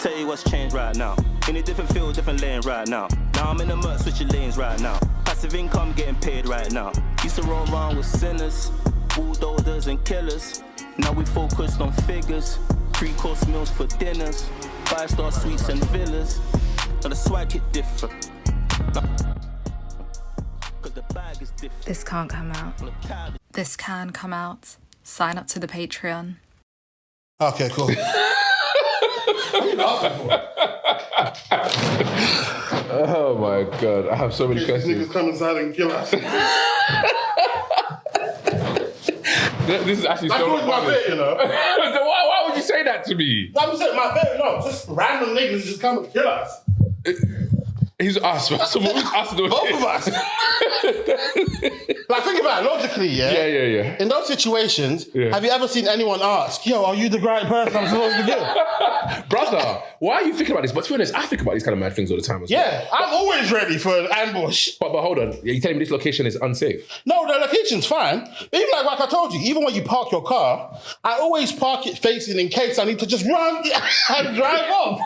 Tell you what's changed right now. In a different field, different lane right now. Now I'm in the murk, switching lanes right now. Passive income getting paid right now. Used to roll around with sinners, bulldozers and killers. Now we focused on figures. 3-course meals for dinners. 5-star suites and villas. Now the swag hit different. Cause the bag is different. This can't come out. This can come out. Sign up to the Patreon. Okay, cool. What are you laughing for? Oh my God, I have so many questions. Niggas come inside and kill us. This is actually so funny. My bit, you know. Why would you say that to me? I'm saying my bit, no, just random niggas just come and kill us. He's us, first of all. Who's us doing Both it? of us. Like, think about it logically, yeah? Yeah. In those situations, have you ever seen anyone ask, yo, are you the right person I'm supposed to kill? Brother, why are you thinking about this? But to be honest, I think about these kind of mad things all the time as well. Yeah, I'm always ready for an ambush. But hold on, you're telling me this location is unsafe? No, the location's fine. Even like I told you, even when you park your car, I always park it facing in case I need to just run and drive off.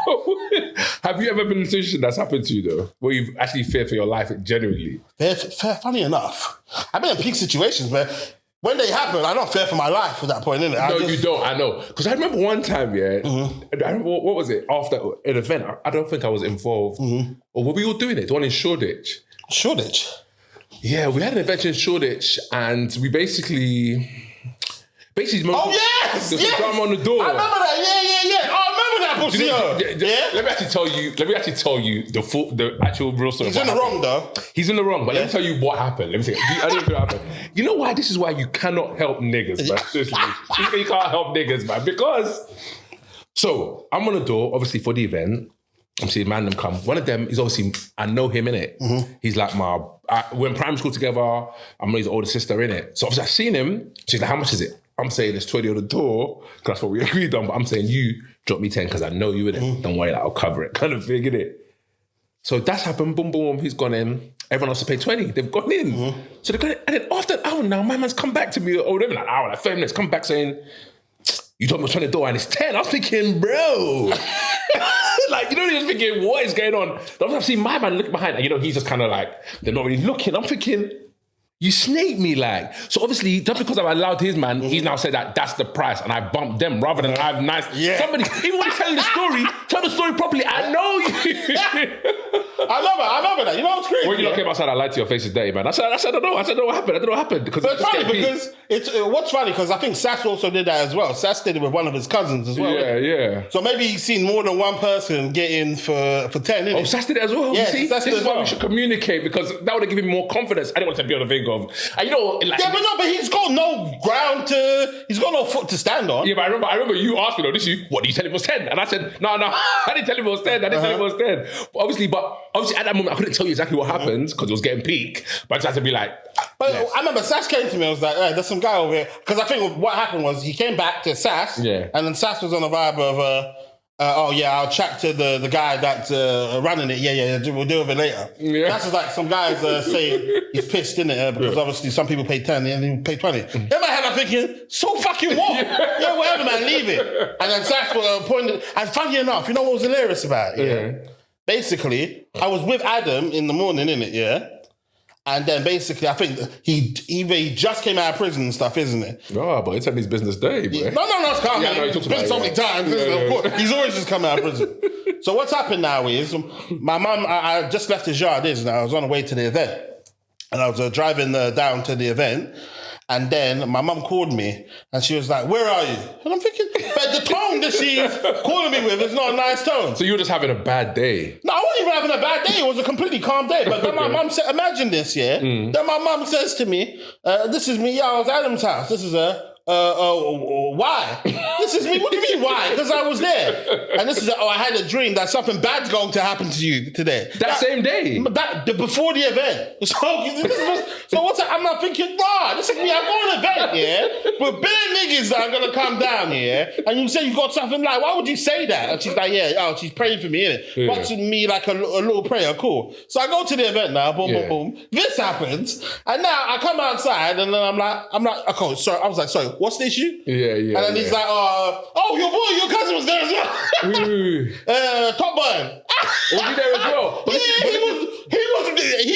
Have you ever been in a situation that's happened to you though, where you've actually feared for your life genuinely? Funny enough, I've been in peak situations, but when they happen, I don't fear for my life at that point, innit? No, you don't, I know. Because I remember one time, I remember, what was it? After an event, I don't think I was involved. Or were we all doing it? The one in Shoreditch. Shoreditch? Yeah, we had an event in Shoreditch and we basically... Oh, yes! There's a drum on the door. I remember that, yeah. Oh, I remember that, pussy. Let me actually tell you the actual real story. He's in the wrong, though. He's in the wrong, but let me tell you what happened. Let me tell you. I don't know what happened. You know why? This is why you cannot help niggas, man. Seriously. You can't help niggas, man. Because... So, I'm on the door, obviously, for the event. I'm seeing man them come. One of them is obviously, I know him, innit? He's like we're in primary school together. I'm his older sister, innit? So obviously I've seen him. She's like, how much is it? I'm saying it's 20 on the door, because that's what we agreed on, but I'm saying you drop me 10 because I know you, innit? Don't worry, I'll cover it, kind of thing, innit? So that's happened, boom, boom, he's gone in. Everyone else to pay 20, they've gone in. So they've gone in, and then after an hour now, my man's come back to me, or even like an hour, like 30 minutes, come back saying, you told me 20 door and it's 10. I was thinking, bro. Like, you know, you're thinking, what is going on? I've seen my man look behind, and you know, he's just kind of like, they're not really looking. I'm thinking, you snake me, like. So obviously, just because I've allowed his man, he's now said that that's the price, and I bumped them rather than I've nice. Yeah. Somebody, even when he's telling the story, tell the story properly. I know you. I remember that. You know what's crazy? When you came outside, I lied to your face is dirty, man. I said, I don't know. I don't know what happened. Because but it's funny because what's funny, because I think Sass also did that as well. Sass did it with one of his cousins as well. Yeah. So maybe he's seen more than one person get in for 10, innit? Oh, Sass did it as well? Yeah, see? Sass did This as is why well. we should communicate, because that would have given me more confidence. I didn't want to be on the thing of... And you know... Like, but he's got no ground to... He's got no foot to stand on. Yeah, but I remember you asked me, what did you tell him it was 10? And I said, no, I didn't tell him it was 10. I didn't tell him it was 10. But obviously at that moment, I couldn't tell you exactly what happened, because it was getting peak. But I just had to be like... But yes. I remember Sass came to me, I was like, hey, there's some guy over here. Because I think what happened was he came back to Sass, and then Sass was on a vibe of... I'll chat to the guy that's running it. Yeah, we'll deal with it later. Yeah. That's just like some guys saying he's pissed, innit? Because obviously some people pay 10 and he paid 20. In my head, I'm thinking, so fucking what? Yeah, whatever, man, leave it. And then Sass pointed, and funny enough, you know what was hilarious about it? Yeah. Basically, I was with Adam in the morning, innit? Yeah. And then basically, I think he just came out of prison and stuff, isn't it? No, but it's on his business day, bro. No, it's calm. Yeah, He's been so many times. Of course, he's always just come out of prison. So what's happened now is, my mum, I just left his yard, isn't it? I was on the way to the event. And I was driving down to the event. And then my mum called me and she was like, where are you? And I'm thinking, but the tone that she's calling me with is not a nice tone. So you were just having a bad day? No, I wasn't even having a bad day. It was a completely calm day. But then my mum said, imagine this, yeah? Then my mum says to me, this is me, I was at Adam's house. This is why? This is me. What do you mean why? Because I was there. And this is I had a dream that something bad's going to happen to you today. That same day? Before the event. So what's that? I'm not thinking, this is me. I'm going to an event, yeah? With bare niggas that are going to come down here. And you say you got something like, why would you say that? And she's like, she's praying for me, innit? Yeah. But to me, like a little prayer, cool. So I go to the event now, boom. This happens. And now I come outside and then I'm like, okay, sorry. I was like, sorry. what's the issue? Yeah. And then he's like, your cousin was there as well. Top man. Was he there as well? But he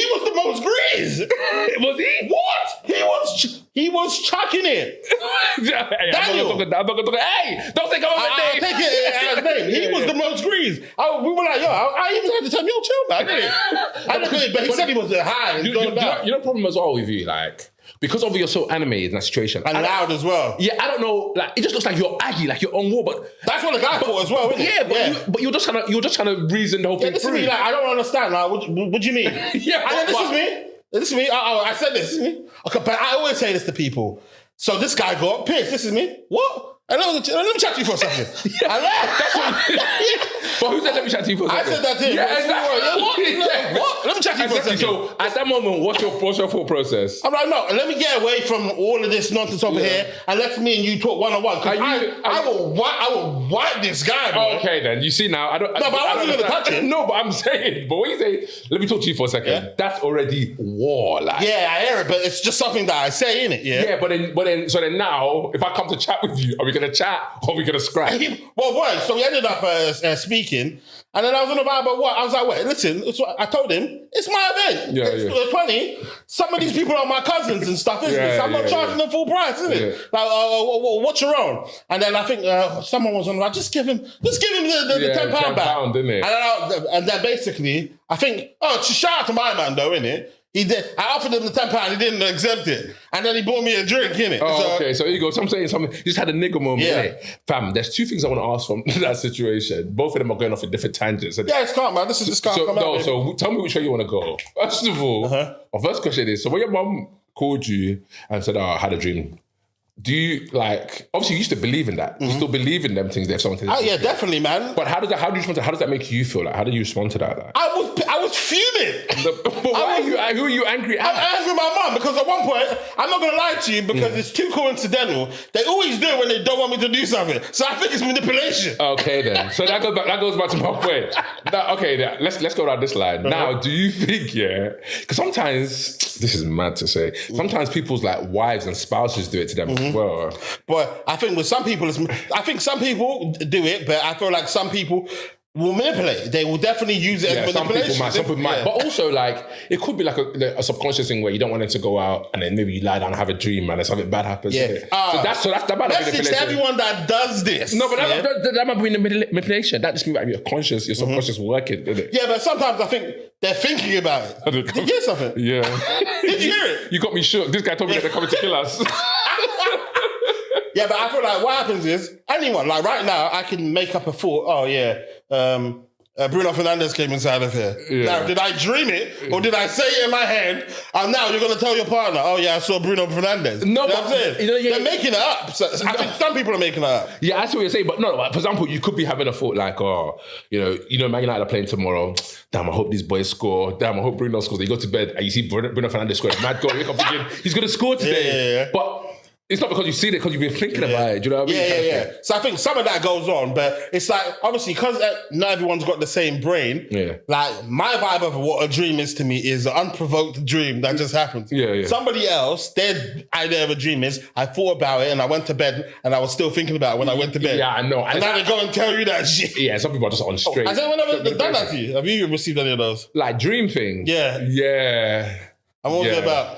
was the most greased. Was he? What? He was chucking it. Hey, I'm not gonna talk. Hey, don't think I'm on I name. take it as name. He was the most greased. We were like, I even had to tell him, chill, man. I didn't. But he said he was high. You know the problem as well with you, like, because of you're so animated in that situation. And loud as well. Yeah, I don't know. Like, it just looks like you're aggy, like you're on war. But that's what the guy thought as well, isn't it? But you're just trying to reason the whole thing this through. Is me, like, I don't understand. Like, what do you mean? This is me. I said this. This is me. Okay, but I always say this to people. So this guy got pissed. This is me. What? Let me chat to you for a second. That's what. But who said let me chat to you for a second? I said that to him. Yeah, exactly. What? Let me chat to you for a second. So at that moment, what's your thought process? I'm like, no, let me get away from all of this nonsense over here and let me and you talk one-on-one. I will wipe this guy, bro. Okay, then. You see now, I don't... No, but I wasn't going to touch him. No, but I'm saying... But when you say, let me talk to you for a second, that's already war, like. Yeah, I hear it, but it's just something that I say, innit? Yeah, but then, so then now, if I come to chat with you, are we going to chat or are we going to scrap? So we ended up speaking, and then I was on the vibe, but what? I was like, wait, listen, I told him, it's my event. It's 20. Some of these people are my cousins and stuff, isn't it? So I'm not charging them full price, isn't it? Like, what's your own? And then I think someone was on the vibe, just give him the £10 back. £10, didn't it? And then basically, I think, shout out to my man though, innit? He did. I offered him the £10, he didn't accept it. And then he bought me a drink, innit? Okay, so here you go. So I'm saying something, you just had a nigger moment, innit? Fam, there's two things I want to ask from that situation. Both of them are going off in different tangents. Yeah, it's calm, man. This is just calm. So tell me which way you want to go. First of all, my first question is, so when your mum called you and said, I had a dream, do you, like, obviously you used to believe in that. You still believe in them things that if someone tells you. Yeah, definitely, man. But how do you respond to, how does that make you feel? Like, how do you respond to that? Like? I was fuming. But who are you angry at? I'm angry at my mum because at one point, I'm not going to lie to you because it's too coincidental. They always do it when they don't want me to do something. So I think it's manipulation. Okay then. So that goes back to my point. Let's go down this line. Now, do you think, because sometimes, this is mad to say, sometimes people's like wives and spouses do it to them as well. But I think with some people, some people do it, but I feel like some people will manipulate. They will definitely use it as manipulation. Some people might. But also, like, it could be like a subconscious thing where you don't want them to go out and then maybe you lie down and have a dream and then something bad happens. Yeah. So that's that might be message to everyone that does this. No, but that might be manipulation. That just means your conscious, your subconscious working, isn't it? Yeah, but sometimes I think they're thinking about it. Did you hear something? Yeah. Did you hear it? You got me shook. This guy told me that they're coming to kill us. Yeah, but I feel like what happens is anyone, like right now, I can make up a thought. Bruno Fernandes came inside of here. Yeah. Now, did I dream it or did I say it in my head? And now you're going to tell your partner, I saw Bruno Fernandes. No, but I'm saying? They're making it up. So I think some people are making it up. Yeah, I see what you're saying. But no, for example, you could be having a thought like, Man United are playing tomorrow. Damn, I hope these boys score. Damn, I hope Bruno scores. They go to bed and you see Bruno Fernandes score. Mad goal. You wake up thinking, he's going to score today. Yeah. But it's not because you've seen it, because you've been thinking about it. Do you know what I mean? Yeah. So I think some of that goes on, but it's like, obviously, because not everyone's got the same brain, like, my vibe of what a dream is to me is an unprovoked dream that just happens. Yeah. Somebody else, their idea of a dream is, I thought about it and I went to bed and I was still thinking about it when I went to bed. Yeah, I know. And now they go and tell you that shit. Yeah, some people are just on straight. Has anyone ever done that to you? Have you received any of those? Like dream thing? Yeah. And what was it about?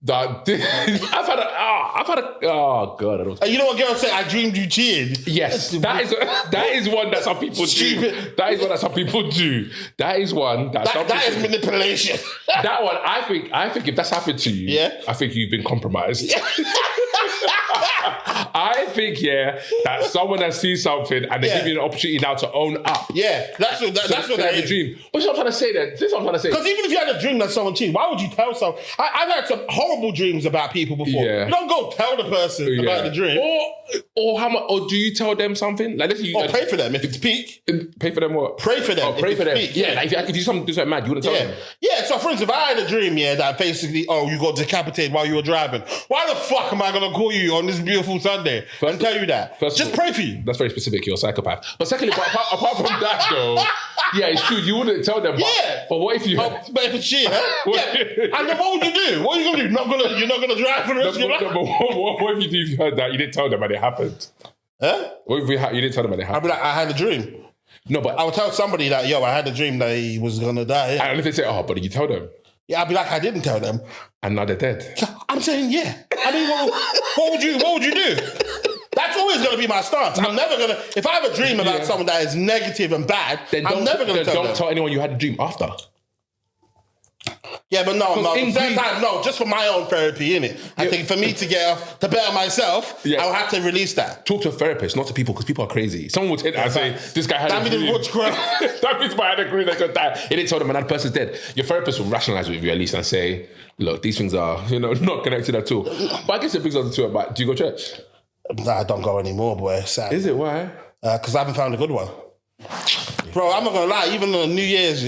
I've had a oh god, I don't. You know what girls say? I dreamed you cheated. Yes, that is one that some people do. That is one that some people do. That is one that is manipulation. That one, I think if that's happened to you, I think you've been compromised. I think that someone that sees something and they give you an opportunity now to own up. Yeah, that's what that is. Dream. But what I'm trying to say then, this is what I'm trying to say. Because even if you had a dream that someone cheated, why would you tell someone? I've had some horrible dreams about people before. Yeah. You don't go tell the person about the dream. Or do you tell them something? Like, pray for them if it's peak. Pay for them what? Pray for them. Pray for them. Peak, yeah. Like if you do something mad, you wouldn't tell them. Yeah. So for instance, if I had a dream, that basically, you got decapitated while you were driving. Why the fuck am I gonna call you on this beautiful Sunday and tell you that? Just pray for you. That's very specific. You're a psychopath. But secondly, apart from that though, Yeah, it's true. You wouldn't tell them. But what if you? But if it's shit, huh? Yeah. And then what would you do? What are you gonna do? You're not gonna drive for the rest of your life. But what if you do if you heard that you didn't tell them and it happened? Huh? What if you didn't tell them and it happened? I'd be like, I had a dream. No, but I would tell somebody that, I had a dream that he was gonna die. Yeah. And if they say, but did you tell them? Yeah, I'd be like, I didn't tell them. And now they're dead. I'm saying, yeah. I mean, what would you do? That's always going to be my stance. I'm never going to... If I have a dream about someone that is negative and bad, I'm never going to tell them. Don't tell anyone you had a dream after. Yeah, but no. At the same time, no, just for my own therapy, innit? I think for me to to better myself, I'll have to release that. Talk to a therapist, not to people, because people are crazy. Someone will take that and say, this guy had a dream. That means I had a dream that could die. He didn't tell them another person's dead. Your therapist will rationalize with you at least and say, look, these things are, not connected at all. But I guess it brings us to about, do you go to church? Nah, I don't go anymore, boy. Sad. Is it? Why? Because I haven't found a good one. Bro, I'm not gonna lie, even on New Year's,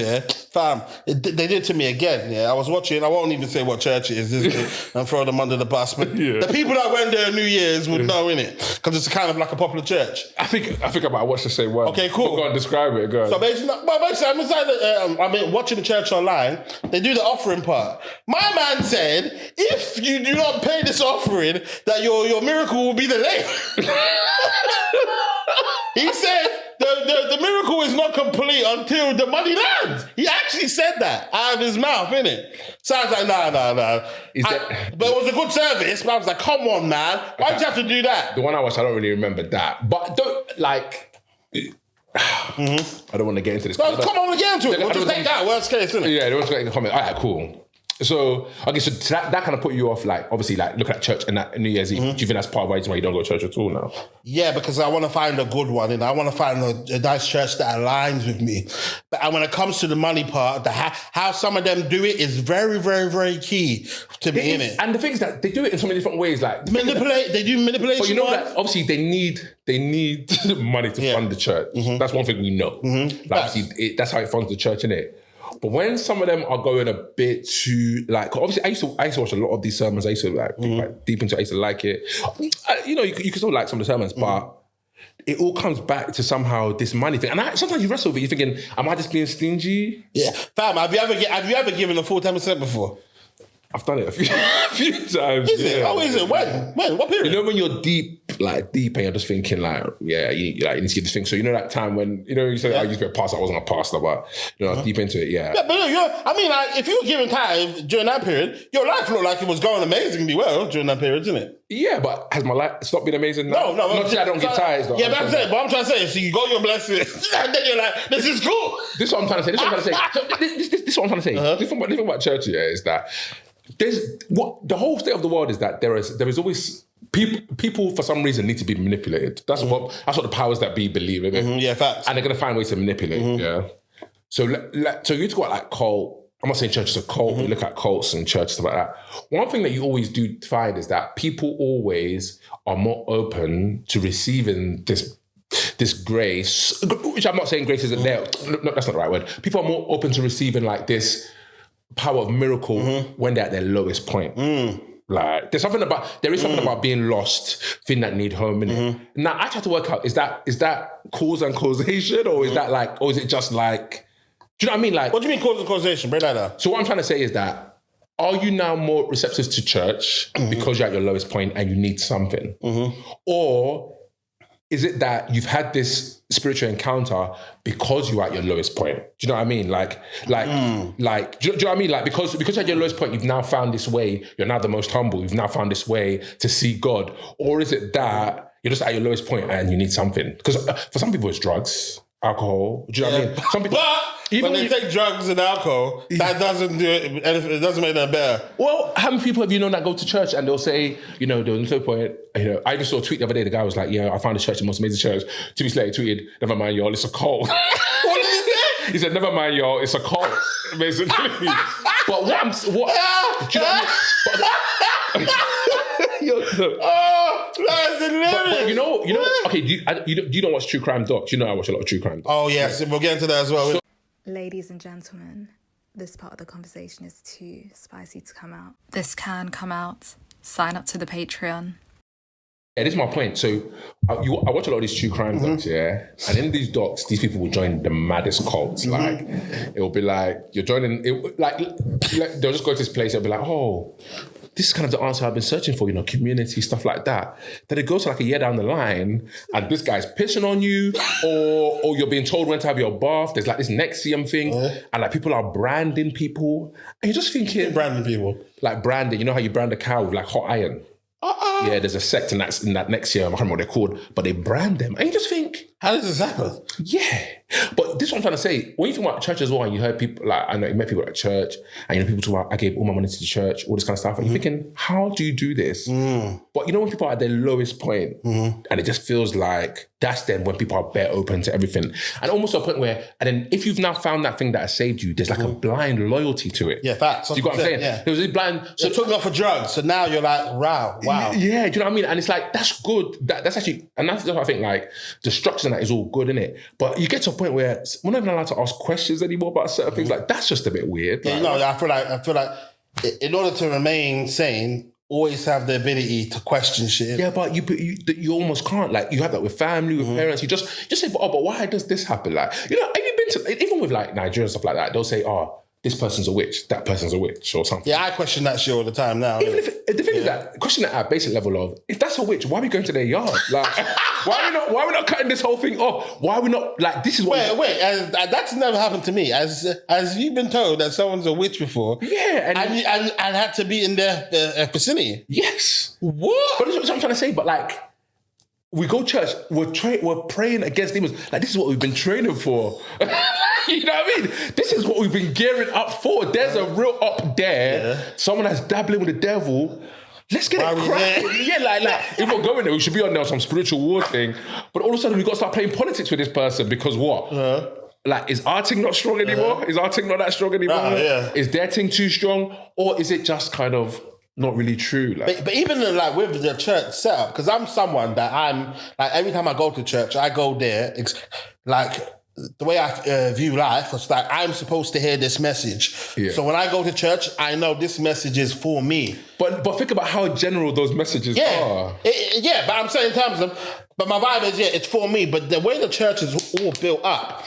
fam, they did it to me again, I was watching, I won't even say what church it is, and throw them under the bus, but the people that went there on New Year's would know, innit? Because it's kind of like a popular church. I think I might watch the same one. Okay, cool. Go on, describe it, go on. So basically, I'm watching the church online, they do the offering part. My man said, if you do not pay this offering, that your miracle will be delayed. He said, the miracle is not complete until the money lands. He actually said that out of his mouth, innit? So I was like, nah. But it was a good service, but I was like, come on, man. Why'd you have to do that? The one I watched, I don't really remember that. But don't, I don't want to get into this. No, come on, get into it. We'll just take that, worst case, innit? Yeah, they want to make a comment. All right, cool. So that kind of put you off, obviously, looking at church and that New Year's Eve. Do you think that's part of the reason why you don't go to church at all now? Yeah, because I want to find a good one, and I want to find a nice church that aligns with me. But when it comes to the money part, how some of them do it is very, very, very key to me, innit? And the thing is that they do it in so many different ways. They do manipulation. But you know that obviously they need money to fund the church. Mm-hmm. That's one thing we know. Mm-hmm. Obviously, that's how it funds the church, innit? But when some of them are going a bit too, obviously I used to watch a lot of these sermons. I used to deep into it. I used to like it. You can still like some of the sermons, but it all comes back to somehow this money thing. And sometimes you wrestle with it. You're thinking, am I just being stingy? Yeah. Fam, have you ever given a full 10% before? I've done it a few times. Is it? Oh, is it? When? What period? You know when you're deep and you're just thinking you need to get this thing. So you know that time when, you said, I used to be a pastor, I wasn't a pastor, but I was deep into it, Yeah, but if you were giving tithe during that period, your life looked like it was going amazingly well during that period, isn't it? Yeah, but has my life stopped being amazing now? No. Not that I don't get tithes, though. Yeah, but I'm trying to say, so you got your blessings, and then you're like, this is cool. This is what I'm trying to say. This is what I'm trying to say. The thing about church is that the whole state of the world is that there is always people for some reason need to be manipulated. That's what the powers that be believe in it. Mm-hmm, yeah, facts. And they're gonna find ways to manipulate. Mm-hmm. Yeah. So you talk about cult. I'm not saying church is a cult. Mm-hmm. You look at cults and church stuff like that. One thing that you always do find is that people always are more open to receiving this grace, which I'm not saying grace isn't there. No, that's not the right word. People are more open to receiving this power of miracle when they're at their lowest point. There is something about being lost, feeling that need home in it. Now I try to work out, is that cause and causation, or is that or is it just do you know what I mean? What do you mean cause and causation? Break that down. So what I'm trying to say is that, are you now more receptive to church because you're at your lowest point and you need something? Or is it that you've had this spiritual encounter because you're at your lowest point? Do you know what I mean? Do you know what I mean? Because you're at your lowest point, you've now found this way, you're now the most humble, you've now found this way to see God. Or is it that you're just at your lowest point and you need something? Because for some people it's drugs, alcohol. Do you know what I mean? Some people... Even when they take drugs and alcohol, that doesn't do it. It doesn't make that better. Well, how many people have you known that go to church and they'll say, there was no point. I just saw a tweet the other day. The guy was like, "Yeah, I found this church the most amazing church." 2 weeks later, he tweeted, "Never mind, y'all, it's a cult." What did he say? He said, "Never mind, y'all, it's a cult." Basically, but what? Do you know what I mean? Oh, that's hilarious. But you know. Okay, do you don't watch true crime docs? You know I watch a lot of true crime docs. Oh yes, we'll get into that as well. Ladies and gentlemen, this part of the conversation is too spicy to come out. This can come out. Sign up to the Patreon. Yeah, this is my point. So I watch a lot of these true crime docs, yeah? And in these docs, these people will join the maddest cults. Like, it will be like, you're joining, they'll just go to this place, they'll be like, oh, this is kind of the answer I've been searching for, community, stuff like that. Then it goes to like a year down the line and this guy's pissing on you or you're being told when to have your bath. There's like this NXIVM thing and like people are branding people. And you're just thinking... Branding people. Like branding, you know how you brand a cow with like hot iron? Yeah, there's a sect in that next year, I can't remember what they're called, but they brand them. And you just think... How does this happen? Yeah. But this is what I'm trying to say. When you think about church as well, and you heard people, like, I know you met people at church, and people talk about, I gave all my money to the church, all this kind of stuff, and you're thinking, how do you do this? But when people are at their lowest point, and it just feels like that's then when people are bare open to everything. And almost to a point where, and then if you've now found that thing that has saved you, there's like a blind loyalty to it. Yeah, facts. Do you got what I'm saying? Yeah. There was a blind... So took me off for drugs, so now you're like, wow. Yeah, do you know what I mean? And it's like, that's good. That's actually, and that's what I think, like, the structure and that is all good, innit? But you get to a point where we're not even allowed to ask questions anymore about certain things. Like, that's just a bit weird. Yeah, I feel like in order to remain sane, always have the ability to question shit. Yeah, but you almost can't. Like, you have that with family, with parents. You just say, but why does this happen? Like, have you been to, even with like Nigeria and stuff like that, they'll say, this person's a witch, that person's a witch, or something. Yeah, I question that shit all the time now. Even if the thing is that question at a basic level of, if that's a witch, why are we going to their yard? Like, why are we not cutting this whole thing off? Why are we not like this is what? Wait, that's never happened to me. As you've been told that someone's a witch before? Yeah, and had to be in their vicinity. Yes. What? But that's what I'm trying to say. But like, we go to church, we're praying against demons. Like, this is what we've been training for. You know what I mean? This is what we've been gearing up for. There's a real up there. Yeah. Someone that's dabbling with the devil. Let's get it cracking. Yeah, like if we're going there, we should be on there some spiritual war thing. But all of a sudden, we've got to start playing politics with this person because what? Like, is our thing not strong anymore? Is our thing not that strong anymore? Is their thing too strong? Or is it just kind of not really true? Like, but even like with the church setup, because I'm someone that I'm like, every time I go to church, I go there, like, the way I view life was like, I'm supposed to hear this message. Yeah. So when I go to church, I know this message is for me. But think about how general those messages are. But I'm saying in terms of, but my vibe is, it's for me. But the way the church is all built up,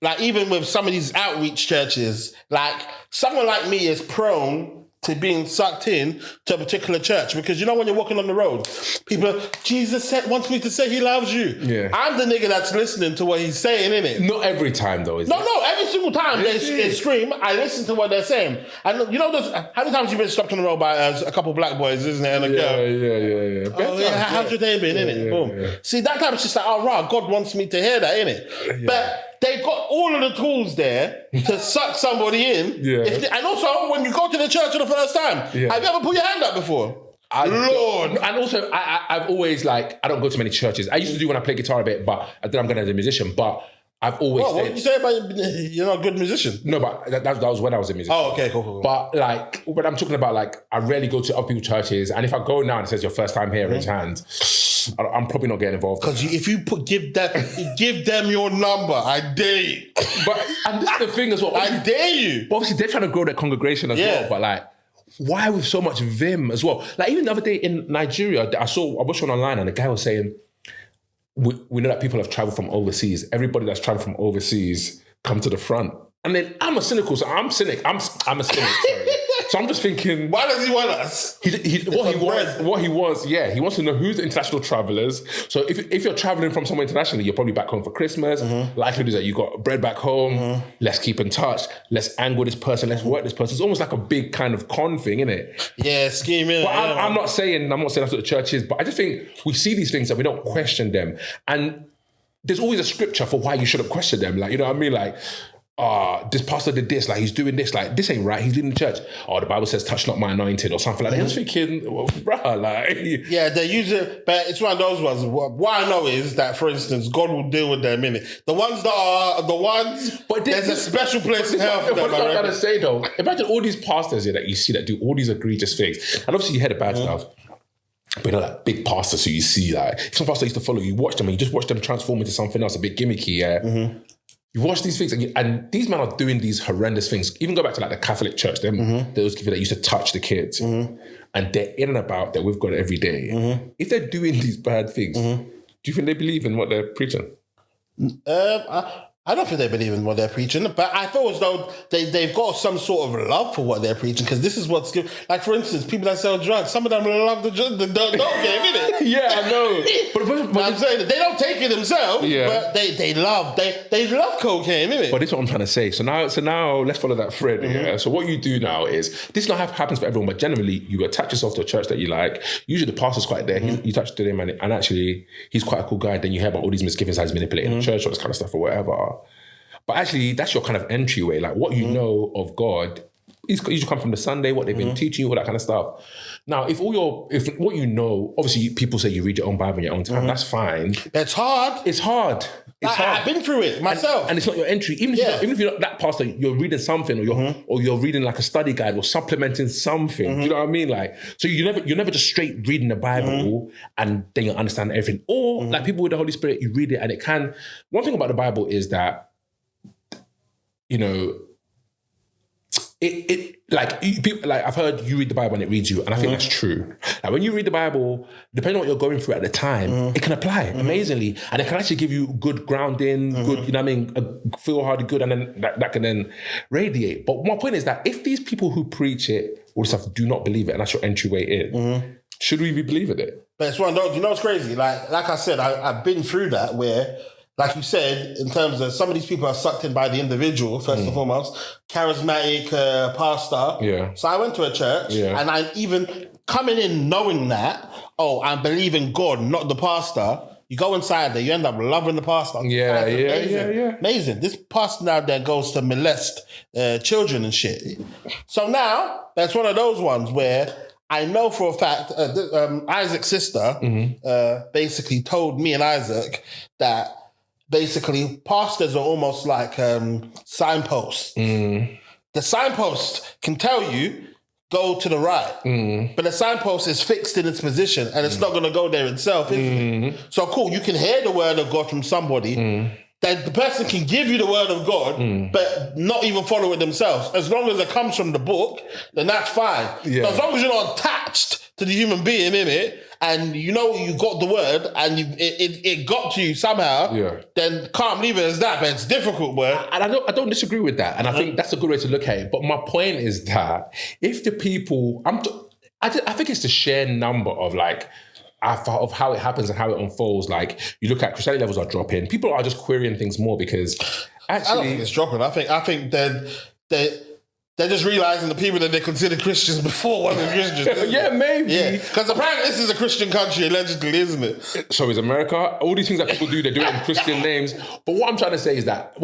like even with some of these outreach churches, like someone like me is prone to being sucked in to a particular church. Because when you're walking on the road, people, Jesus wants me to say he loves you. Yeah. I'm the nigga that's listening to what he's saying, innit? Not every time though, is it? No, every single time they scream, I listen to what they're saying. And how many times you've been stopped on the road by a couple of black boys, isn't it? And a girl. Yeah. Oh, yeah, how's your day been, innit? Boom. Yeah. See, that time it's just like, God wants me to hear that, innit? Yeah. But they've got all of the tools there to suck somebody in. Yeah. And also, when you go to the church for the first time, have you ever put your hand up before? Lord. And also, I've always, like, I don't go to many churches. I used to do when I play guitar a bit, but then I'm going as a musician. But I've always what did you say about you're not a good musician? No, but that was when I was a musician. Oh, okay, cool. But like, when I'm talking about, like, I rarely go to other people's churches, and if I go now and it says your first time here, raise hand, I'm probably not getting involved. Because if you give them your number, I dare you. And this is the thing as well. I dare you. But obviously, they're trying to grow their congregation as well. But like, why with so much vim as well? Like, even the other day in Nigeria, I watched one online, and the guy was saying, we know that people have traveled from overseas. Everybody that's traveled from overseas come to the front. And then I'm a cynic. I'm a cynic, sorry. So I'm just thinking, why does he want us? What he wants, he wants to know who's the international travellers. So if you're travelling from somewhere internationally, you're probably back home for Christmas. Likelihood is that you got bread back home. Let's keep in touch. Let's angle this person. Let's work this person. It's almost like a big kind of con thing, isn't it? Yeah, scheming. But I'm not saying that's what the church is, but I just think we see these things and we don't question them. And there's always a scripture for why you shouldn't question them. Like, you know what I mean? Like, this pastor did this, like he's doing this, like this ain't right, he's leading the church. The Bible says touch not my anointed or something like that. I was thinking, bruh, like... Yeah, they use it, but it's one of those ones. What I know is that, for instance, God will deal with them in it. The ones that are the ones, but there's a special place in hell for them. What I'm trying to say though, imagine all these pastors here that you see that do all these egregious things. And obviously you hear the bad stuff. But like big pastors who you see, like, if some pastor used to follow, you watch them and you just watch them transform into something else, a bit gimmicky, You watch these things, and these men are doing these horrendous things. Even go back to like the Catholic Church, those people that used to touch the kids, and they're in and about, they're with God every day. If they're doing these bad things, do you think they believe in what they're preaching? I don't think they believe in what they're preaching, but I feel as though they've got some sort of love for what they're preaching, because this is what's good. Like, for instance, people that sell drugs, some of them love the dope game, innit? Yeah, I know. But I'm saying that they don't take it themselves, but they love cocaine, innit? But this is what I'm trying to say. So now let's follow that thread. Yeah. So what you do now is, this not happens for everyone, but generally you attach yourself to a church that you like. Usually the pastor's quite there. You touch to him, and actually he's quite a cool guy. Then you hear about all these misgivings, how he's manipulating the church, all this kind of stuff or whatever. But actually, that's your kind of entryway. Like, what you know of God, you should come from the Sunday, what they've been teaching you, all that kind of stuff. Now, if what you know, obviously people say you read your own Bible in your own time, that's fine. It's hard. It's hard. I've been through it myself. And it's not your entry. Even if you're not that pastor, you're reading something, or you're reading like a study guide or supplementing something. Do you know what I mean? Like, so you're never just straight reading the Bible and then you understand everything. Or like people with the Holy Spirit, you read it and it can. One thing about the Bible is that, you know, people, I've heard you read the Bible and it reads you, and I think that's true. Like, when you read the Bible, depending on what you're going through at the time, it can apply amazingly, and it can actually give you good grounding, good, you know what I mean, feel hard, good, and then that can then radiate. But my point is that if these people who preach it or stuff do not believe it, and that's your entryway in, should we be believing it? But it's one of those, you know what's crazy? Like I said, I've been through that where, like you said, in terms of some of these people are sucked in by the individual, first and foremost, charismatic pastor. Yeah. So I went to a church, and I even coming in knowing that, I'm believing God, not the pastor. You go inside there, you end up loving the pastor. Yeah. Amazing. This pastor now there goes to molest children and shit. So now, that's one of those ones where I know for a fact, Isaac's sister basically told me and Isaac that basically pastors are almost like signposts. The signpost can tell you, go to the right. But the signpost is fixed in its position and it's not going to go there itself, is it? So cool, you can hear the word of God from somebody. That the person can give you the word of God, but not even follow it themselves. As long as it comes from the book, then that's fine. So as long as you're not attached to the human being in it, and you know you got the word, and it got to you somehow, then can't leave it as that, but it's difficult, word. And I don't disagree with that, and I think that's a good way to look at it. But my point is that if the people, I think it's the sheer number of of how it happens and how it unfolds. Like, you look at Christianity levels are dropping. People are just querying things more because actually, I don't think it's dropping. I think they're just realizing the people that they considered Christians before wasn't Christians. Yeah, maybe. Yeah, because apparently this is a Christian country, allegedly, isn't it? So is America. All these things that people do, they do it in Christian names. But what I'm trying to say is that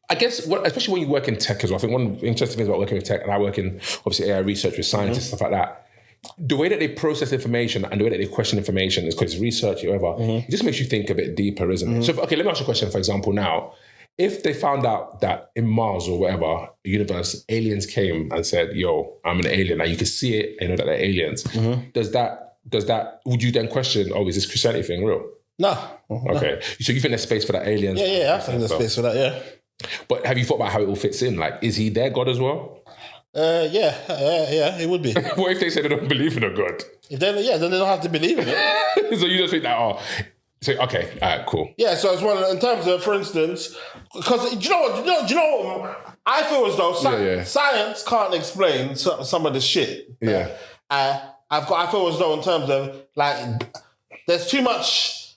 especially when you work in tech as well, I think one of the interesting things about working with tech, and I work in obviously AI research with scientists, stuff like that. The way that they process information and the way that they question information is because it's research, whatever. It just makes you think a bit deeper, isn't it? So, okay, let me ask you a question, for example, now. If they found out that in Mars or whatever, the universe, aliens came and said, yo, I'm an alien, and you can see it and know that they're aliens, does that, would you then question, is this Christianity thing real? No. Okay. So you think there's space for that aliens? Yeah, I think there's space for that, yeah. But have you thought about how it all fits in? Like, is he their God as well? Yeah, it would be. What if they say they don't believe in a God? Then they don't have to believe in it. So you just think that, so, okay, all right, cool. Yeah, so it's one in terms of, for instance, because do you know what? I feel as though science can't explain some of this shit. Yeah. I feel as though in terms of there's too much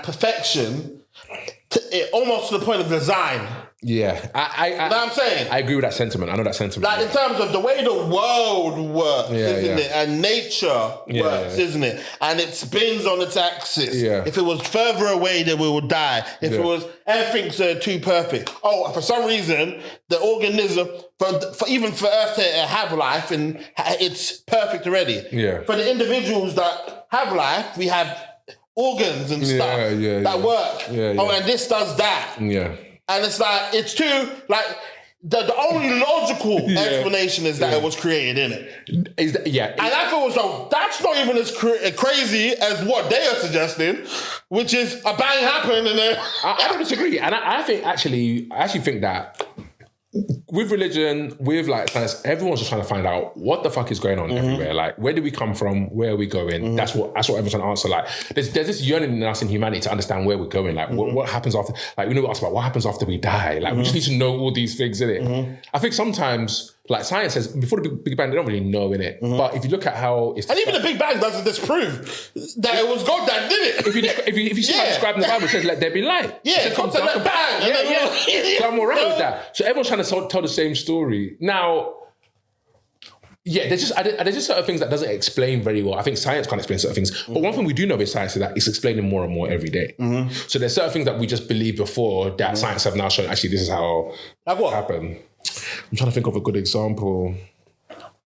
perfection, almost to the point of design. Yeah, you know what I'm saying? I agree with that sentiment. I know that sentiment. Like, in terms of the way the world works, isn't it? And nature works, isn't it? And it spins on its axis. Yeah. If it was further away, then we would die. If it was, everything's too perfect. For some reason, the organism, even for Earth to have life, and it's perfect already. Yeah. For the individuals that have life, we have organs and stuff that work. And this does that. Yeah. And it's like, it's too, the only logical explanation is that it was created, innit? And I thought, so that's not even as crazy as what they are suggesting, which is a bang happened and then... I don't disagree. And I actually think that with religion, with like science, everyone's just trying to find out what the fuck is going on everywhere. Like, where do we come from? Where are we going? That's what everyone's trying to answer. Like, there's this yearning in us in humanity to understand where we're going. Like, what happens after? Like, we ask about what happens after we die. Like, we just need to know all these things, innit? I think sometimes, like, science says before the Big Bang, they don't really know, innit? But if you look at how it's... And even the Big Bang doesn't disprove that it was God that did it. If you see how it's described in the Bible, it says, let there be light. Yeah, it comes to that bang. So I'm all right with that. So everyone's trying to tell the same story. Now, there's just certain things that doesn't explain very well. I think science can't explain certain things. But one thing we do know with science is that it's explaining more and more every day. So there's certain things that we just believed before that science have now shown, actually, this is how it happened. I'm trying to think of a good example.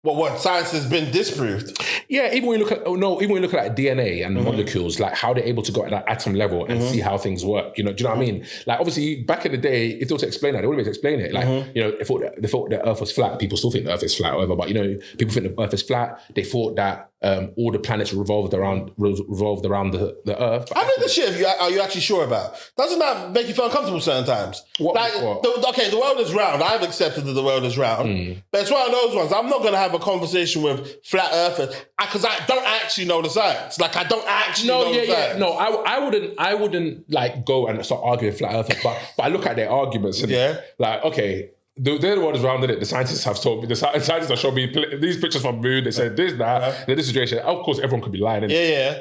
What science has been disproved? Yeah, even when you look at DNA and molecules, like how they're able to go at that atom level and see how things work. Do you know what I mean? Like, obviously, back in the day, if they were to explain that, they wouldn't be able to explain it. Like, they thought the Earth was flat. People still think the Earth is flat, or whatever. But people think the Earth is flat. They thought that all the planets revolved around the Earth. I think this shit are you actually sure about? Doesn't that make you feel uncomfortable certain times? The world is round. I've accepted that the world is round. But it's one of those ones. I'm not going to have a conversation with flat earthers because I don't actually know the science. Like, I don't actually know the science. No, I wouldn't like go and start arguing flat earthers, but I look at their arguments and like, okay, they're the ones around it. The scientists have told me, the scientists have shown me these pictures from the moon. They said this, that, this situation. Of course, everyone could be lying.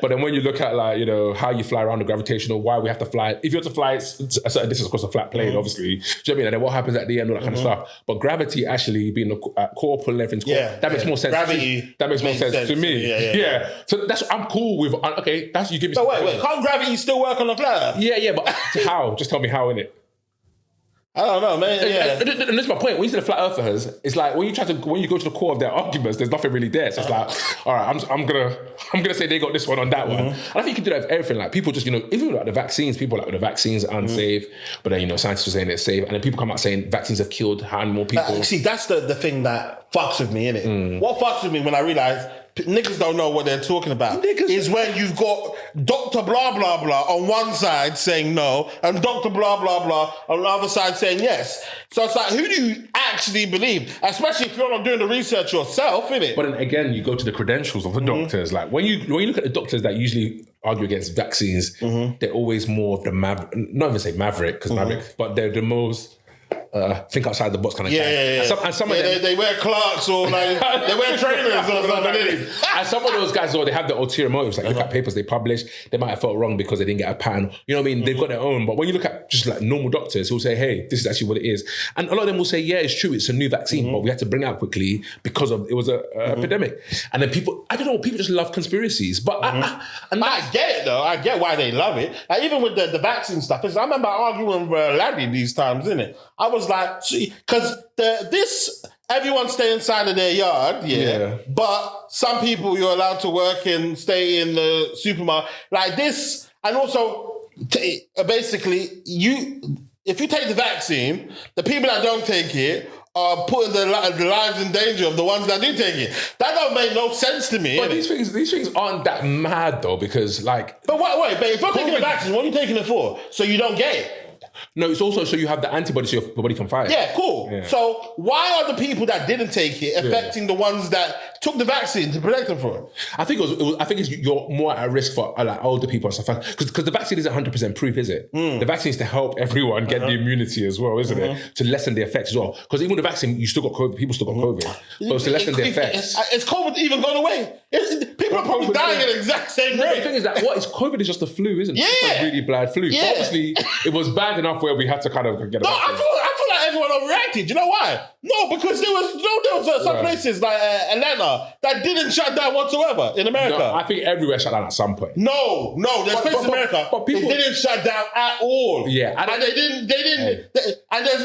But then when you look at, like, how you fly around the gravitational, why we have to fly. If you have to fly a certain distance across a flat plane, obviously, do you know what I mean? And then what happens at the end, all that kind of stuff. But gravity actually being at core, pulling everything's core, that makes more sense. Gravity that makes more sense to me. Yeah. So I'm cool with, okay, that's, you give me. So wait, can't gravity still work on the flat Earth? Yeah, but how? Just tell me how, innit? I don't know, man. And that's my point. When you say the flat earthers, it's like when you go to the core of their arguments, there's nothing really there. So it's like, all right, I'm gonna say they got this one on that one. And I think you can do that with everything. Like, people just, even like the vaccines, people are like, the vaccines are unsafe, but then scientists are saying it's safe, and then people come out saying vaccines have killed more people. See, that's the thing that fucks with me, innit? What fucks with me when I realise niggas don't know what they're talking about is when you've got Dr. Blah, blah, blah on one side saying no and Dr. Blah, blah, blah on the other side saying yes. So it's like, who do you actually believe? Especially if you're not doing the research yourself, innit? But then again, you go to the credentials of the doctors. Like, when you look at the doctors that usually argue against vaccines, they're always more of the not even say maverick, because maverick, but they're the most... think outside the box kind of guy. And some of them, they wear Clarks or like they wear trainers or something. And some of those guys, though, they have their ulterior motives. Like, look at papers they publish, they might have felt wrong because they didn't get a pattern. You know what I mean? They've got their own. But when you look at just like normal doctors who'll say, hey, this is actually what it is. And a lot of them will say, yeah, it's true, it's a new vaccine, but we had to bring it out quickly because it was an epidemic. And then people just love conspiracies. But I get it, though. I get why they love it. Like, even with the vaccine stuff, I remember arguing with Larry these times, innit? I was like, because everyone stay inside of their yard, but some people you're allowed to work and stay in the supermarket. Like this, and also, basically, if you take the vaccine, the people that don't take it are putting the lives in danger of the ones that do take it. That don't make no sense to me. But these things aren't that mad, though, because like... But wait, if you're taking the vaccine, what are you taking it for? So you don't get it? No, it's also so you have the antibodies so your body can fight. Yeah, cool. Yeah. So why are the people that didn't take it affecting the ones that took the vaccine to protect them from it? I think you're more at risk for like older people and stuff, because the vaccine isn't 100% proof, is it? The vaccine is to help everyone get the immunity as well, isn't it? To lessen the effects as well. Because even with the vaccine, you still got COVID. People still got COVID, but it's to lessen the effects. Is COVID even gone away? People are probably dying at the exact same rate. The thing is that COVID is just the flu, isn't it? Yeah, it's a really bad flu. But obviously, it was bad enough where we had to kind of get. No, I feel like everyone overreacted. You know why? No, because there was some places like Atlanta that didn't shut down whatsoever in America. No, I think everywhere shut down at some point. No, there's places in America but people, they didn't shut down at all. Yeah, and they didn't. And there's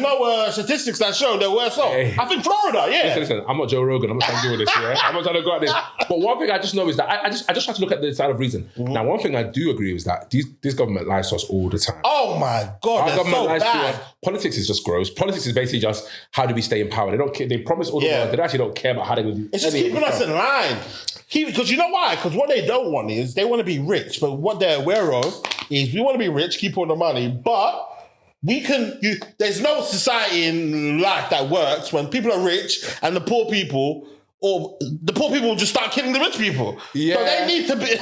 no statistics that show there were so. I think Florida, Listen, I'm not Joe Rogan. I'm not trying to do this. I'm not trying to go at this. But one thing I just know is that I just try to look at the side of reason. Now, one thing I do agree is that this government lies to us all the time. Oh my God, our government so lies bad. to us. Politics is just looks gross. Politics is basically just how do we stay in power. They don't care. They promise all the world. They actually don't care about how they're going to do. It's just keeping us in line. Because you know why? Because what they don't want is they want to be rich, but what they're aware of is we want to be rich, keep all the money, but there's no society in life that works when people are rich and the poor people just start killing the rich people. Yeah. So they need to be.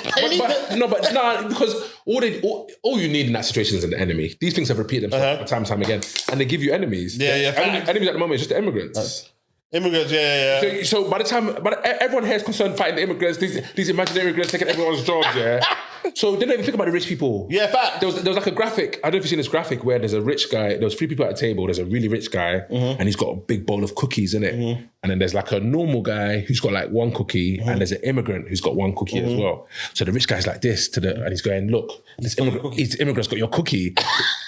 Because all you need in that situation is an enemy. These things have repeated themselves time and time again, and they give you enemies. Enemies at the moment is just the immigrants. Immigrants, yeah. So by the time, everyone here is concerned fighting the immigrants, these imaginary immigrants taking everyone's jobs, yeah. So they don't even think about the rich people. Yeah, fact. There was like a graphic. I don't know if you've seen this graphic where there's a rich guy. There was 3 people at a table. There's a really rich guy, and he's got a big bowl of cookies in it. And then there's like a normal guy who's got like 1 cookie, and there's an immigrant who's got 1 cookie as well. So the rich guy's like this and he's going, look, this immigrant's got your cookie,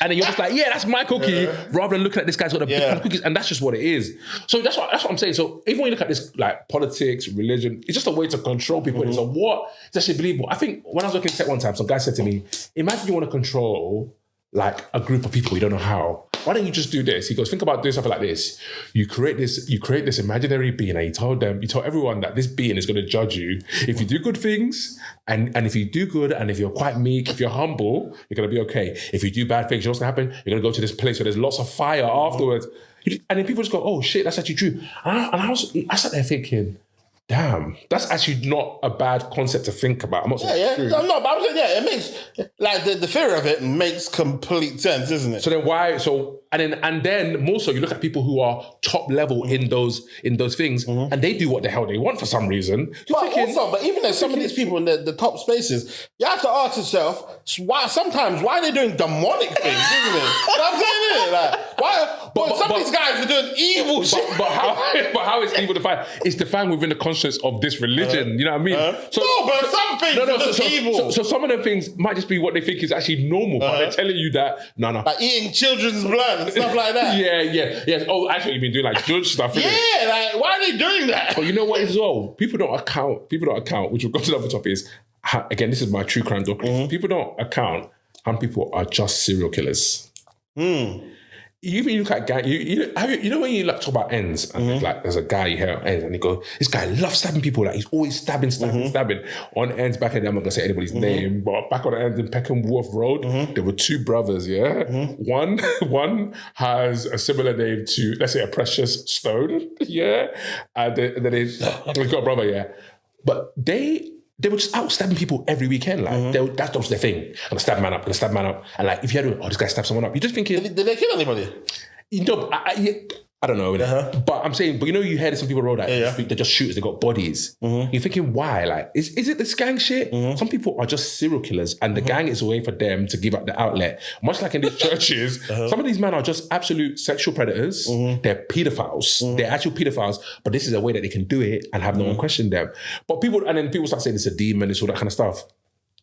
and then you're just like, yeah, that's my cookie, rather than looking at this guy's got a big kind of cookies, and that's just what it is. So that's what I'm saying. So even when you look at this, like politics, religion, it's just a way to control people. So what is actually believable? I think when I was working in tech one time, some guy said to me, imagine you want to control like a group of people, you don't know how. Why don't you just do this? He goes, think about doing something like this. You create this imaginary being, and you tell everyone that this being is going to judge you. If you do good things, and if you do good, and if you're quite meek, if you're humble, you're going to be okay. If you do bad things, you know what's going to happen? You're going to go to this place where there's lots of fire afterwards. And then people just go, oh shit, that's actually true. And I sat there thinking, damn, that's actually not a bad concept to think about. I'm not saying it's true. I'm not, but I'm saying, it makes, like, the theory of it makes complete sense, isn't it? So then why, and then more so, you look at people who are top level in those things, and they do what the hell they want for some reason. But even as some of these people in the top spaces, you have to ask yourself, why are they doing demonic things, isn't it? You know what I'm saying? Like, why? But some of these guys are doing evil shit. But how is evil defined? It's defined within the conscience of this religion. You know what I mean? But some things are just evil. So some of them things might just be what they think is actually normal, but they're telling you that, no. Like eating children's blood and stuff like that. Yeah. Oh, actually, you've been doing like judge stuff. Like, why are they doing that? But you know what as well? People don't account, which we'll go to the other topic is, again, this is my true crime document. People don't account how people are just serial killers. Even you look at gang, you know when you like talk about ends, and like there's a guy you hear on ends, and you go, this guy loves stabbing people, like he's always stabbing on ends. Back in the day, I'm not gonna say anybody's name, but back on the ends in Peckham Wharf Road, there were 2 brothers. One has a similar name to, let's say, a precious stone, and then they've got a brother, but they were just out stabbing people every weekend. Like that was their thing. And stab man up. And like, if you had this guy stabbed someone up, you're just thinking, did they kill anybody? You know, I don't know. But I'm saying, you know, you hear some people roll that they're just shooters, they got bodies. You're thinking, why? Like, is it this gang shit? Some people are just serial killers, and the gang is a way for them to give up the outlet. Much like in these churches, some of these men are just absolute sexual predators. They're pedophiles. They're actual pedophiles, but this is a way that they can do it and have no one question them. But people start saying it's a demon, it's all that kind of stuff.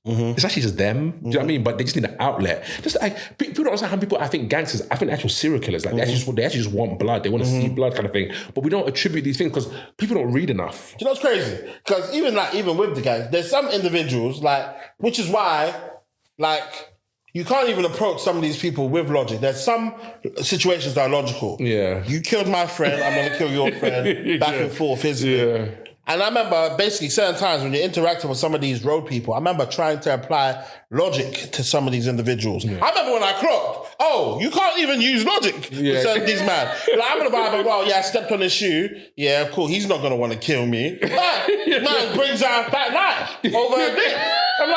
It's actually just them. Do you know what I mean? But they just need an outlet. Just like, people don't understand how people, I think gangsters, I think actual serial killers, like they actually just want blood. They want to see blood kind of thing. But we don't attribute these things because people don't read enough. Do you know what's crazy? Because even with the gangs, there's some individuals, like, which is why, like, you can't even approach some of these people with logic. There's some situations that are logical. Yeah. You killed my friend, I'm going to kill your friend, back and forth, isn't it? And I remember basically certain times when you're interacting with some of these road people, I remember trying to apply logic to some of these individuals. I remember when I clocked, you can't even use logic with certain these man. Like, I'm in the Bible, I stepped on his shoe. Yeah, cool, he's not going to want to kill me. Man brings out a fat knife over a bit. I'm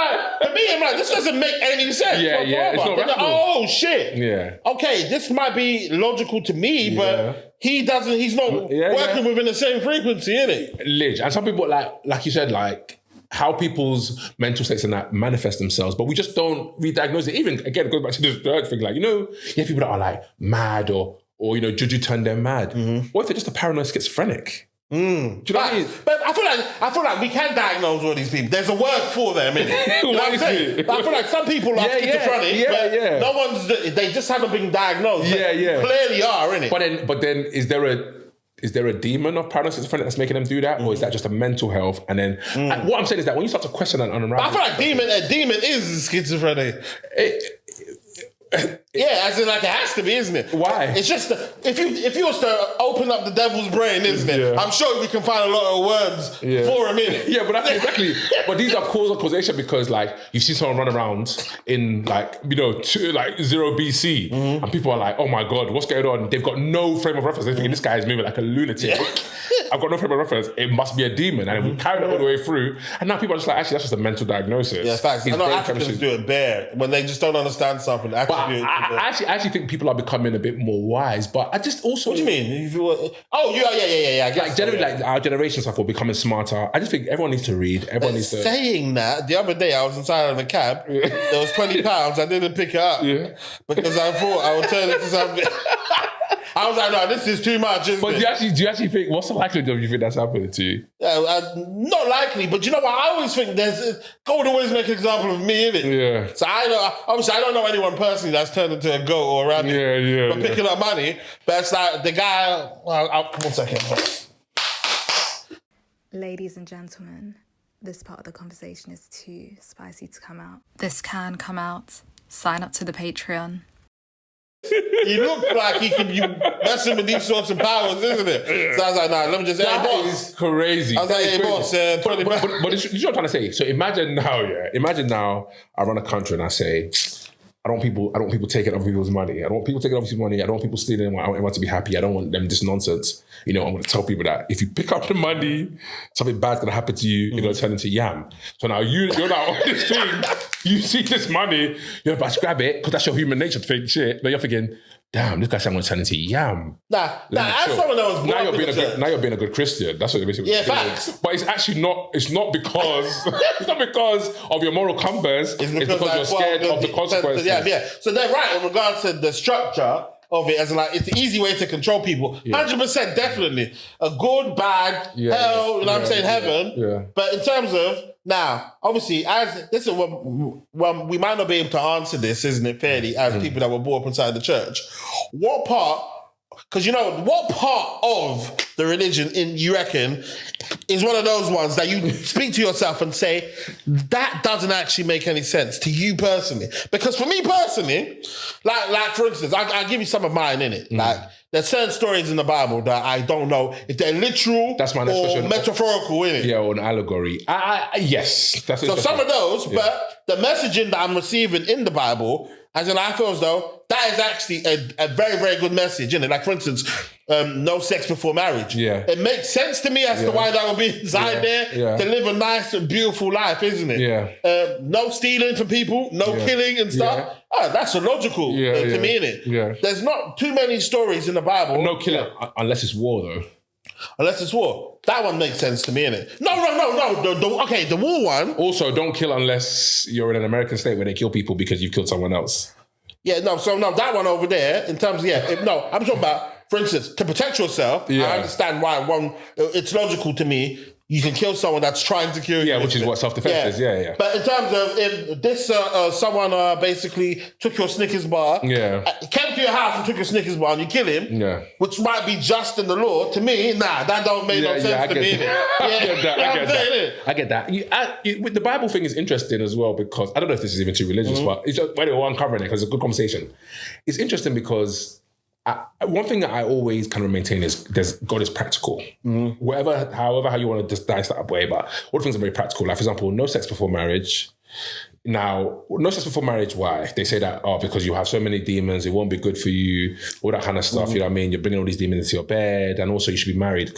like, this doesn't make any sense. It's not rational. Oh, shit. Yeah. Okay, this might be logical to me, but he's not working within the same frequency, innit? Lidge. And some people, like you said, like, how people's mental states and that manifest themselves, but we just don't re-diagnose it. Even, again, it goes back to this third thing, like, you know, you have people that are like mad or you know, juju turn them mad. What if they're just a paranoid schizophrenic? Do you know what I mean? But I feel like we can diagnose all these people. There's a word for them, innit? You know what I'm saying? I feel like some people are schizophrenic, but no one's. They just haven't been diagnosed. Clearly are, innit? But then, is there a demon of paranoid schizophrenia that's making them do that, or is that just a mental health? And then what I'm saying is that when you start to question and unravel, I feel like a demon is schizophrenic. Yeah, as in like it has to be, isn't it? Why? It's just if you was to open up the devil's brain, isn't it? Yeah. I'm sure we can find a lot of words for a minute. Yeah, but that's exactly. But these are cause and causation because like you see someone run around in like 0 BC, and people are like, oh my god, what's going on? They've got no frame of reference. They're thinking this guy is moving like a lunatic. Yeah. I've got no frame of reference. It must be a demon, and we carried it all the way through. And now people are just like, actually, that's just a mental diagnosis. Yeah, facts. I know Africans do it bare when they just don't understand something. I actually think people are becoming a bit more wise, but I just also... What do you mean? Yeah. Like generally, like our generation stuff, we're becoming smarter. I just think everyone needs to read. Everyone needs to... Saying that, the other day I was inside of a cab. There was £20. I didn't pick it up because I thought I would turn it to something. I was like, no, this is too much, isn't but it? do you actually think, what's the likelihood of you think that's happening to you? Not likely, but you know what? I always think God always make an example of me, innit? Yeah. So I don't know anyone personally that's turned into a goat or a rabbit for picking up money, but it's like the guy, one second. Ladies and gentlemen, this part of the conversation is too spicy to come out. This can come out. Sign up to the Patreon. He looked like he could be messing with these sorts of powers, isn't it? So I was like, nah, let me just say, hey, boss. Is crazy. I was like, hey, boss, 20 but this is what I'm trying to say. So imagine now, I run a country and I say, I don't want people taking other people's money. I don't want people taking other people's money. I don't want people stealing. I want everyone to be happy. I don't want them this nonsense. I'm going to tell people that if you pick up the money, something bad's going to happen to you. You're going to turn into yam. So now you're now on this thing. You see this money. You're about to grab it because that's your human nature to think shit. But you're thinking, damn, this guy's going to turn into yam. As someone that was now you're being a good Christian. That's what you're basically saying. Facts. But it's actually not. It's not because of your moral compass. It's because you're scared of the consequences. Yeah. So they're right in regards to the structure of it, as in like it's an easy way to control people. 100% definitely. A good, bad, hell, you know what I'm saying, heaven. Yeah. But in terms of now, obviously, as this is well, we might not be able to answer this, isn't it, fairly, as people that were brought up inside the church. What part? Because what part of the religion you reckon is one of those ones that you speak to yourself and say, that doesn't actually make any sense to you personally? Because for me personally, like for instance, I'll give you some of mine, innit? Like, there's certain stories in the Bible that I don't know if they're literal or metaphorical, innit? Yeah, or an allegory. Yes. So some of those, but the messaging that I'm receiving in the Bible, as in I feel as though that is actually a very, very good message, isn't it? Like, for instance, no sex before marriage. Yeah. It makes sense to me as to why that would be inside there to live a nice and beautiful life, isn't it? Yeah. No stealing from people, no killing and stuff. Yeah. Oh, that's illogical to me, innit? Yeah. There's not too many stories in the Bible. No killing, unless it's war, though. Unless it's war. That one makes sense to me, innit? No. The war one. Also, don't kill unless you're in an American state where they kill people because you've killed someone else. Yeah, that one over there, in terms of, I'm talking about, for instance, to protect yourself, I understand why it's logical to me. You can kill someone that's trying to kill you. Yeah, which is what self-defense is, yeah. But in terms of if this, someone basically took your Snickers bar, came to your house and took your Snickers bar and you kill him, which might be just in the law, to me, that don't make no sense to me. I get that. The Bible thing is interesting as well because, I don't know if this is even too religious, but it's just, anyway, we're uncovering it because it's a good conversation. It's interesting because one thing that I always kind of maintain is God is practical. However you want to just dice that up way, but all the things are very practical. Like, for example, no sex before marriage. Now, no sex before marriage, why? They say that, because you have so many demons, it won't be good for you, all that kind of stuff, you know what I mean? You're bringing all these demons into your bed, and also you should be married,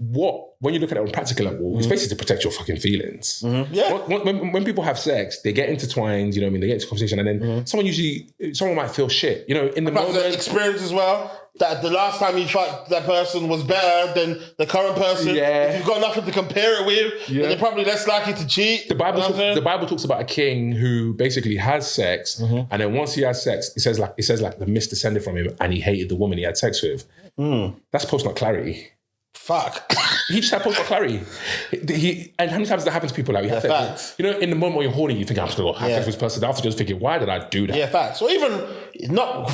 when you look at it on a practical level, it's basically to protect your fucking feelings. Yeah. When people have sex, they get intertwined, you know what I mean? They get into conversation, and then someone might feel shit, you know, in the moment. The experience as well, that the last time you fucked that person was better than the current person. Yeah. If you've got nothing to compare it with, then you're probably less likely to cheat. The Bible talks about a king who basically has sex, and then once he has sex, it says like the mist descended from him, and he hated the woman he had sex with. That's post-nut clarity. Fuck. He just had post-op clarity. And how many times does that happen to people? Like, facts. You know, in the moment when you're horny, you think, I'm just going to have sex with this person. After just thinking, why did I do that? Yeah, facts. Or even not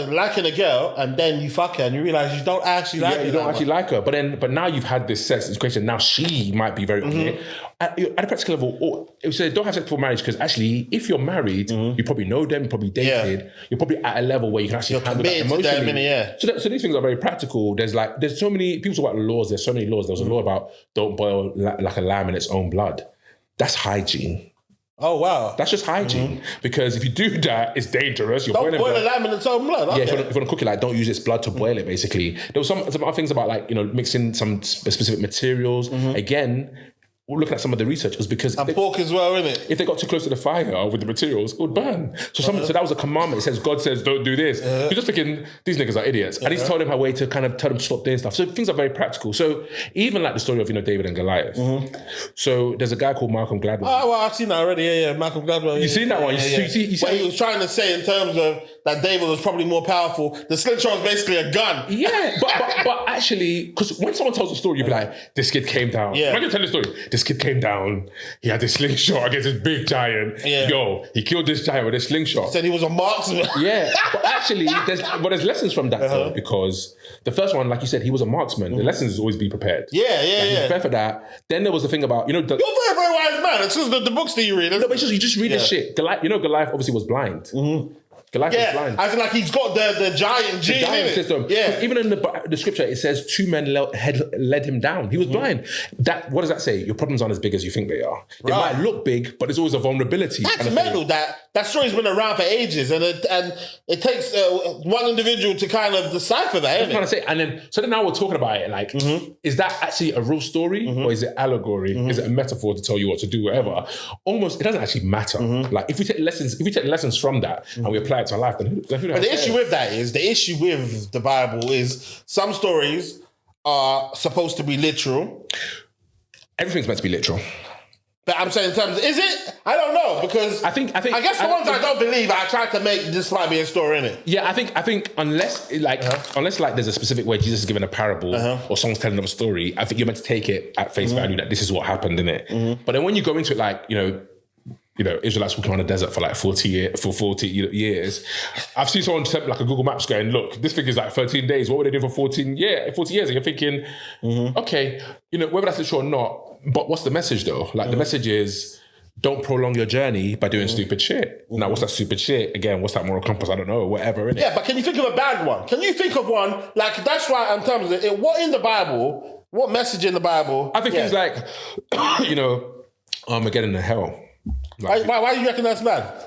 liking a girl and then you fuck her and you realise you don't actually like her. You don't actually like her. But now you've had this sex situation. Now she might be very okay. At a practical level, it says don't have sex before marriage because actually, if you're married, you probably know them, you probably dated, you're probably at a level where you can actually handle that emotionally. So these things are very practical. There's so many, people talk about laws, there's so many laws. There was a law about don't boil like a lamb in its own blood. That's hygiene. Oh, wow. That's just hygiene. Because if you do that, it's dangerous. You're don't boil a lamb in its own blood. Okay. Yeah, if you want to cook it, don't use its blood to boil it, basically. There was some other things about mixing some specific materials. Again, looking at some of the research, was because pork as well, isn't it? If they got too close to the fire with the materials, it would burn. So that was a commandment. It says God says don't do this. You're just thinking these niggas are idiots. And he's told them a way to kind of tell them to stop doing stuff. So things are very practical. So even like the story of David and Goliath. So there's a guy called Malcolm Gladwell. Oh, well, I've seen that already. Yeah, Malcolm Gladwell. You've seen that one. You see what he was trying to say in terms of that David was probably more powerful. The slingshot was basically a gun. Yeah, but actually, because when someone tells a story, you'll be like, this kid came down. Yeah. I'm not going to tell the story. This kid came down. He had this slingshot against this big giant. Yeah. Yo, he killed this giant with a slingshot. Said he was a marksman. Yeah, but actually, there's lessons from that though, because the first one, like you said, he was a marksman. The lessons is always be prepared. Yeah. Prepare for that. Then there was the thing about, you're a very, very wise man. It's just the books that you read. No, but you just read this shit. Goliath obviously was blind. Goliath was blind. I feel like he's got the giant gene in it. System. Yeah. Even in the scripture, it says 2 men led him down. He was blind. What does that say? Your problems aren't as big as you think they are. They might look big, but there's always a vulnerability. That's mental. That story's been around for ages, and it takes one individual to kind of decipher that. I'm trying to say, and then now we're talking about it. Like, is that actually a real story, or is it allegory? Is it a metaphor to tell you what to do, whatever? Almost, it doesn't actually matter. Like, if we take lessons from that and we apply it to our life, then who But the issue with that is the issue with the Bible is some stories are supposed to be literal. Everything's meant to be literal. But I'm saying in terms of, is it? I don't know, because I guess the ones I don't believe, I tried to make this might be a story in it. Yeah, I think unless there's a specific way Jesus is giving a parable or someone's telling them a story, I think you're meant to take it at face value that this is what happened in it. But then when you go into it, Israelites walking around the desert for like 40 years. I've seen someone send like a Google Maps going, look, this thing is like 13 days. What were they doing for 40 years? And you're thinking, okay, whether that's literal or not, but what's the message though? Like the message is, don't prolong your journey by doing stupid shit. Now, what's that stupid shit? Again, what's that moral compass? I don't know, whatever, innit? Yeah, but can you think of a bad one? Can you think of one? Like, that's why in terms of it, what in the Bible, what message in the Bible? I think things like, Armageddon and hell. Like, why do you reckon that's bad?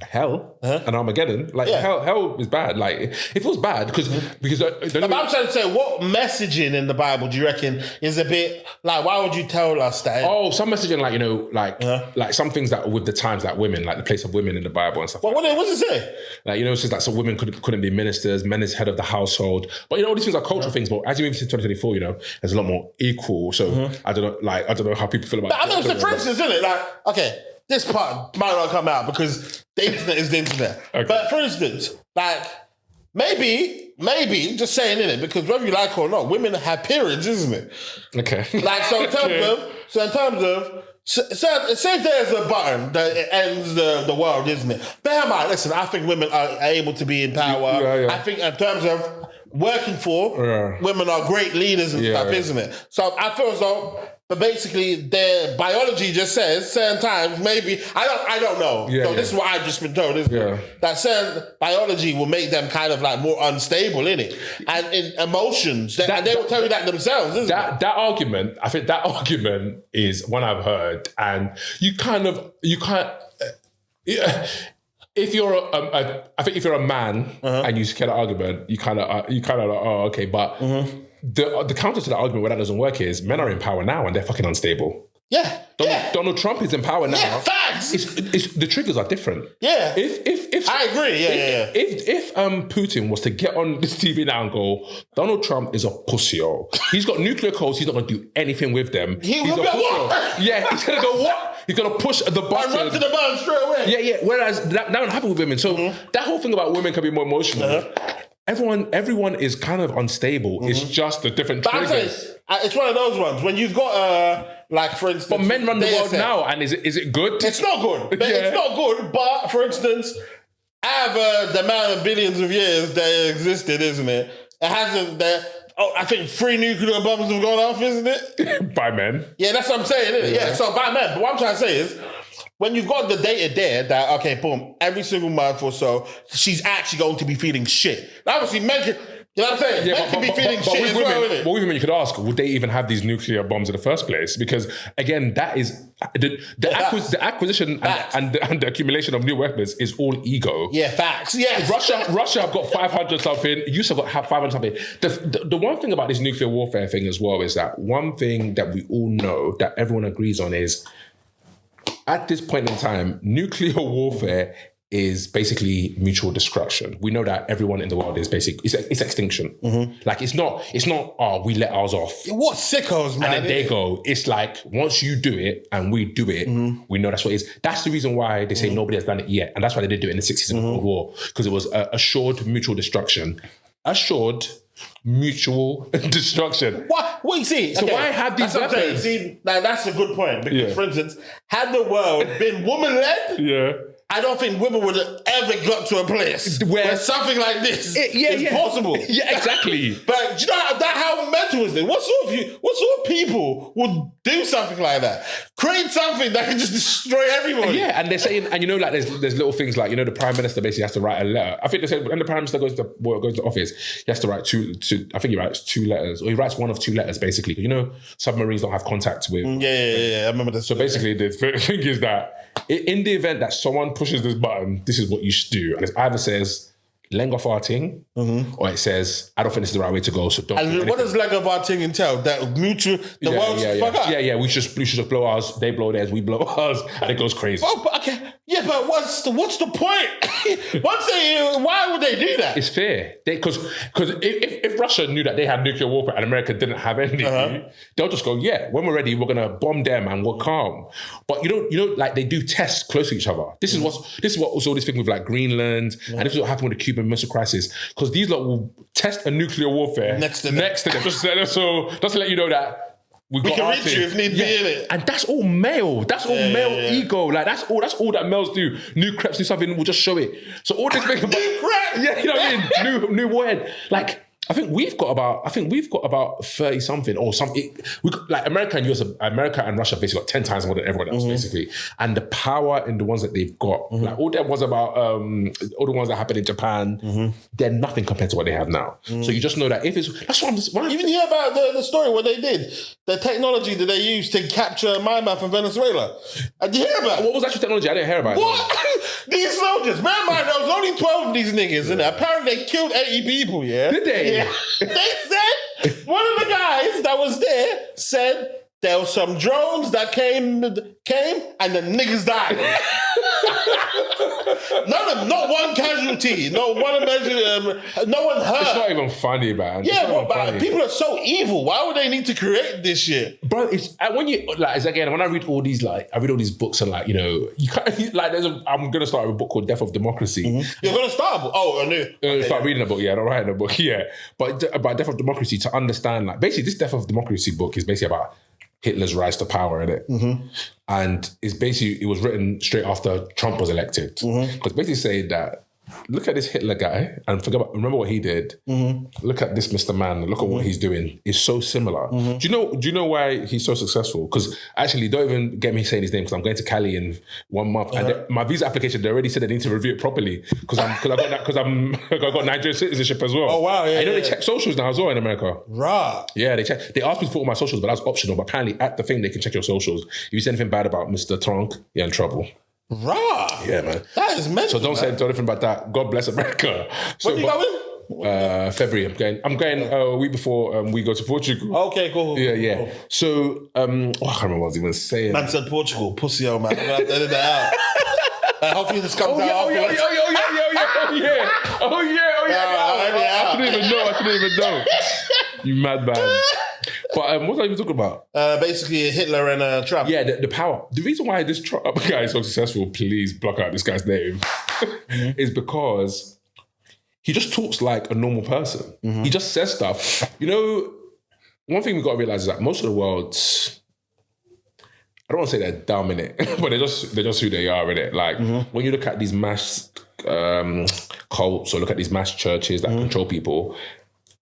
Hell and Armageddon, hell is bad. Like, it feels bad because I'm trying to say, what messaging in the Bible do you reckon is a bit like? Why would you tell us that? Oh, some messaging like some things that are with the times, like women, like the place of women in the Bible and stuff. Well, what does it say? Like, it says like some women couldn't be ministers, men is head of the household. But all these things are cultural things. But as you move to 2024, there's a lot more equal. So I don't know how people feel about. But I mean, for instance, isn't it? Like, okay. This part might not come out because the internet is the internet. Okay. But for instance, like maybe, just saying in it, because whether you like it or not, women have periods, isn't it? Okay. Like so in terms of say if there's a button that ends the world, isn't it? Bear in mind, listen, I think women are able to be in power. Yeah. I think in terms of working for, women are great leaders and stuff, isn't it? So I feel as though. But basically, their biology just says certain times, maybe, I don't know. This is what I've just been told, isn't it? That certain biology will make them kind of like more unstable, innit? And in emotions, and they will tell you that themselves, isn't it? That argument, I think that argument is one I've heard, and you can't. If you're I think if you're a man and you get an argument, you kind of like, oh, okay, but. The counter to that argument where that doesn't work is men are in power now and they're fucking unstable. Yeah. Donald Trump is in power now. Yeah, facts. It's the triggers are different. Yeah. If I agree. Yeah. If Putin was to get on this TV now and go, Donald Trump is a pussy-o. He's got nuclear codes. He's not going to do anything with them. He's will be what? Yeah, he's going to go what? He's going to push the button. I run to the button straight away. Yeah. Whereas that don't happen with women. So that whole thing about women can be more emotional. everyone is kind of unstable. It's just the different triggers. It's one of those ones when you've got like for instance. But men run the world now, and is it good? It's not good. It's not good. But for instance, out of the amount of billions of years that it existed, isn't it? It hasn't. I think 3 nuclear bombs have gone off, isn't it? By men. Yeah, that's what I'm saying, isn't it? Yeah, so by men. But what I'm trying to say is, when you've got the data there that, okay, boom, every single month or so, she's actually going to be feeling shit. Obviously, men can, you know what I'm saying? Men can be feeling shit as well, isn't it? But with women, you could ask, would they even have these nuclear bombs in the first place? Because, again, that is... The acquisition and the accumulation of new weapons is all ego. Yeah, facts. Yes. Russia have got 500 something. You have got 500 something. The one thing about this nuclear warfare thing as well is that one thing that we all know that everyone agrees on is, at this point in time, nuclear warfare is basically mutual destruction. We know that everyone in the world is it's extinction. Like it's not, we let ours off. What sickos, man. And then they go, it's like, once you do it and we do it, we know that's what it is. That's the reason why they say nobody has done it yet. And that's why they did do it in the 60s in the Cold War, because it was assured mutual destruction. Assured mutual destruction. What you see? So why have these weapons? See, now that's a good point. Because, for instance, had the world been woman-led, I don't think women would have ever got to a place where something like this is possible. Yeah, exactly. But do you know how mental is it? What sort of people would do something like that? Create something that can just destroy everyone. Yeah, and they're saying, and there's little things like, the Prime Minister basically has to write a letter. I think they said when the Prime Minister goes to office, he has to write I think he writes 2 letters, or he writes one of 2 letters basically. Submarines don't have contact with. Yeah. I remember this. So basically, the thing is that in the event that someone pushes this button, this is what you should do. And it either says Lenga farting, or it says, I don't think this is the right way to go, so don't. And what does Lenga farting entail? That mutual, the world fuck up? Yeah, we should just blow ours, they blow theirs, we blow ours, and it goes crazy. Oh, but okay. Yeah, but what's the point? Why would they do that? It's fair. Because if Russia knew that they had nuclear warfare and America didn't have any, they'll just go, when we're ready, we're gonna bomb them and we're calm. But like they do tests close to each other. This is what was all this thing with like Greenland, and this is what happened with the Cuban Missile Crisis. Because these lot will test a nuclear warfare next to them. Just to let you know that we can reach you if need be, innit? And that's all male. That's all male ego. Like that's all that males do. New creps do something, we'll just show it. So all this thing about new creps. Yeah, you know what I mean? New warhead. Like I think we've got about 30 something or something. Like America and Russia basically got 10 times more than everyone else basically. And the power in the ones that they've got, like all that was about all the ones that happened in Japan, they're nothing compared to what they have now. So you just know that that's what I'm even hear about the story what they did, the technology that they used to capture my man from Venezuela. Did you hear about it? What was actual technology? I didn't hear about it. What? These soldiers, man, there was only 12 of these niggas, and apparently they killed 80 people. Yeah, did they? Yeah. They said, one of the guys that was there said there was some drones that came and the niggas died. Not one casualty, no one hurt. It's not even funny, man. Yeah, people are so evil. Why would they need to create this shit? Bro, it's when I read all these books and like, you can't like I'm gonna start with a book called Death of Democracy. You're gonna start a book? Oh, I knew. Start reading a book, not writing a book, But about Death of Democracy, to understand, like basically this Death of Democracy book is basically about Hitler's rise to power, innit? And it was written straight after Trump was elected. Because basically saying that, look at this Hitler guy and remember what he did. Look at this Mr. Man, look at what he's doing. It's so similar. Do you know why he's so successful? Because actually, don't even get me saying his name because I'm going to Cali in 1 month. And my visa application, they already said they need to review it properly because I got Nigerian citizenship as well. Oh wow, yeah. I know they check socials now as well in America. Right. Yeah, they check. They asked me for all my socials, but that was optional. But apparently at the thing, they can check your socials. If you say anything bad about Mr. Trunk, you're in trouble. Right. Yeah, man. That is mental. So don't say anything about that. God bless America. When you going? February. I'm going a week before we go to Portugal. Okay, cool. Yeah. Cool. So I can't remember what I was even saying. Man said Portugal, pussy man. I'm gonna have to edit that out. Hopefully this comes out. Oh yeah. I couldn't even know. You mad man. But what was I even talking about? Basically Hitler and Trump. Yeah, the power. The reason why this Trump guy is so successful, please block out this guy's name, is because he just talks like a normal person. He just says stuff. You know, one thing we've got to realize is that most of the world, I don't want to say they're dumb in it, but they're just who they are in it. Like when you look at these mass cults or look at these mass churches that control people,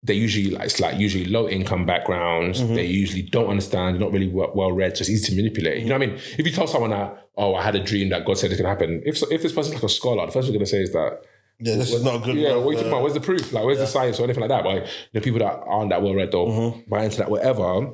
they usually usually low income backgrounds. They usually don't understand, they're not really well read, so it's easy to manipulate. You know what I mean? If you tell someone that, oh, I had a dream that God said it's gonna happen, if this person's like a scholar, the first thing they're gonna say is that, yeah, this is not good. Yeah, what are you talking about? Where's the proof? Like, where's the science or anything like that? But people that aren't that well read or buy into that, whatever.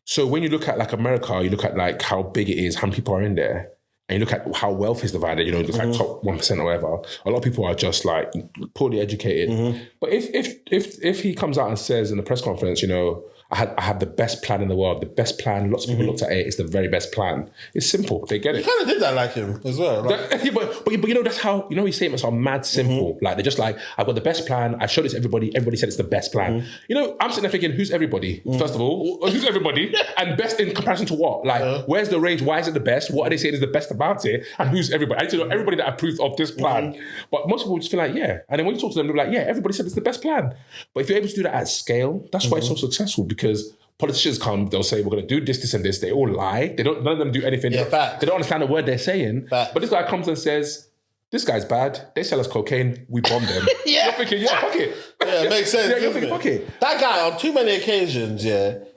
So when you look at like America, you look at like how big it is, how many people are in there, and you look at how wealth is divided, you know, it's like top 1% or whatever. A lot of people are just like poorly educated. But if he comes out and says in the press conference, you know, I have the best plan in the world, the best plan. Lots of people looked at it. It's the very best plan. It's simple. They get it. You kind of did that like him as well, right? But you know, that's how, you know, his statements are mad simple. Like, they're just like, I've got the best plan. I showed it to everybody. Everybody said it's the best plan. You know, I'm sitting there thinking, who's everybody? First of all, who's everybody? And best in comparison to what? Like, where's the range? Why is it the best? What are they saying is the best about it? And who's everybody? I need to know everybody that approved of this plan. But most people just feel like, yeah. And then when you talk to them, they're like, yeah, everybody said it's the best plan. But if you're able to do that at scale, that's why it's so successful, because politicians come, they'll say, we're going to do this, this, and this. They all lie. None of them do anything. Yeah, fact. They don't understand the word they're saying. Fact. But this guy comes and says, this guy's bad. They sell us cocaine. We bomb them. You're thinking, yeah, fuck it. Yeah, it makes sense. Yeah, you're thinking, fuck it. That guy, on too many occasions,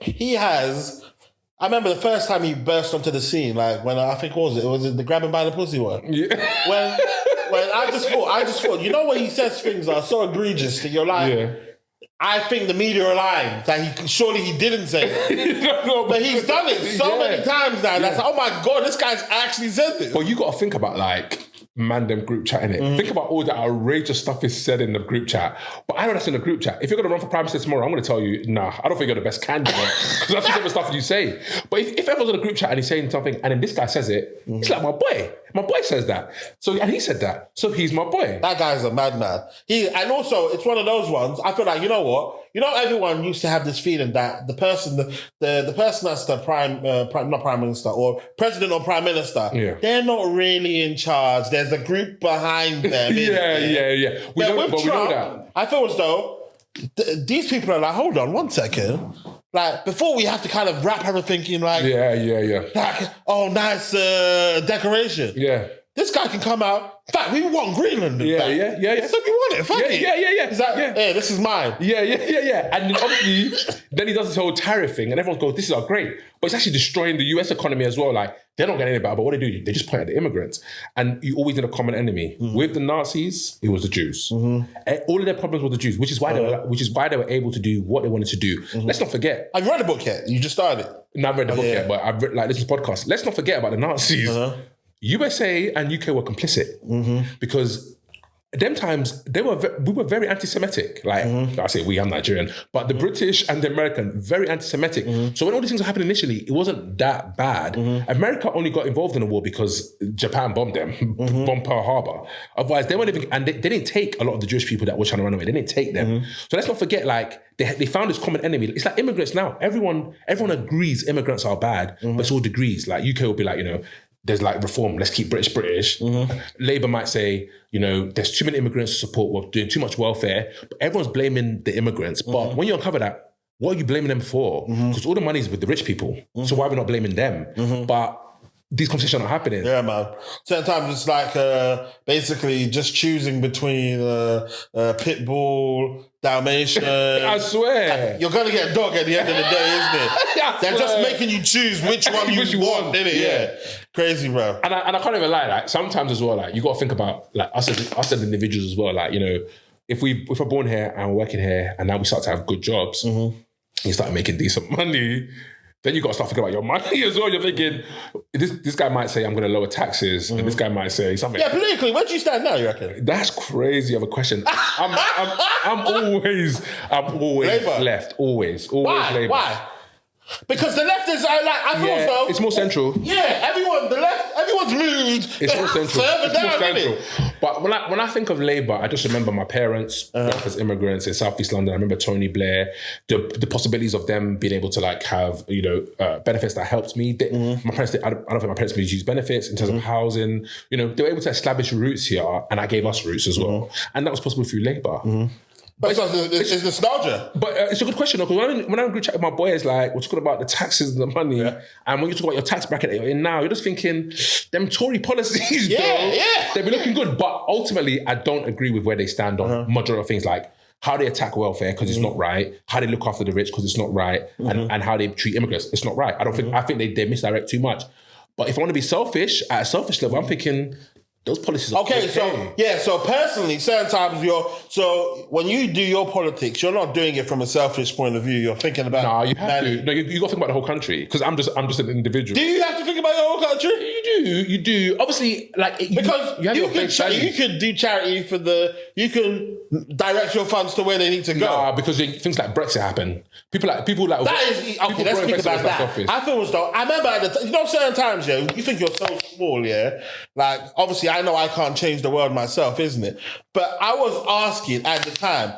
he has. I remember the first time he burst onto the scene, like when I think, what was it? Was it the grabbing by the pussy one? Yeah. When I just thought, you know, when he says things that are so egregious that you're like, I think the media are lying. Like, surely he didn't say it. No, but he's done it so many times now. That's like, oh my God, this guy's actually said this. Well, you got to think about, like, them group chat, innit? Think about all the outrageous stuff is said in the group chat. But I know that's in the group chat. If you're going to run for Prime Minister tomorrow, I'm going to tell you, nah, I don't think you're the best candidate. Because that's the type of stuff you say. But if everyone's in a group chat and he's saying something and then this guy says it, it's like, my boy says that. So, and he said that. So he's my boy. That guy's a madman. And also, it's one of those ones, I feel like, you know what? You know, everyone used to have this feeling that the person that's the not prime minister or president or prime minister, they're not really in charge. There's a group behind them. Yeah. We know that. I feel as though these people are like, hold on 1 second. Like, before we have to kind of wrap everything in like... Yeah. Like, oh, nice decoration. Yeah. This guy can come out. In fact, we want Greenland. Yeah. So we want it. Fuck it. Yeah. He's like, hey, this is mine. Yeah. And then obviously, then he does this whole tariff thing, and everyone goes, this is great. But it's actually destroying the US economy as well. Like, they're not getting any better, but what they just point at the immigrants. And you always need a common enemy. With the Nazis, it was the Jews. All of their problems were the Jews, which is why they were able to do what they wanted to do. Let's not forget. Have you read the book yet? You just started it. No, I've read the book yet, but I've read, like, this is a podcast. Let's not forget about the Nazis. USA and UK were complicit because them times we were very anti-Semitic. Like I say we, I'm Nigerian, but the British and the American very anti-Semitic. So when all these things happened initially, it wasn't that bad. America only got involved in the war because Japan bombed them, bombed Pearl Harbor. Otherwise, they weren't even, and they didn't take a lot of the Jewish people that were trying to run away. They didn't take them. So let's not forget, like they found this common enemy. It's like immigrants now. Everyone agrees immigrants are bad, but it's all degrees. Like UK will be like, you know, there's like reform, let's keep British. Labour might say, you know, there's too many immigrants to support, we're doing too much welfare. But everyone's blaming the immigrants. But when you uncover that, what are you blaming them for? Because all the money is with the rich people. So why are we not blaming them? But these conversations are not happening. Yeah, man. Certain times it's like basically just choosing between Pitbull, Dalmatian. I swear. You're going to get a dog at the end of the day, isn't it? They're just making you choose which one you want, innit? Yeah. Crazy, bro. And I can't even lie, like sometimes as well, like you got to think about like us as individuals as well. Like, you know, if we're born here and we're working here and now we start to have good jobs, you start making decent money, then you got to start thinking about your money as well. You're thinking, this guy might say, I'm going to lower taxes. And this guy might say something. Yeah, politically, where do you stand now, you reckon? That's crazy of a question. I'm always Labour. left. Always Why? Labour. Why? Because the left is I feel so. It's more central. Yeah, everyone's moved. It's more central. Further down, isn't it? But when I think of Labour, I just remember my parents growing up as immigrants in South East London. I remember Tony Blair, the possibilities of them being able to like have benefits that helped me. My parents, I don't think my parents would use benefits in terms of housing. They were able to establish roots here, and I gave us roots as well, and that was possible through Labour. But it's nostalgia. But it's a good question, because when I'm chat with my boys, like, we're talking about the taxes and the money, and when you talk about your tax bracket that you're in now, you're just thinking, them Tory policies, they've been looking good. But ultimately, I don't agree with where they stand on majority of things, like how they attack welfare because it's not right, how they look after the rich because it's not right, and how they treat immigrants, it's not right. I think they misdirect too much. But if I want to be selfish, at a selfish level, I'm thinking, those policies are okay. So personally, certain times so when you do your politics, you're not doing it from a selfish point of view. You're thinking about... No, you have to. No, you got to think about the whole country, because I'm just an individual. Do you have to think about your whole country? You do. Obviously, like... Because you could do charity you can direct your funds to where they need to go. Nah, because things like Brexit happen. People like... Okay, let's speak about that. I feel as though... I remember at the certain times, you think you're so small, like, obviously, I know I can't change the world myself, isn't it? But I was asking at the time,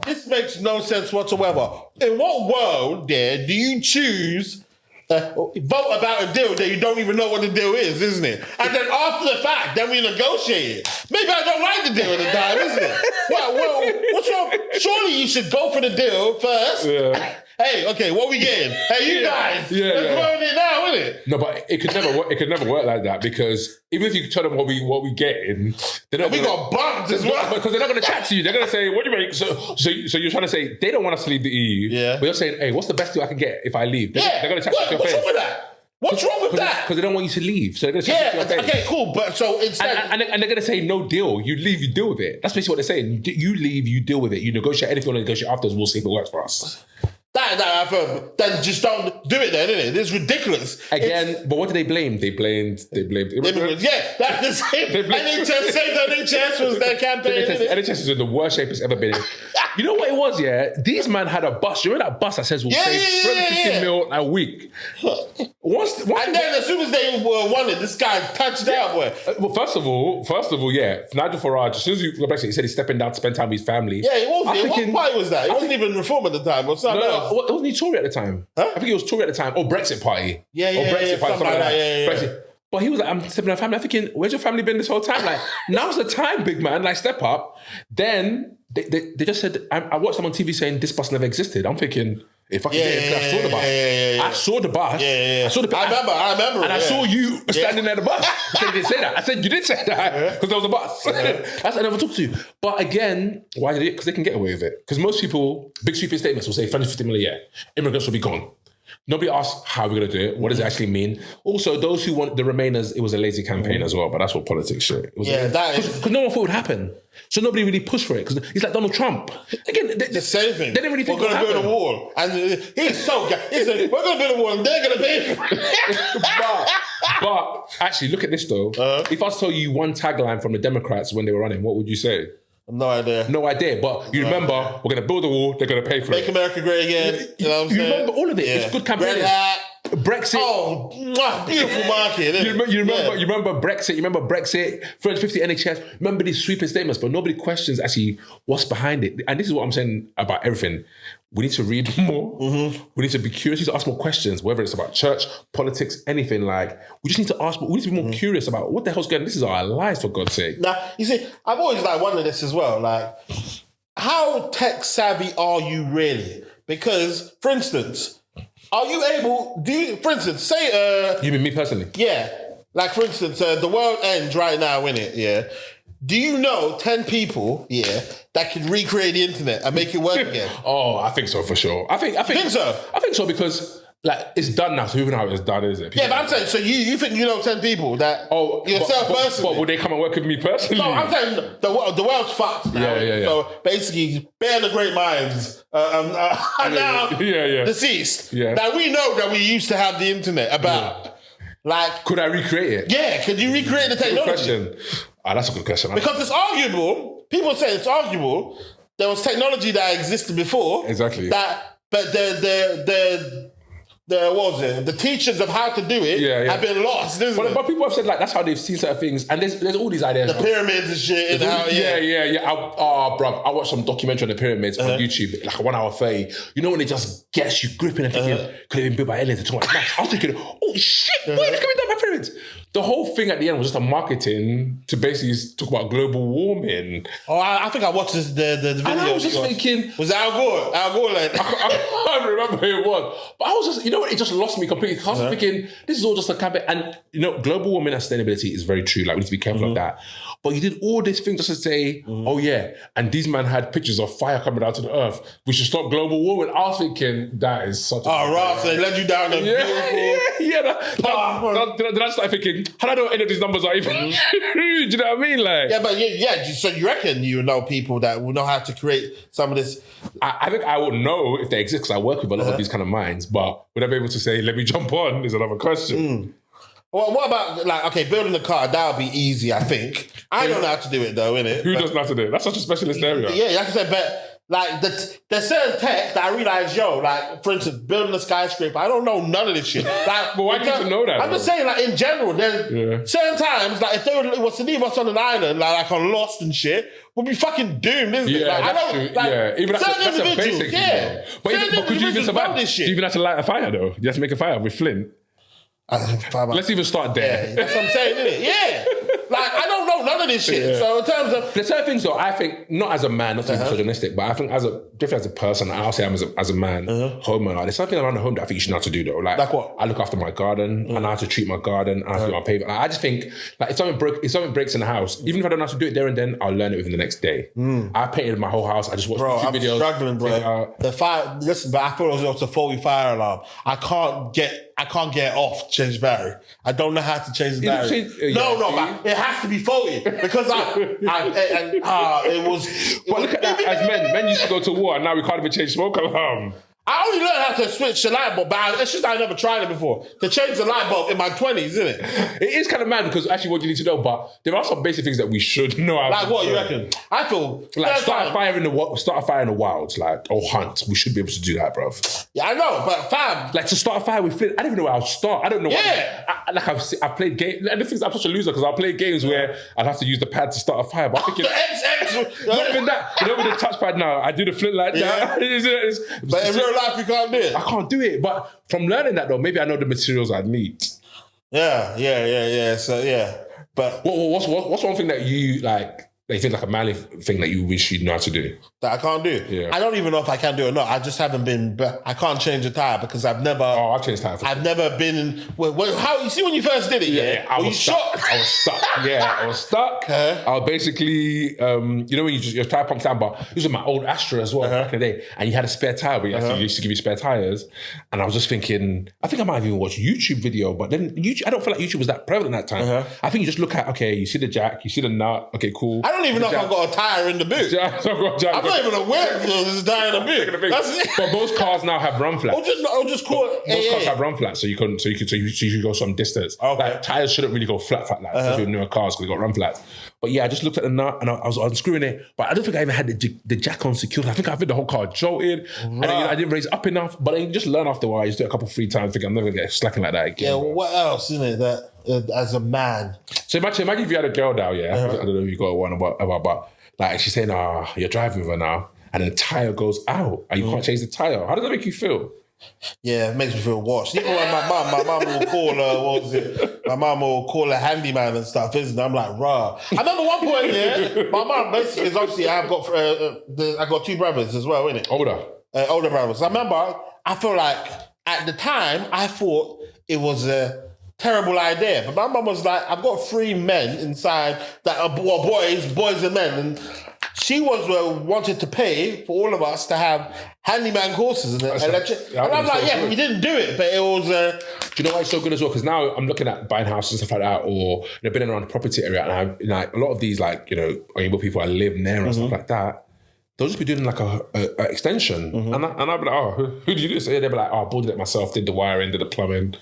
this makes no sense whatsoever. In what world, do you choose vote about a deal that you don't even know what the deal is, isn't it? And then after the fact, then we negotiate it. Maybe I don't like the deal at the time, isn't it? Well, what's wrong? Surely you should go for the deal first. Yeah. Hey, okay, what we getting? Hey, you guys, let's vote it now, isn't it? No, but it could never work. It could never work like that, because even if you tell them what we getting, we got bumped as well. Because they're not going to chat to you. They're going to say, "What do you make?" So you're trying to say they don't want us to leave the EU. Yeah. But you're saying, "Hey, what's the best deal I can get if I leave?" They're going to chat to your face. What's wrong with that? What's wrong with that? Because they don't want you to leave. So they're going to chat to your face. Okay, cool. But so instead... And they're going to say, no deal. You leave, you deal with it. That's basically what they're saying. You leave, you deal with it. You negotiate anything you want to negotiate afterwards. We'll see if it works for us. Then just don't do it then, innit? It's ridiculous. But what did they blame? They blamed immigrants. Yeah, that's the same. NHS, Save the NHS was their campaign. NHS is in the worst shape it's ever been in. You know what it was, These men had a bus. You remember that bus that says we'll save 350 mil a week? And then as soon as they won it, this guy touched out, boy. Well, first of all, Nigel Farage, as soon as he said he's stepping down to spend time with his family. Yeah, it was. What was that? It wasn't even Reform at the time, or something else. Wasn't he Tory at the time? Huh? I think he was Tory at the time. Or Brexit Party. Or Brexit Party, something like that. Brexit. But he was like, I'm stepping down family. I'm thinking, where's your family been this whole time? Like, now's the time, big man. Like, step up. Then they just said, I watched them on TV saying this bus never existed. I'm thinking... If I could get it, I saw the bus. I saw the bus. I saw the bus. I remember. And I saw you standing at the bus. I said, you didn't say that. I said, you did say that because there was a bus. That's what I never talked to you. But again, why did it? Because they can get away with it. Because most people, big sweeping statements will say 350 million a year. Immigrants will be gone. Nobody asked how we're going to do it. What does it actually mean? Also, those who want the Remainers, it was a lazy campaign as well. But that's what politics shit. Because no one thought it would happen. So nobody really pushed for it. Because he's like Donald Trump. Again, the same thing. They didn't really think we're going to build a wall. And he's so... He's like, we're going to build a wall and they're going to pay for it. but actually, look at this though. If I tell you one tagline from the Democrats when they were running, what would you say? No idea. But you remember, we're going to build a wall, they're going to pay for it. Make America great again. You know what I'm saying? You remember all of it. It's good campaign. Red hat. Brexit. Oh, beautiful market. You remember Brexit. You remember Brexit, 350 NHS. Remember these sweeping statements, but nobody questions actually what's behind it. And this is what I'm saying about everything. We need to read more. We need to be curious. We need to ask more questions, whether it's about church, politics, anything. Like, we just need to ask. We need to be more curious about what the hell's going on. This is our lives, for God's sake. Now, you see, I've always wondered this as well. Like, how tech savvy are you really? Because, for instance, are you able? For instance, say you mean me personally? Yeah. Like, for instance, the world ends right now, innit? Yeah. Do you know 10 people, that can recreate the internet and make it work again? Oh, I think so for sure. I think so. I think so because it's done now. So who knows how it's done, is it? People but I'm saying, so you think you know 10 people that yourself personally? But would they come and work with me personally? No, I'm saying the world's fucked now. Yeah. So basically, bare the great minds are now deceased. Yeah. Now we know that we used to have the internet about. Like, could I recreate it? Yeah, could you recreate the technology? Good question. That's a good question. Because it's arguable. People say it's arguable. There was technology that existed before. Exactly. But the the teachers of how to do it have been lost, isn't it? But people have said like that's how they've seen certain things, and there's all these ideas. The pyramids and shit. Bruv, I watched some documentary on the pyramids on YouTube, like a 1 hour 30. You know when it just gets you gripping and thinking, could have been built by aliens and talking like, I was thinking, oh shit, boy, look at me down my pyramids. The whole thing at the end was just a marketing to basically talk about global warming. Oh, I think I watched the video. And I was just thinking... Was it Al Gore? Al Gore, like... I can't remember who it was. But I was just... You know what? It just lost me completely. I was thinking, this is all just a campaign. And, you know, global warming and sustainability is very true. Like, we need to be careful of that. But you did all this thing just to say, oh, yeah, and these men had pictures of fire coming down to the earth. We should stop global warming. I was thinking, that is such a... Oh, right. So they led you down a beautiful... Then I started thinking, how do I know any of these numbers are even true? Do you know what I mean? Like, so you reckon you know people that will know how to create some of this? I think I would know if they exist because I work with a lot of these kind of minds, but would I be able to say, let me jump on, is another question. Well, what about, like, okay, building a car, that would be easy, I think. I don't know how to do it, though, innit? Who doesn't know how to do it? That's such a specialist area. Yeah, like I said, but... Like, there's certain tech that I realize, like, for instance, building a skyscraper, I don't know none of this shit. Like, but why do you know that? I'm just saying, like, in general, there's certain times, like, if they was to leave us on an island, like on Lost and shit, we'll be fucking doomed, isn't it? Like, I don't, like, even that's a basic thing, But could you even survive? Do you even have to light a fire, though? You have to make a fire with flint. Let's even start there. Yeah, that's what I'm saying, isn't it? Yeah. Like, I don't know none of this shit. Yeah. So in terms of... There's certain things, though, I think, not as a man, not to be misogynistic, but I think definitely as a person, I'll say I'm as a man, homeowner, there's something around the home that I think you should know how to do, though. Like what? I look after my garden, I know how to treat my garden, I know how to do my pavement. Like, I just think, like, if something breaks in the house, even if I don't know how to do it there and then, I'll learn it within the next day. I painted my whole house, I just watched YouTube videos. I'm struggling, bro. The fire... Listen, but I thought it was a faulty fire alarm. I can't get it off, change battery. I don't know how to change the battery. But it has to be faulty because it was. But look at that, as men used to go to war and now we can't even change smoke alarm. I only learned how to switch the light bulb, but it's just I never tried it before. To change the light bulb in my 20s, isn't it? It is kind of mad because actually what you need to know, but there are some basic things that we should know how to do. Like what, you reckon? I feel... Like start a fire in the wild, like, or hunt. We should be able to do that, bruv. Yeah, I know, but fam... Like to start a fire with flint, I don't even know where I'll start. I don't know I've played games... And the thing is, I'm such a loser because I'll play games where I'd have to use the pad to start a fire, but I'm thinking... Not even that. You know, with the touchpad now, I do the flint like that. But in real life, you can't do it. I can't do it. But from learning that, though, maybe I know the materials I need. Yeah. So, yeah. But what's one thing that you, like, that you think like a manly thing that you wish you know how to do? That I can't do? Yeah. I don't even know if I can do it or not. I just haven't been... I can't change a tire because I've never... Oh, I've changed tires. I've never been... How you see when you first did it? Yeah. I was stuck. Yeah, I was stuck. I was basically... you know when your tire pumps down, but this was my old Astra as well back in the day, and you had a spare tire, but you used to give you spare tires, and I was just thinking, I think I might have even watched YouTube video, but then I don't feel like YouTube was that prevalent at that time. I think you just look at, okay, you see the jack, you see the nut, okay, cool. I don't even know if I've got a tire in the boot. I'm not even aware if there's a tire in the boot. That's it. But most cars now have run flats. I'll just call it. Most cars have run flats, so you can go some distance. Okay. Like, tires shouldn't really go flat like that, especially with newer cars because they got run flats. But yeah, I just looked at the nut and I was unscrewing it, but I don't think I even had the jack on secured. I think the whole car jolted, and then, I didn't raise it up enough. But then you just learn after a while. You just do it a couple 3 times. Think I'm never gonna get slacking like that again. Yeah, well, what else, isn't it? That as a man. So imagine if you had a girl now, I don't know if you got one about, but like she's saying, you're driving with her now, and the tire goes out, and you can't change the tire. How does that make you feel? Yeah, it makes me feel washed. Even when my mum will call my mum will call a handyman and stuff, isn't it? I'm like, rah. I remember one point, my mum basically is obviously I've got 2 brothers as well, innit? Older brothers. I remember, I feel like at the time I thought it was a terrible idea, but my mum was like, I've got 3 men inside that are boys and men, and she wanted to pay for all of us to have handyman courses and electric. And I'm like, but we didn't do it. But it was... Do you know why it's so good as well? Because now I'm looking at buying houses and stuff like that, or been around the property area, and a lot of these, like, able people I live near and stuff like that, they'll just be doing like a extension. And I'll be like, oh, who did you do this? They'll be like, oh, I built it myself, did the wiring, did the plumbing. And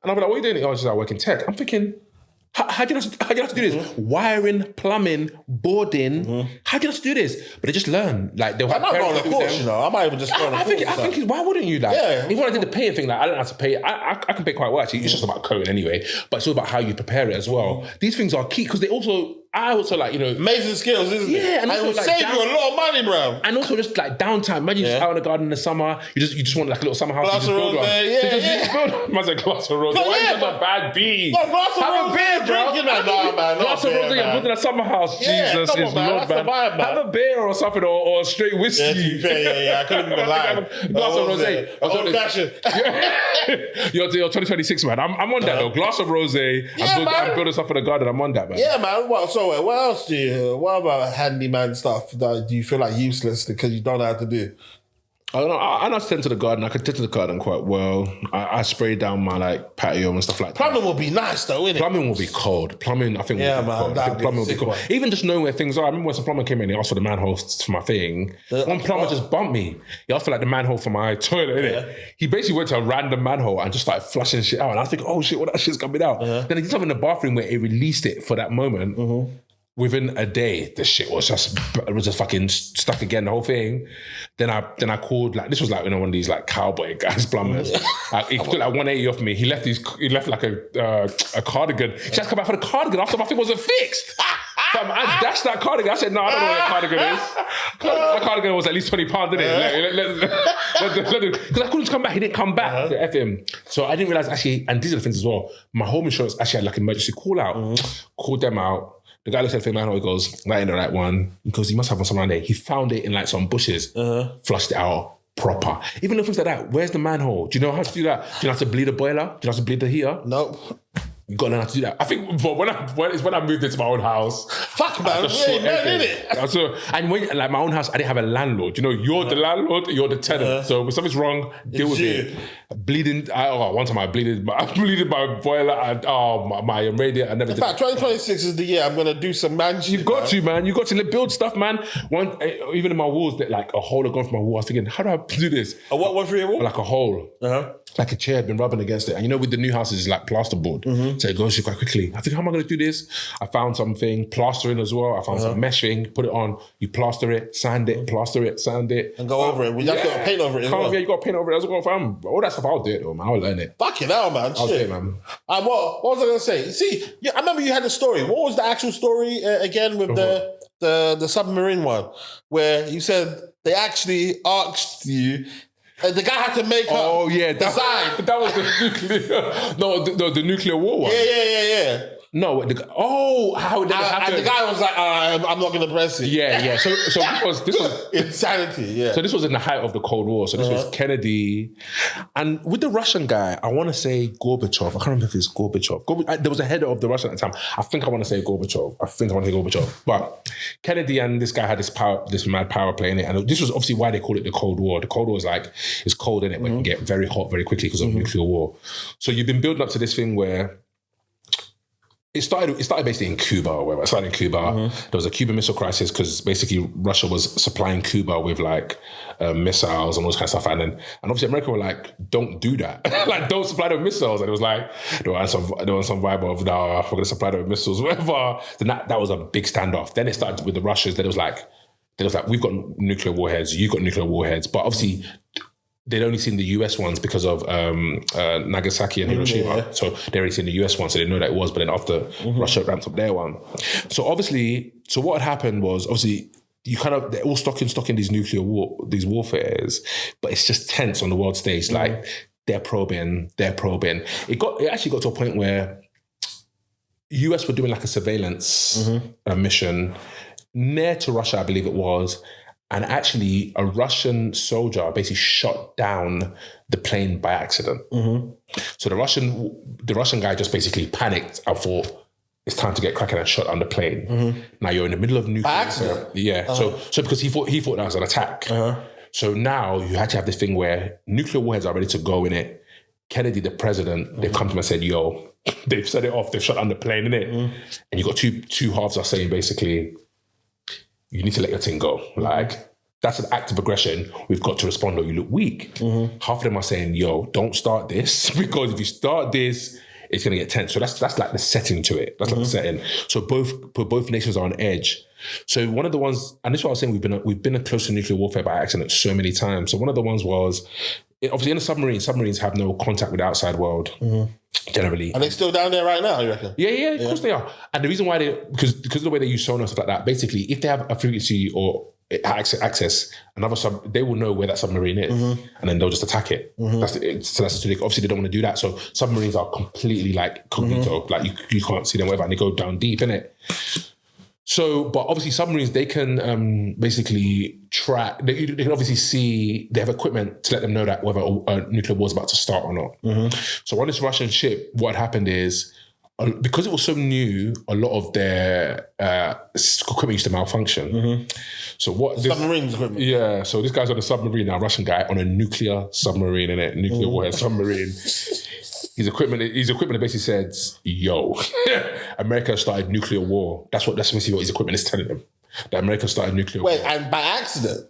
I'll be like, what are you doing? Oh, I work in tech. I'm thinking... How do you know to do this? Wiring, plumbing, boarding. How do you know to do this? But they just learn. Like they'll have I'm not parents going to course, you know. I might even just go on a course. I think why wouldn't you? Like, Yeah. if I did the painting thing, like I don't know how to paint. I can paint quite well actually. It's just about coding anyway. But it's all about how you prepare it as well. These things are key because I also like, you know, amazing skills, isn't it? Yeah, and it will like save you a lot of money, bro. And also just like downtime. Imagine just out in the garden in the summer. You just want like a little summer house. Glass of rose, Man's a glass of rose. Why is that a bad beat? No, glass of rose, beer, bro. drinking that, nah, man. Glass of rose, you're building a summer house. Yeah, Jesus come on, is man. Lord, That's the vibe, man. Have a beer or something, or straight whiskey. Yeah, to be fair, yeah. I couldn't even lie. Glass of rose. Old fashioned. You're 2026, man. I'm on that though. Glass of rose. I'm building stuff for the garden. I'm on that, man. Yeah, man. What else do you? What about handyman stuff that do you feel like useless because you don't know how to do? I don't know. I know to tend to the garden. I could tend to the garden quite well. I spray down my like patio and stuff like that. Plumbing will be nice though, innit? Plumbing will be cold. Plumbing, I think, will be cold. I think plumbing will be cold. Even just knowing where things are. I remember when some plumber came in, he asked for the manhole for my thing. One plumber just bumped me. He asked for like the manhole for my toilet, innit? Yeah. He basically went to a random manhole and just started flushing shit out. And I was thinking, oh shit, what that shit's coming out. Then he did something in the bathroom where it released it for that moment. Within a day, the shit was just fucking stuck again, the whole thing. Then I called, like, this was like, you know, one of these like cowboy guys, plumbers. He took like 180 off me. He left like a cardigan. She had to come back for the cardigan after my thing wasn't fixed. I dashed that cardigan. I said, no, I don't know what that cardigan is. That cardigan was at least £20, didn't it? Because I couldn't come back. He didn't come back to F him. So I didn't realise actually, and these are the things as well, my home insurance actually had like emergency call out. Called them out. The guy looks at the thing, he goes, that ain't the right one. Because he must have something around there. He found it in like some bushes, flushed it out proper. Even little things like that. Where's the manhole? Do you know how to do that? Do you know how to bleed a boiler? Do you know how to bleed the heater? Nope. You gotta learn how to do that. I think when I moved into my own house. Fuck, man. And when like my own house, I didn't have a landlord. You know, you're the landlord, you're the tenant. So when something's wrong, deal with it. Bleeding. One time I bleeded my boiler and my radiator. I never. In fact, 2026 is the year I'm gonna do some man shit. You've got to, man. You got to build stuff, man. Even in my walls, that like a hole had gone from my wall. I was thinking, how do I do this? A what one for your wall? Like a hole. Like a chair had been rubbing against it. And you know, with the new houses, it's like plasterboard. So it goes quite quickly. I think, how am I going to do this? I found something, plastering as well. I found some meshing, put it on. You plaster it, sand it, plaster it, sand it. And go over it. You have to paint over it as well. Yeah, you got to paint over it as well, fam. All that stuff, I'll do it though, man. I'll learn it. Fucking hell, man. I'll do it, man. What was I going to say? See, I remember you had a story. What was the actual story again with the submarine one? Where you said they actually asked you... the guy had to make her design. That was the nuclear... the nuclear war one. Yeah. No, how did it happen? And the guy was like, I'm not going to press it. Yeah. So this was insanity, yeah. So this was in the height of the Cold War. So this was Kennedy. And with the Russian guy, I want to say Gorbachev. I can't remember if it's Gorbachev. There was a head of the Russian at the time. I think I want to say Gorbachev. But Kennedy and this guy had this mad power play in it. And this was obviously why they called it the Cold War. The Cold War is like, it's cold in it, but it can get very hot very quickly because of nuclear war. So you've been building up to this thing where It started basically in Cuba or whatever. It started in Cuba. There was a Cuban Missile Crisis because basically Russia was supplying Cuba with like missiles and all this kind of stuff. And obviously America were like, don't do that. Like, don't supply them with missiles. And it was like, they were on some vibe of, no, we're going to supply them with missiles, whatever. Then that was a big standoff. Then it started with the Russians. Then it was like, we've got nuclear warheads, you've got nuclear warheads. But obviously, they'd only seen the US ones because of Nagasaki and Hiroshima. Yeah. So they'd already seen the US one, so they know that it was. But then after Russia ramped up their one. So obviously, what had happened was, obviously, they're all stuck in these these warfares, but it's just tense on the world stage. Like, they're probing. It actually got to a point where US were doing like a surveillance mission near to Russia, I believe it was. And actually, a Russian soldier basically shot down the plane by accident. So the Russian guy just basically panicked and thought, it's time to get cracking, and shot on the plane. Now you're in the middle of nuclear. By accident? Yeah. So because he thought that was an attack. So now you had to have this thing where nuclear warheads are ready to go in it. Kennedy, the president, they've come to him and said, yo, they've set it off, they've shot on the plane in it. And you got two halves are saying basically, you need to let your thing go. Like, that's an act of aggression. We've got to respond or you look weak. Half of them are saying, yo, don't start this, because if you start this, it's going to get tense. So that's like the setting to it. That's like the setting. So both nations are on edge. So one of the ones, and this is what I was saying, we've been close to nuclear warfare by accident so many times. So one of the ones was, obviously in a submarine, submarines have no contact with the outside world, generally. Are they still down there right now, you reckon? Yeah, of course they are. And the reason why because of the way they use sonar and stuff like that, basically, if they have a frequency or access another they will know where that submarine is, and then they'll just attack it. Obviously they don't want to do that. So submarines are completely like cognito, like you can't see them whatever, and they go down deep in it. So, but obviously submarines, they can basically track, they can obviously see, they have equipment to let them know that whether a nuclear war is about to start or not. So on this Russian ship, what happened is, because it was so new, a lot of their equipment used to malfunction. So submarines equipment. Yeah, so this guy's on a submarine now, Russian guy, on a nuclear submarine, innit? Nuclear warhead submarine. His equipment basically said, yo, America started nuclear war. That's basically what his equipment is telling them. That America started nuclear war. Wait, and by accident?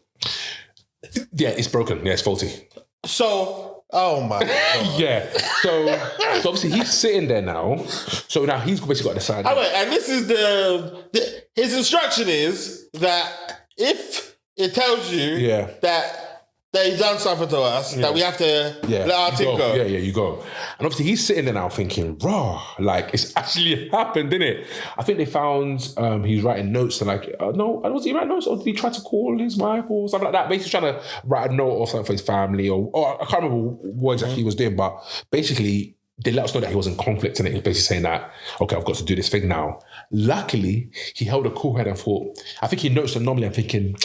Yeah, it's broken. Yeah, it's faulty. So, oh my God. Yeah. So obviously he's sitting there now. So now he's basically got to decide. Oh, wait, and this is his instruction is that if it tells you that they've done something to us, that we have to let our team go. Yeah, you go. And obviously he's sitting there now thinking, raw, like it's actually happened, didn't it? I think they found he's writing notes and like, no, was he writing notes or did he try to call his wife or something like that? Basically trying to write a note or something for his family or I can't remember what exactly he was doing, but basically they let us know that he was in conflict and he was basically saying that, okay, I've got to do this thing now. Luckily, he held a cool head and thought, I think he noticed anomaly and thinking,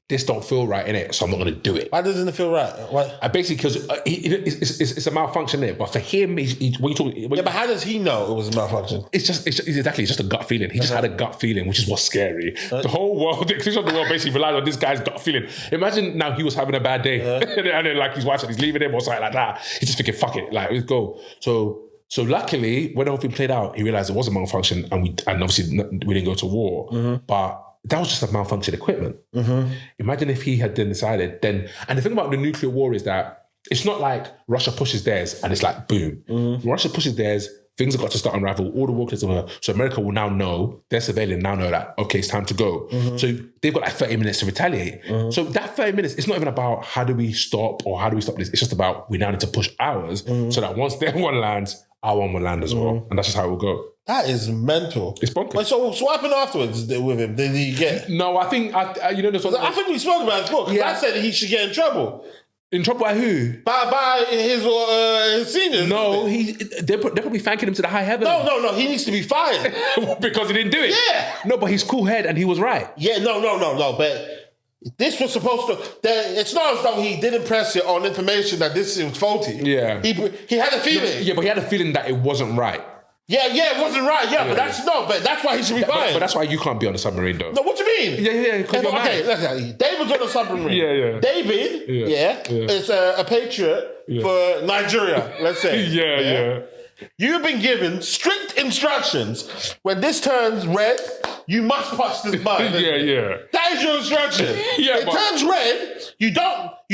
this don't feel right, innit? So I'm not going to do it. Why doesn't it feel right? Why? Basically, because it's a malfunction there. But for him, when you talk... but how does he know it was a malfunction? It's just a gut feeling. He just had a gut feeling, which is what's scary. The whole world, the existence of the world basically relies on this guy's gut feeling. Imagine now he was having a bad day. And then like his wife said he's leaving him or something like that. He's just thinking, fuck it, like, let's go. So luckily, when the whole thing played out, he realised it was a malfunction and obviously we didn't go to war. But that was just a malfunctioned equipment. Imagine if he had then decided and the thing about the nuclear war is that it's not like Russia pushes theirs and it's like boom. When Russia pushes theirs, things have got to start unravel. All the war clears over. So America will now know, their surveillance now know that, okay, it's time to go. So they've got like 30 minutes to retaliate. So that 30 minutes, it's not even about how do we stop or how do we stop this. It's just about we now need to push ours so that once their one lands, our one will land as well. And that's just how it will go. That is mental. It's bonkers. Wait, so what happened afterwards with him? Did he get... No, I think, I think we spoke about his book. I said that he should get in trouble. In trouble by who? By his seniors. No, they're probably thanking him to the high heaven. No, he needs to be fired. Because he didn't do it? Yeah. No, but he's cool head and he was right. Yeah, no, but this was supposed to... It's not as though he didn't press it on information that this was faulty. Yeah. He had a feeling. Yeah, but he had a feeling that it wasn't right. Yeah, it wasn't right. But that's why he should be fired. But that's why you can't be on a submarine, though. No, what do you mean? Yeah. Okay, David's on a submarine. Yeah. David, is a patriot for Nigeria, let's say. Yeah. You've been given strict instructions. When this turns red, you must push this button. Yeah. That is your instruction. Turns red, you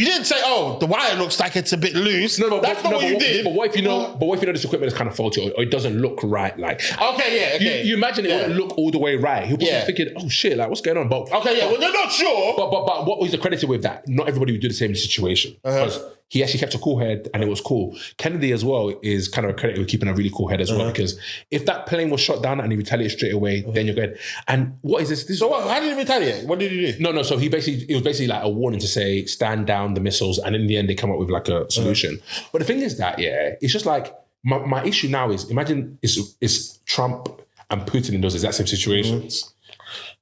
didn't say, oh, the wire looks like it's a bit loose. That's not what you did. But what if you know this equipment is kind of faulty or it doesn't look right? Like, okay. You imagine it wouldn't look all the way right. He'll be thinking, oh shit, like what's going on? But well, they're not sure. But what was accredited with that? Not everybody would do the same situation. Because he actually kept a cool head and it was cool. Kennedy as well is kind of accredited with keeping a really cool head as well, because if that plane was shot down and he retaliated straight away, then you're good. And what is this? So how did he retaliate? What did he do? No. So it was basically like a warning to say, stand down the missiles. And in the end, they come up with like a solution. But the thing is that, it's just like, my issue now is, imagine it's Trump and Putin in those exact same situations.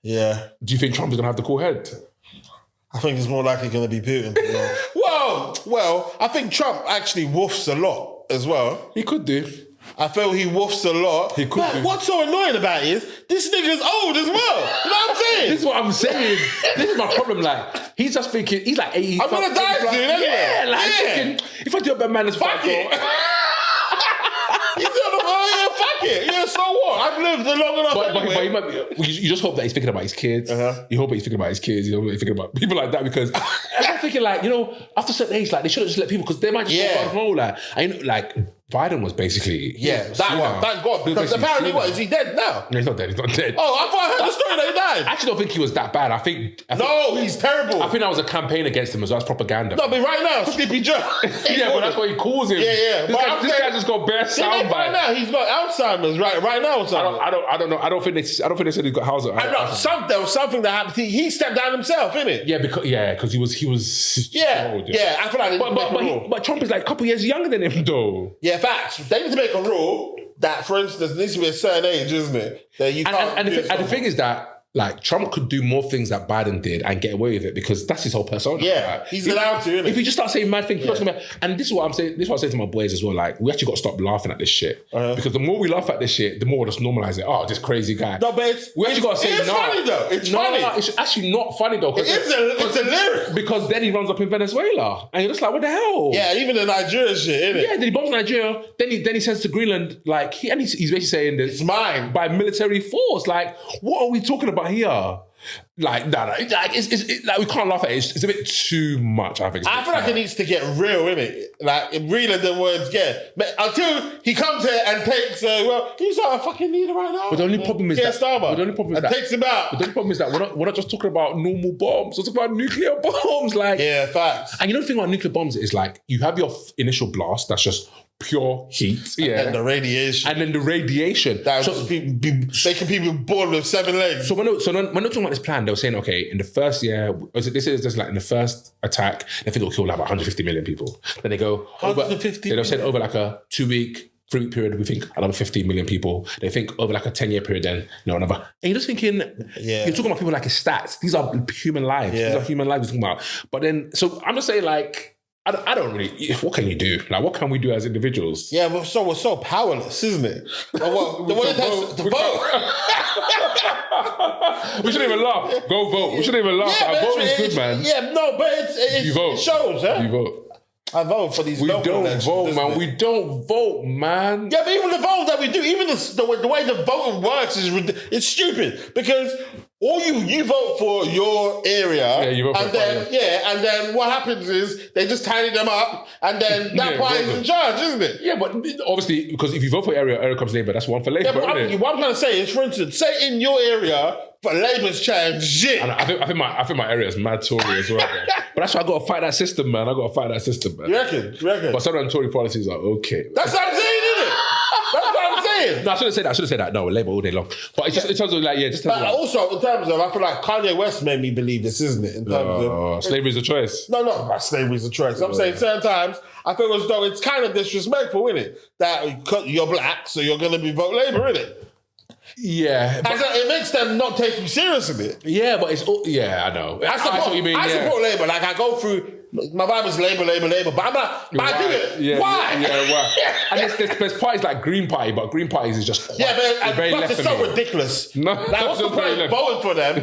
Yeah. Do you think Trump is going to have the cool head? I think it's more likely going to be Putin. Yeah. Well, I think Trump actually woofs a lot as well. He could do. I feel he woofs a lot. He could do. What's so annoying about it is this nigga's old as well. You know what I'm saying? This is what I'm saying. This is my problem. Like, he's just thinking, he's like 80. I'm going to die soon anyway. Thinking, if I do a bad man, it's fuck it. He's fuck it. Yeah, so what? I've lived long enough. But he might be, you just hope that he's thinking about his kids. You hope that he's thinking about his kids. You hope that he's thinking about people like that, because I'm thinking, like, after a certain age, like, they shouldn't just let people, because they might just go down the hole. Like, Biden was basically... that one. Thank God. Because apparently, is he dead now? No, he's not dead. He's not dead. Oh, I thought I heard the story that he died. I actually don't think he was that bad. I think he's terrible. I think that was a campaign against him as well as propaganda. No, but right now, Sleepy Joe. But that's what he calls him. Yeah. This guy just got bare sound bites. Right now, he's got Alzheimer's. Right now, I don't know. I don't think they said he's got Alzheimer's. There was something that happened. He stepped down himself, innit? Yeah, because he was. Yeah. I feel like but Trump is like a couple years younger than him, though. Yeah, facts. They need to make a rule that, for instance, there needs to be a certain age, isn't it? That you can't. And the thing is that, like, Trump could do more things that Biden did and get away with it because that's his whole persona. Yeah, right? he's allowed to, isn't If you just start saying mad things, and this is what I'm saying. This is what I say to my boys as well. Like, we actually got to stop laughing at this shit because the more we laugh at this shit, the more we'll just normalize it. Oh, this crazy guy. No, but we actually got to say it's funny though. It's funny. No, it's actually not funny though. It's a lyric because then he runs up in Venezuela and you're just like, what the hell? Yeah, even the Nigeria shit, innit? Yeah, then he bombs Nigeria. Then he says to Greenland, like, he's basically saying this. It's mine by military force. Like, what are we talking about here? Like, it's like we can't laugh at it. It's a bit too much, I think. I feel like it needs to get real, innit? Like, realer than words get. But until he comes here and takes, he's not a fucking leader right now. But the only problem is takes him out. But the only problem is that we're not just talking about normal bombs. We're talking about nuclear bombs. Like, yeah, facts. And you know the thing about nuclear bombs is like, you have your initial blast, that's just pure heat. And then the radiation. That's making people born with 7 legs. So when they're talking about this plan, they were saying, okay, in the first year, this is just like in the first attack, they think it'll kill like 150 million people. Then they go, 150 they'll say over like a 2-week, 3-week period, we think another 15 million people. They think over like a 10-year period, then another. And you're just thinking, you're talking about people like his stats. These are human lives. These are human lives you're talking about. But then, so I'm just saying, like, I don't really. What can you do? Like, what can we do as individuals? Yeah, we're so powerless, isn't it? The one that has to vote. We shouldn't even laugh. Go vote. We shouldn't even laugh. Yeah, voting is good, man. Yeah, no, but you vote. It shows, huh? You vote. I vote for these. We don't vote, man. We don't vote, man. Yeah, but even the vote that we do, even the way the voting works it's stupid because. Or you vote for your area, and then what happens is they just tally them up, and then that party's in charge, isn't it? Yeah, but obviously, because if you vote for area comes Labour, that's one for Labour. Yeah, but what I'm trying to say is, for instance, say in your area, but Labour's chatting shit. I think my area is mad Tory as well. But that's why I got to fight that system, man. You reckon? But some of them Tory policies are okay. That's what I'm saying, isn't it? That's what I'm saying. No, I shouldn't say that. No, Labour all day long. But it's just in terms of like, also in terms of, I feel like Kanye West made me believe this, isn't it? In terms of slavery's a choice. No, not slavery's a choice. I'm saying certain times I feel as though it's kind of disrespectful, isn't it? That you're black, so you're going to be vote Labour, isn't it? Yeah. It makes them not take you serious a bit. Yeah, but it's all, I know. I support what you mean. I support Labour. Like, I go through, my vibe is Labour, but I'm like, but I do it. Yeah, why? Why? And there's parties like Green Party, but Green Parties is just but it's so ridiculous. No, like, what's the point of voting for them?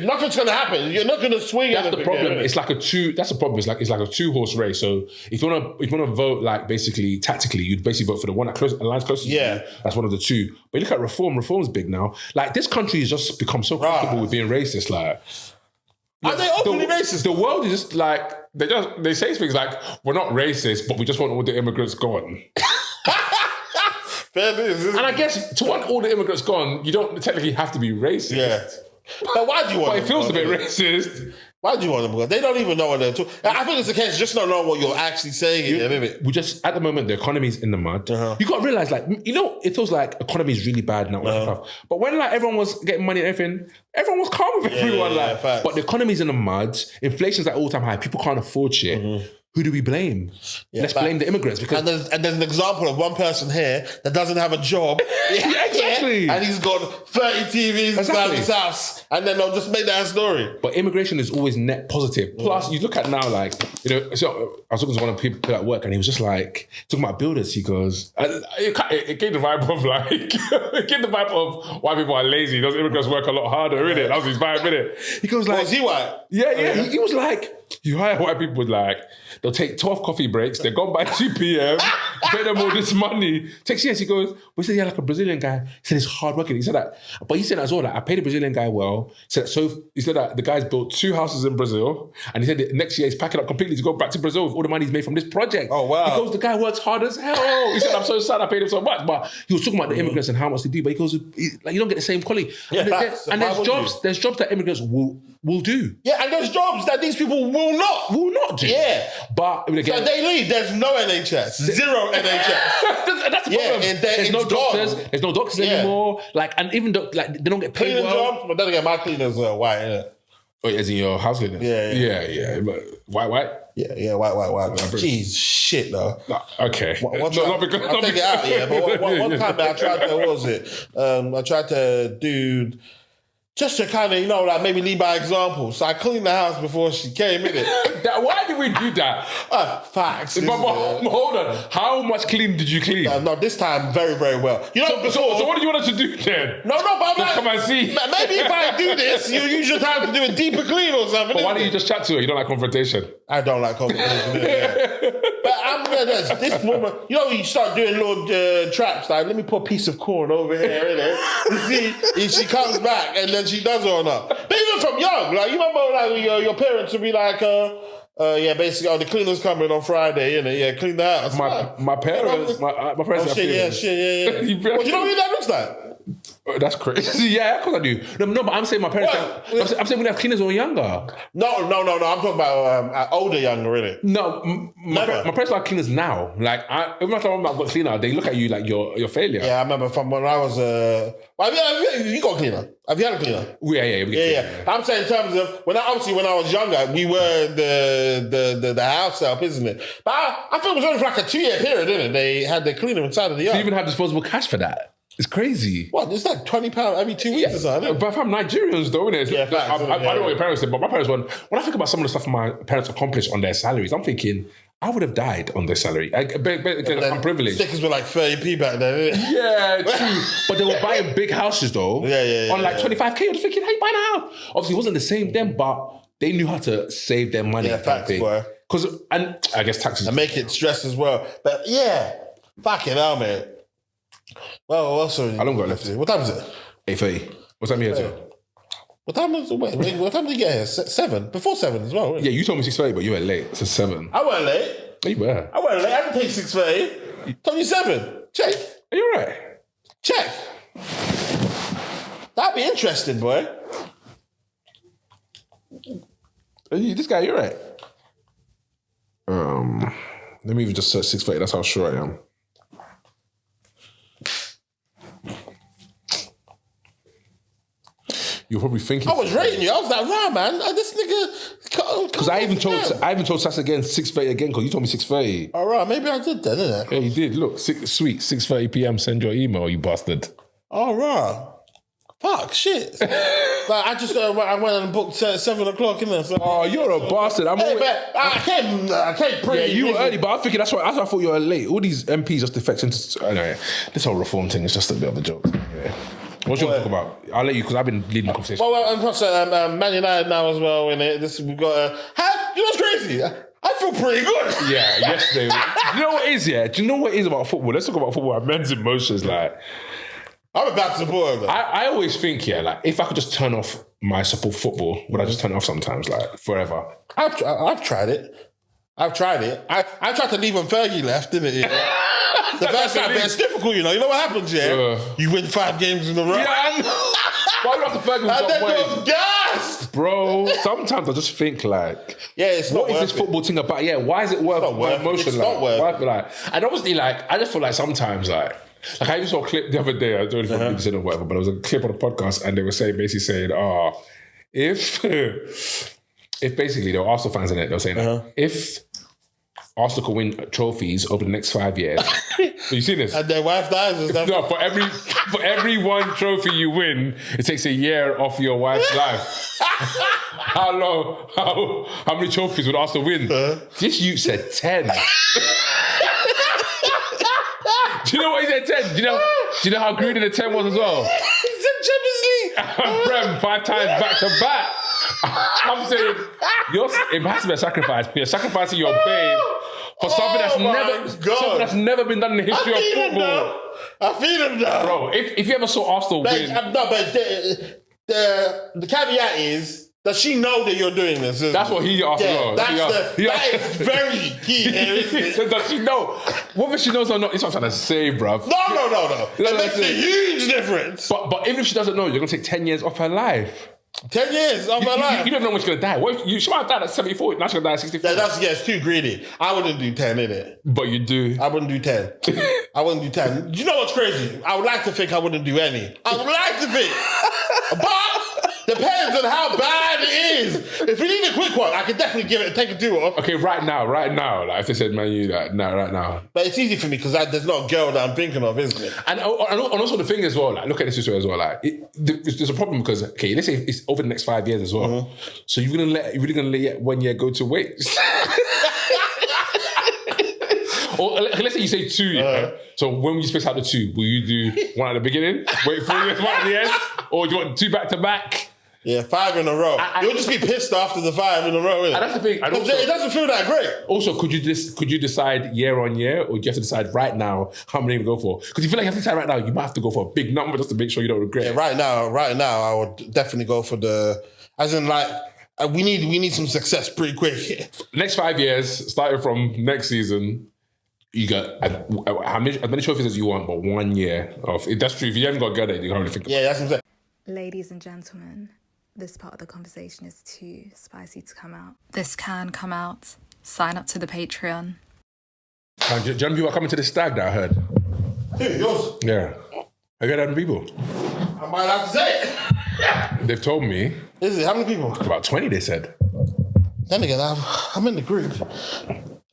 Nothing's going to happen. You're not going to swing. That's the problem. It's like that's the problem. It's like a 2-horse race. So if you want to vote, like, basically tactically, you'd basically vote for the one that aligns closest. Yeah, that's one of the two. But you look at reform. Reform's big now. Like, this country has just become so comfortable with being racist. Like, are they openly racist? The world is just like they say things like, we're not racist, but we just want all the immigrants gone. And I guess to want all the immigrants gone, you don't technically have to be racist. Yeah. But why do you want them? But it feels a bit racist. Why do you want them to go? They don't even know what they're talking. I think it's the case, just don't know what you're actually saying. We just, at the moment, the economy's in the mud. You got to realise, like, it feels like economy is really bad now. But when, like, everyone was getting money and everything, everyone was calm with everyone. But the economy's in the mud. Inflation's at all-time high. People can't afford shit. Who do we blame? Let's blame the immigrants. Because and there's an example of one person here that doesn't have a job. Exactly. And he's got 30 TVs down his house. And then they'll just make that a story. But immigration is always net positive. Plus, you look at now, like, so I was talking to one of the people at work and he was just like, talking about builders, he goes, it gave the vibe of like, it gave the vibe of why people are lazy. Those immigrants work a lot harder, innit? That was his vibe, innit? He goes like... Was he white? Yeah. He was like, You hire white people like, they'll take 12 coffee breaks, they're gone by 2 p.m., pay them all this money. Takes years, he goes, we said, yeah, like a Brazilian guy. He said, it's hard working. He said that, but he said that as well, like, I paid a Brazilian guy well. He said that the guy's built 2 houses in Brazil, and he said that next year he's packing up completely to go back to Brazil with all the money he's made from this project. Oh, wow. He goes, the guy works hard as hell. He said, I'm so sad I paid him so much. But he was talking about the immigrants and how much they do, but he goes, like, you don't get the same quality. Yeah, and there's jobs that immigrants will do. Yeah, and there's jobs that these people will not do. Yeah. But again, so they leave, there's no NHS. Zero NHS. That's the problem. There's no doctors. There's no doctors anymore. Like, and even like they don't get paid Cleaning well. jobs, but then again, my cleaners are white, innit? Oh, as in your house cleaner? Yeah. But white? Yeah, white. Jeez, shit, though. Okay. I'll take it out, yeah. But one time I tried to, what was it? I tried to do... Just to kind of, you know, like maybe lead by example. So I cleaned the house before she came in it. Why did we do that? Facts. But hold on. How much clean did you clean? No, this time very, very well. You know, so what do you want us to do then? No, but I'm like, come and see. Maybe if I do this, you'll use your time to do a deeper clean or something. But why don't you just chat to her? You don't like confrontation? I don't like confrontation. Yeah. But I'm this woman, you know, you start doing little traps like, let me put a piece of corn over here, innit? You see, if she comes back and then she does it or not. But even from young, like, you remember like your parents would be like, yeah, basically, the cleaner's coming on Friday, innit? Yeah, clean the house. My parents, my parents. Oh, shit, yeah. Well, you know what that looks like? That's crazy. Yeah, of course I do. No, but I'm saying my parents. I'm saying we have cleaners when we're younger. No. I'm talking about older, younger, innit? No, my parents are cleaners now. Like, every time I've got cleaner, they look at you like you're failure. Yeah, I remember from when I was. You got a cleaner? Have you had a cleaner? Yeah. I'm saying in terms of when I was younger, we were the house help, isn't it? But I think it was only for like a 2-year period, didn't it? They had the cleaner inside of the yard. So you even have disposable cash for that? It's crazy. What? It's like £20 every 2 weeks or something. But if I'm Nigerians, though, innit? Yeah, facts, I don't know what your parents did, but my parents when I think about some of the stuff my parents accomplished on their salaries, I'm thinking, I would have died on their salary. I'm privileged. Stickers were like 30p back then, innit? Yeah, true. But they were buying big houses, though. Yeah. On like 25k. I was thinking, how you buying a house? Obviously, it wasn't the same then, but they knew how to save their money. Yeah, facts, boy. And I guess taxes. And make it stress as well. But yeah, fucking hell, man. Well, also, I don't got left. What time is it? 8:30. What time are you here till? What time did you get here? 7? Before 7 as well, right? Yeah, you told me 6:30, but you were late. So 7. I weren't late. Yeah, you were. I weren't late. I didn't take 6:30. Told you 7. Check. Are you alright? Check. That'd be interesting, boy. This guy, you're right. Let me even just search 6:30. That's how sure I am. You're probably thinking. I was rating you. I was like, "Rah, man, this nigga." Because I even told Sass again 6:30 again. Because you told me 6:30. All right, maybe I did that, didn't I? Yeah, you did. Look, sweet 6:30 p.m. Send your email, you bastard. All right. Fuck, shit. Like, I just I went and booked 7 o'clock in there. So. Oh, you're a bastard. I can't pray. Yeah, you were early, but I'm thinking that's why I thought you were late. All these MPs just defect into. Anyway, this whole reform thing is just a bit of a joke. Yeah. What you want to talk about? I'll let you because I've been leading the conversation. Well, and plus, Man United now as well. In it, we've got. You know what's crazy? I feel pretty good. Yeah, yesterday. You know what it is? Yeah, do you know what it is about football? Let's talk about football. Men's emotions, like. I'm about to support him. I always think, yeah, like if I could just turn off my support for football, would I just turn it off sometimes, like forever? I've tried it. I tried to leave when Fergie left, didn't it? The first time, it's difficult, you know. You know what happens, yeah? You win 5 games in a row. Yeah, I know. Why not the Fergie? And then goes gas, bro. Sometimes I just think like, yeah, it's not. What is this football thing about? Yeah, why is it worth my emotion? It's not worth. Like, and obviously, like, I just feel like sometimes, like I even saw a clip the other day. I don't know if BBC or whatever, but it was a clip on a podcast, and they were basically saying, if basically there were Arsenal fans in it, they were saying if Arsenal could win trophies over the next 5 years. You see this? And their wife dies and stuff. No, for every one trophy you win, it takes a year off your wife's life. How many trophies would Arsenal win? This youth said 10. Do you know what he said 10? Do you know how greedy the 10 was as well? He said Champions League. Prem 5 times back to back. I'm saying, it has to be a sacrifice. You're sacrificing your babe for something that's never been done in the history of football. I feel him though. Bro, if you ever saw Arsenal win... No, but the caveat is, does she know that you're doing this? That's what he asked. That is very key here, isn't it? So does she know? Whether she knows or not, it's what I'm trying to say, bruv. No. It makes a huge difference. But even if she doesn't know, you're going to take 10 years off her life. 10 years of her life. You don't know when she's going to die. She might have died at 74, now she's going to die at 64. It's too greedy. I wouldn't do 10, innit? But you do. I wouldn't do 10. I wouldn't do 10. You know what's crazy? I would like to think I wouldn't do any. I would like to think. But depends on how bad it is. If you need a quick one, I could definitely take a 2 off. Okay, right now. Like if they said Man U, right now. But it's easy for me because there's not a girl that I'm thinking of, isn't it? And also the thing as well, like look at this issue as well. Like there's a problem because let's say it's over the next 5 years as well. Mm-hmm. So you're really gonna let 1 year go to waste. Or let's say you say 2 years. So when you space out the 2, will you do one at the beginning, wait 4 years, one at the end, or do you want 2 back to back? Yeah, 5 in a row. You'll just be pissed after the 5 in a row. And that's the thing. It doesn't feel that great. Also, could you decide year on year, or do you have to decide right now how many to go for? Because you feel like you have to decide right now, you might have to go for a big number just to make sure you don't regret. Yeah, right now, I would definitely go for we need some success pretty quick. Next 5 years, starting from next season. You got as many trophies as you want, but 1 year of it. That's true. If you haven't got a girl, you can't really think. Yeah, that's what I'm saying. Ladies and gentlemen, this part of the conversation is too spicy to come out. This can come out. Sign up to the Patreon. John, people are coming to the stag that I heard. Who, yours? Yeah. I got other people. I might have to say it. They've told me. Is it? How many people? About 20, they said. Then again, I'm in the group.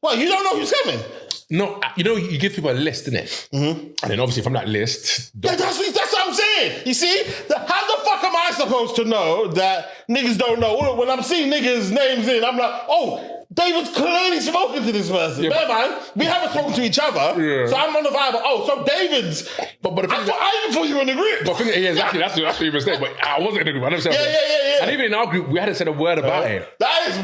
Well, you don't know who's coming. No, you give people a list, innit? Mm-hmm. And then obviously from that list... That's what I'm saying. You see? How the fuck am I supposed to know that niggas don't know? When I'm seeing niggas' names in, I'm like, oh, David's clearly spoken to this person. Yeah, man, we haven't spoken to each other. Yeah. So I'm on the vibe of, so David's... But I even thought you were in the group. But exactly, that's what you mistake. But I wasn't in the group. I never said yeah. And even in our group, we hadn't said a word about it. That is...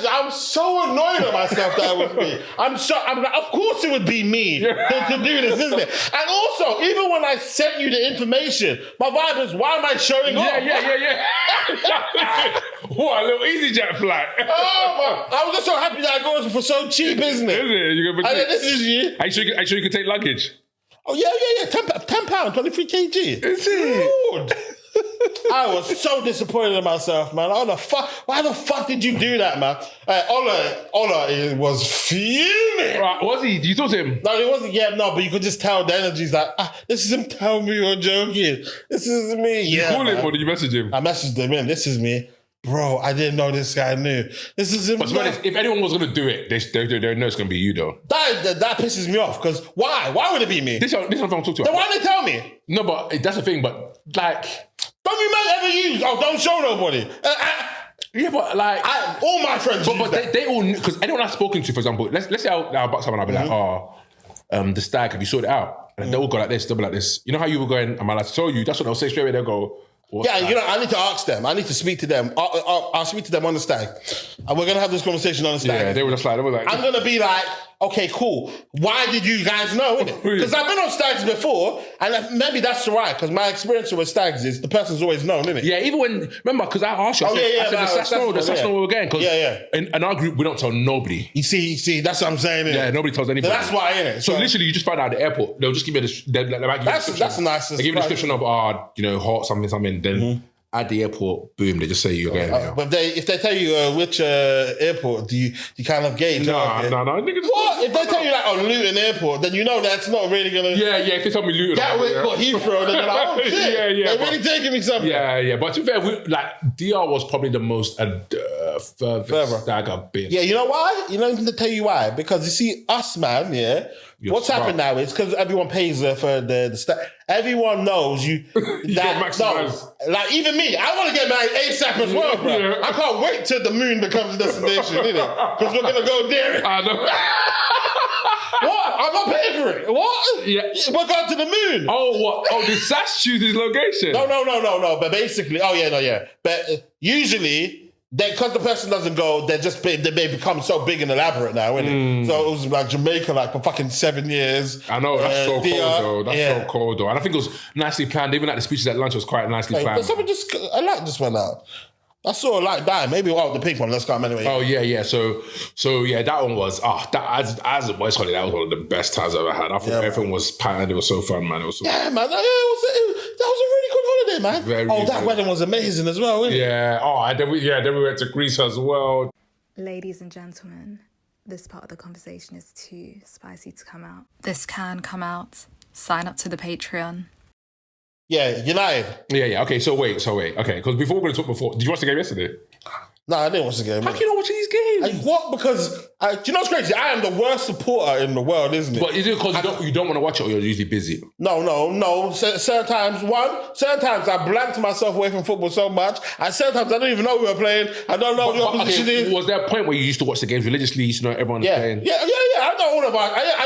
I'm so annoyed at myself that it was me. I'm like, of course it would be me to do this, isn't it? And also, even when I sent you the information, my vibe is, why am I showing off? Yeah. What, a little EasyJet flight. Oh, my. I was just so happy that I got it for so cheap, isn't it? Is it? And then this is you. Are you sure you can take luggage? Oh, yeah. £10, 23 kg. Is it? Lord. I was so disappointed in myself, man. Why the fuck did you do that, man? Ola was fuming. Right, was he? Did you talk to him? No, it wasn't yet, but you could just tell the energy's like, this is him telling me you're joking. This is me. Did you call him or did you message him? I messaged him in. This is me. Bro, I didn't know this guy knew. This is him. But if anyone was going to do it, they know it's going to be you, though. That pisses me off, because why? Why would it be me? This is what I'm talking to. Then why didn't they tell me? No, but that's the thing, but like... Don't you man ever use, don't show nobody. Yeah, but like... all my friends But they all... Because anyone I've spoken to, for example, let's say I'll buck someone, I'll be like, the stag, have you sorted it out? And they all go like this, they'll be like this. You know how you were going, am I allowed to tell you? That's what they'll say straight away, they'll go... I need to ask them. I need to speak to them. I'll speak to them on the stag. And we're going to have this conversation on the stag. Yeah, they were like... I'm going to be like, okay, cool. Why did you guys know? Because I've been on stags before, and maybe that's right, because my experience with stags is the person's always known, isn't it? Yeah, even when... Remember, because I asked you, I said the Sass know again. Yeah. In our group, we don't tell nobody. You see, that's what I'm saying, innit? Yeah, nobody tells anybody. So that's why, innit? So literally, you just find out at the airport, they'll just give you that's a nice... They give you a description of, hot, something, then... At the airport, boom, they just say you're going there. But if they tell you which airport, do you kind of gauge? No. What? If they tell you like Luton Airport, then you know that's not really going to... Yeah, if they tell me Luton... Gatwick or Heathrow, then you're like, oh shit, they're really taking me something. Yeah. But to be fair, DR was probably the most furthest stag I've been. Yeah, you know why? You know, I'm going to tell you why. Because you see, us, man, what's happened now is because everyone pays for the stag. Everyone knows you like even me, I want to get married ASAP as well, bro. Yeah. I can't wait till the moon becomes a destination, innit? Because we're gonna go there. I know. What? I'm not paying for it. What? Yeah. We're going to the moon. Oh, what? Oh, did Sass choose his location? No. But basically, But usually because the person doesn't go, they become so big and elaborate now, innit? So it was like Jamaica, like for fucking 7 years. I know, that's so cold though. That's so cold though. And I think it was nicely planned. Even like the speeches at lunch was quite nicely planned. A light just went out. I saw a light die. Maybe the pink one. Let's come anyway. Oh yeah. So yeah, that one was as a boys' holiday, that was one of the best times I've ever had. I thought everything was patterned. It was so fun, man. It was so man. That was a really good holiday, man. That wedding was amazing as well, wasn't it? Yeah. Then we went to Greece as well. Ladies and gentlemen, this part of the conversation is too spicy to come out. This can come out. Sign up to the Patreon. Yeah, United. Yeah. Okay, so wait. Okay, because before we're going to talk did you watch the game yesterday? No, I didn't watch the game. How can you not watch these games? What? Because, do you know what's crazy? I am the worst supporter in the world, isn't it? But is it because you don't want to watch it or you're usually busy? No. Certain times I blanked myself away from football so much. Certain times I don't even know who we're playing. I don't know what the opposition is. Was there a point where you used to watch the games religiously? You used to know everyone playing? Yeah. I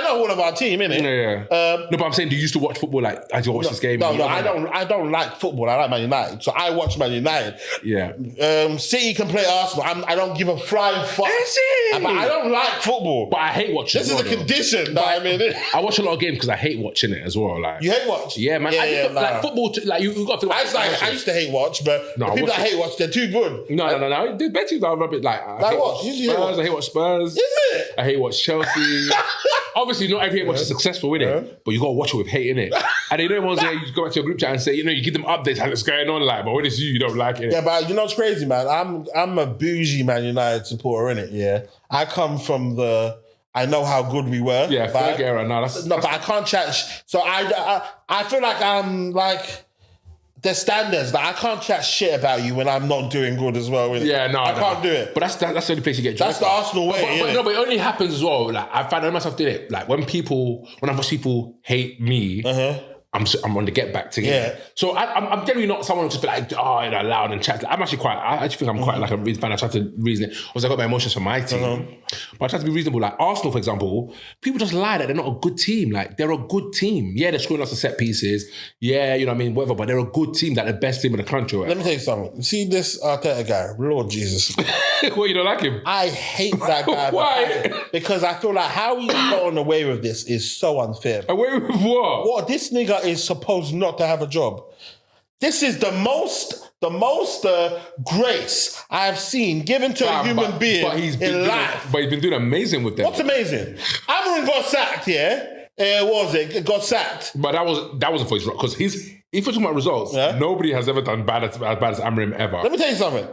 know all of our team, innit? Yeah. No, but I'm saying, do you used to watch football like as you watch this game? No, I don't like football. I like Man United. So I watch Man United. Yeah. City can play Arsenal. I don't give a flying fuck. But I don't like football. But I hate watching it. This is a condition that I'm in. I watch a lot of games because I hate watching it as well. Like, you hate watch? Yeah, man. Like football, like you got to feel like I used to hate watch, but the people that hate watch, they're too good. No. There's better teams that are a bit like I hate watch Spurs. I hate watch Spurs. Is it? I hate watch Chelsea. Obviously, not every hate watch is successful, innit? But you got to watch it with hate, innit? And you know everyone's there, you go back to your group chat and say, you give them updates on what's going on, like, but when it's you don't like it. Yeah, but you know what's crazy, man? I'm a bougie Man United supporter, innit? Yeah. I come from I know how good we were. Yeah, Ferg era. But I can't chat. So I feel like I'm like there's standards that I can't chat shit about you when I'm not doing good as well. Yeah, no, I can't do it. But that's the only place you get judged. That's the Arsenal way. But it only happens as well. Like I find myself doing it. Like when I watch people hate me. I'm on the get back to get. Yeah. So I'm generally not someone who just be like, loud and chat. I actually think I'm quite like a reason fan. I try to reason it. Obviously, I got my emotions from my team. But I try to be reasonable. Like Arsenal, for example, people just lie that they're not a good team. Like they're a good team. Yeah, they're screwing us to set pieces. Yeah, you know what I mean, whatever. But they're a good team. They're the best team in the country. Right? Let me tell you something. See this Arteta guy, Lord Jesus. What, you don't like him? I hate that guy. Why? Because I feel like how he's gotten away with this is so unfair. Away with what? What? This nigga is supposed not to have a job. This is the most grace I've seen given to a human being in life. But he's been doing amazing with them. What's amazing? Amorim got sacked, yeah? What was it? Got sacked. But that wasn't for his role. Because if we're talking about results, nobody has ever done as bad as Amorim ever. Let me tell you something.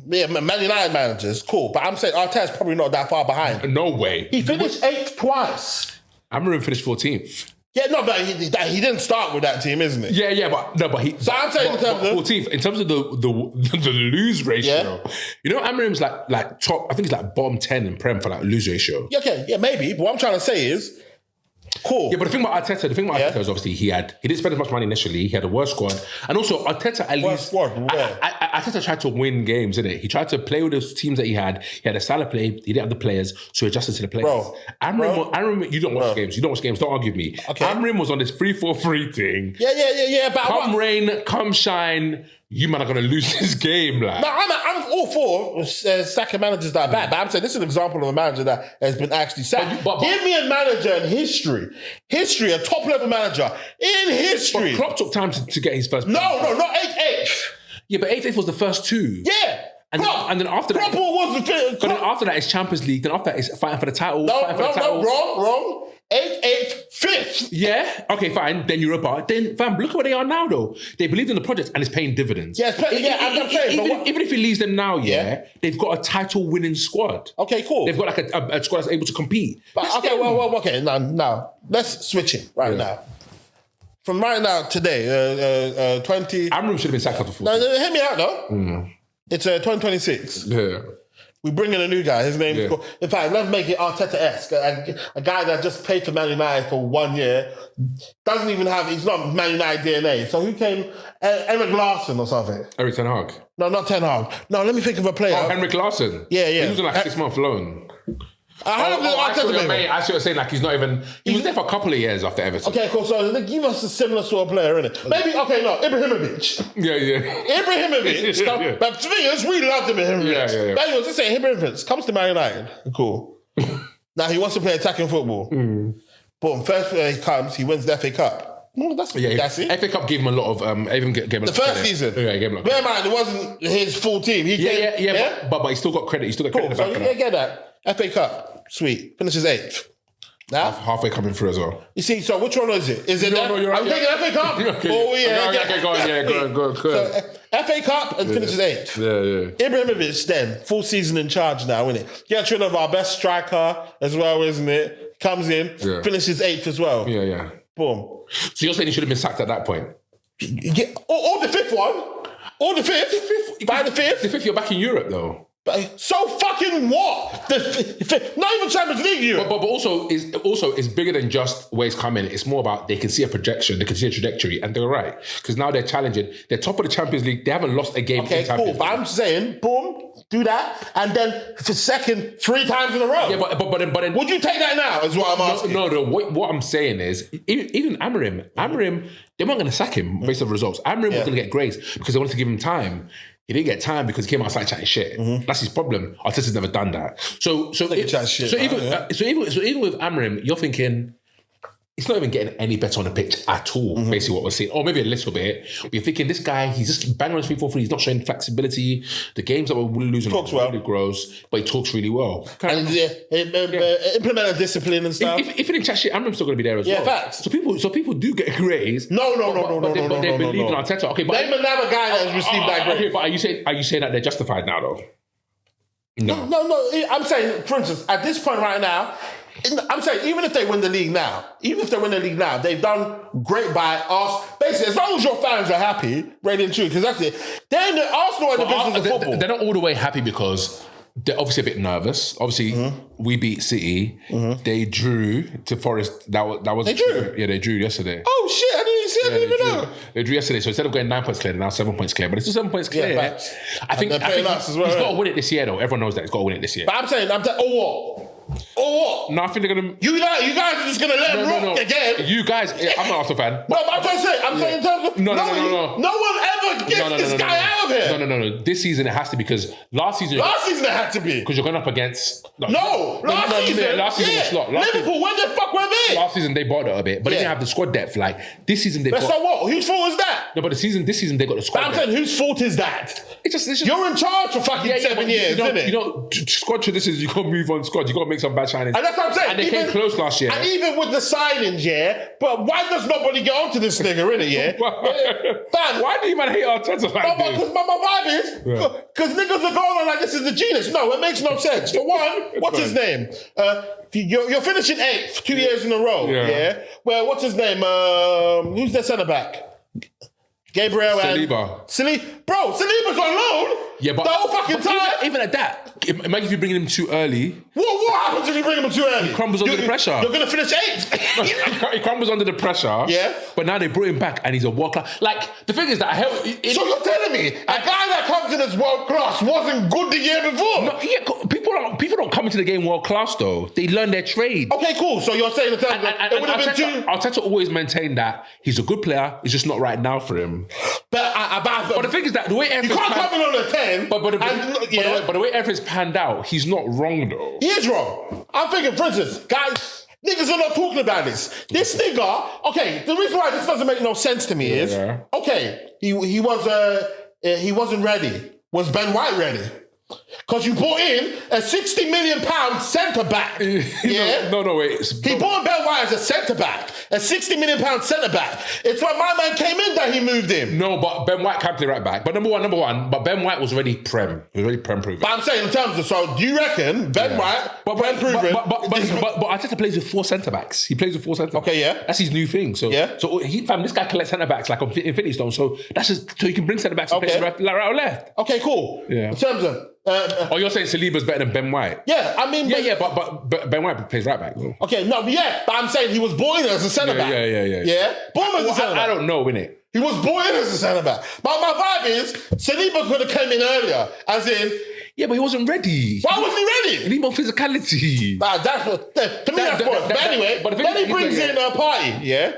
Yeah, Man United managers, cool. But I'm saying Arteta's probably not that far behind. No way. He finished 8th twice. Amorim finished 14th. Yeah, no, but he didn't start with that team, isn't it? Yeah, but he. So I'm saying in terms of 14th, in terms of the lose ratio, you know, Amorim's like top. I think he's like bottom 10 in Prem for like lose ratio. Yeah, okay, yeah, maybe. But what I'm trying to say is, cool. Yeah, but the thing about Arteta is obviously he didn't spend as much money initially. He had a worse squad, and also Arteta at least squad. Arteta tried to win games, didn't he? He tried to play with those teams that he had. He had a Salah play. He didn't have the players, so he adjusted to the players. Amorim, you don't watch games. You don't watch games. Don't argue with me. Okay. Amorim was on this 3-4-3 thing. Yeah. But come rain, come shine. You man are gonna lose this game, like. No, I'm all for sacking managers that are bad, but I'm saying this is an example of a manager that has been actually sacked. Give me a manager in history, a top level manager in history. But Klopp took time to get his first. No, not 8th. Yeah, but 8th was the first two. Yeah. And then after that, but then after that, it's Champions League. Then after that, it's fighting for the title. No, wrong. 8th, 5th. Yeah, okay, fine. Then Europa. Then, fam, look at where they are now, though. They believed in the project and it's paying dividends. I'm saying. Even if he leaves them now, they've got a title-winning squad. Okay, cool. They've got like a squad that's able to compete. Okay. Now let's switch it now. From right now today, 20. Amorim should have been sacked after 4. No, hear me out though. It's 2026. Yeah. We bring in a new guy. His name is called, in fact, let's make it Arteta-esque. A guy that just played for Man United for 1 year. Doesn't even he's not Man United DNA. So who came? Eric Larsson or something. Eric Ten Hag. No, not Ten Hag. No, let me think of a player. Oh, Henrik Larsson. Yeah. He was on like 6 month loan. I see what you're saying. Like, he's not even... He was there for a couple of years after Everton. Okay, cool. So give us a similar sort of player, innit? Maybe, Ibrahimovic. Yeah. Ibrahimovic. Yeah. But to me, we loved Ibrahimovic. Yeah. But anyways, let's say Ibrahimovic comes to Man United. Cool. Now he wants to play attacking football. But first he comes, he wins the FA Cup. Well, that's it. FA Cup gave him a lot of... gave him the first season. Yeah, he gave him a lot of bear in mind, it wasn't his full team. He came, but he still got credit. He still got credit in the back of that. Get that. FA Cup. Sweet. Finishes 8th. Now? Halfway coming through as well. You see, so which one is it? Is it you're right. I'm taking FA Cup. Okay. Oh, yeah. Okay, go on. Yeah, go on. So, FA Cup and finishes 8th. Yeah. Ibrahimovic then, full season in charge now, isn't it? Gets rid of our best striker as well, isn't it? Comes in, finishes 8th as well. Yeah. Boom. So you're saying he should have been sacked at that point? Yeah. Or the 5th one. Or the 5th. By the 5th. The 5th, you're back in Europe, though. So fucking what? Not even Champions League Europe. But also it's bigger than just where it's coming. It's more about they can see a projection, they can see a trajectory, and they're right. Because now they're challenging. They're top of the Champions League. They haven't lost a game in Champions League. But I'm saying, boom, do that, and then for second 3 times in a row. Yeah, but then would you take that now? Is what I'm asking. No. What I'm saying is, even Amorim, they weren't going to sack him based on the results. Amorim was going to get grace because they wanted to give him time. He didn't get time because he came outside chatting shit. That's his problem. Arteta's never done that. So even with Amorim, you're thinking it's not even getting any better on the pitch at all. Basically, what we're seeing, or maybe a little bit. But you're thinking this guy, he's just banging on his 3-4-3. He's not showing flexibility. The games that we're losing talks are really gross, but he talks really well. And implement a discipline and stuff. If he didn't chat shit, Amorim's still going to be there as well. Yeah, facts. So people do get grace. No. But they believe in Arteta. Okay, but name another guy that has received that grace. Okay, but are you saying that they're justified now though? No. I'm saying, for instance, at this point right now, I'm saying even if they win the league now, they've done great by us. Basically, as long as your fans are happy, right and true, because that's it. They're in the Arsenal and the business of football. They're not all the way happy because they're obviously a bit nervous. Obviously, we beat City. They drew to Forest. That was they drew. Yeah, they drew yesterday. Oh shit! I didn't even know. They drew yesterday, so instead of going 9 points clear, they're now 7 points clear. But it's still 7 points clear. Yeah, I think us as well. He's got to win it this year, though. Everyone knows that he's got to win it this year. But I'm saying, what? No, I think they're gonna. You guys are just gonna let him rock again. You guys, I'm an Arsenal fan. No, but I'm trying to say, saying in terms of no. No one ever gets this guy out of here. No. This season it has to be because last season it had to be because you're going up against. Last season was slot. Liverpool, when the fuck were they? Last season they bought it a bit, but they didn't have the squad depth. Like this season they. So what? Whose fault is that? No, but this season they got the squad. But I'm saying, whose fault is that? It's just you're in charge for fucking 7 years, isn't it? You know, squad traditions. You got to move on squad. You got to make some bad signings. And that's what I'm saying. And they came close last year. And even with the signings, but why does nobody get onto this nigga, innit, Fam, why do you man hate Arteta like this? Because my vibe is, because niggas are going on like this is a genius. No, it makes no sense. For one, what's his name? You're finishing 8th 2 years in a row, Well, what's his name? Who's their centre-back? Gabriel Saliba. Saliba's on loan. Yeah, but the whole fucking time. Even at that, imagine if you bring him too early. What happens if you bring him too early? He crumbles under the pressure. You're going to finish 8th. He crumbles under the pressure. Yeah. But now they brought him back and he's a world class. Like, the thing is that so you're telling me a guy that comes in as world class wasn't good the year before? No, people don't come into the game world class though. They learn their trade. Okay, cool. So you're saying it would have been too... Arteta always maintained that he's a good player. It's just not right now for him. But the thing is that the way you can't come in on a 10. But the way everything's panned out, he's not wrong though. He is wrong. I'm thinking, for instance, guys, niggas are not talking about this. This nigga, okay, the reason why this doesn't make no sense to me is, okay, he wasn't ready. Was Ben White ready? Because you brought in a £60 million centre-back. No, wait. He brought Ben White as a centre-back. A £60 million centre-back. It's when my man came in that he moved him. No, but Ben White can't play right back. But number one, but Ben White was already Prem. He was already Prem-proven. But I'm saying in terms of, so do you reckon Ben White, Prem-proven... But Arteta plays with 4 centre-backs. He plays with 4 centre-backs. Okay, yeah. That's his new thing. So this guy collects centre-backs like on Infinity Stone. So that's just, so he can bring centre-backs and play right or left. Okay, cool. Yeah. In terms of... you're saying Saliba's better than Ben White? Yeah, I mean... But Ben White plays right back, though. Okay, no, but I'm saying he was born in as a centre-back. Yeah. Born as a centre-back. I don't know, innit? He was born in as a centre-back. But my vibe is, Saliba could have come in earlier, as in... Yeah, but he wasn't ready. Why wasn't he ready? He need more physicality. That's what, to me, that's what. But anyway, then he brings in a Party, Yeah.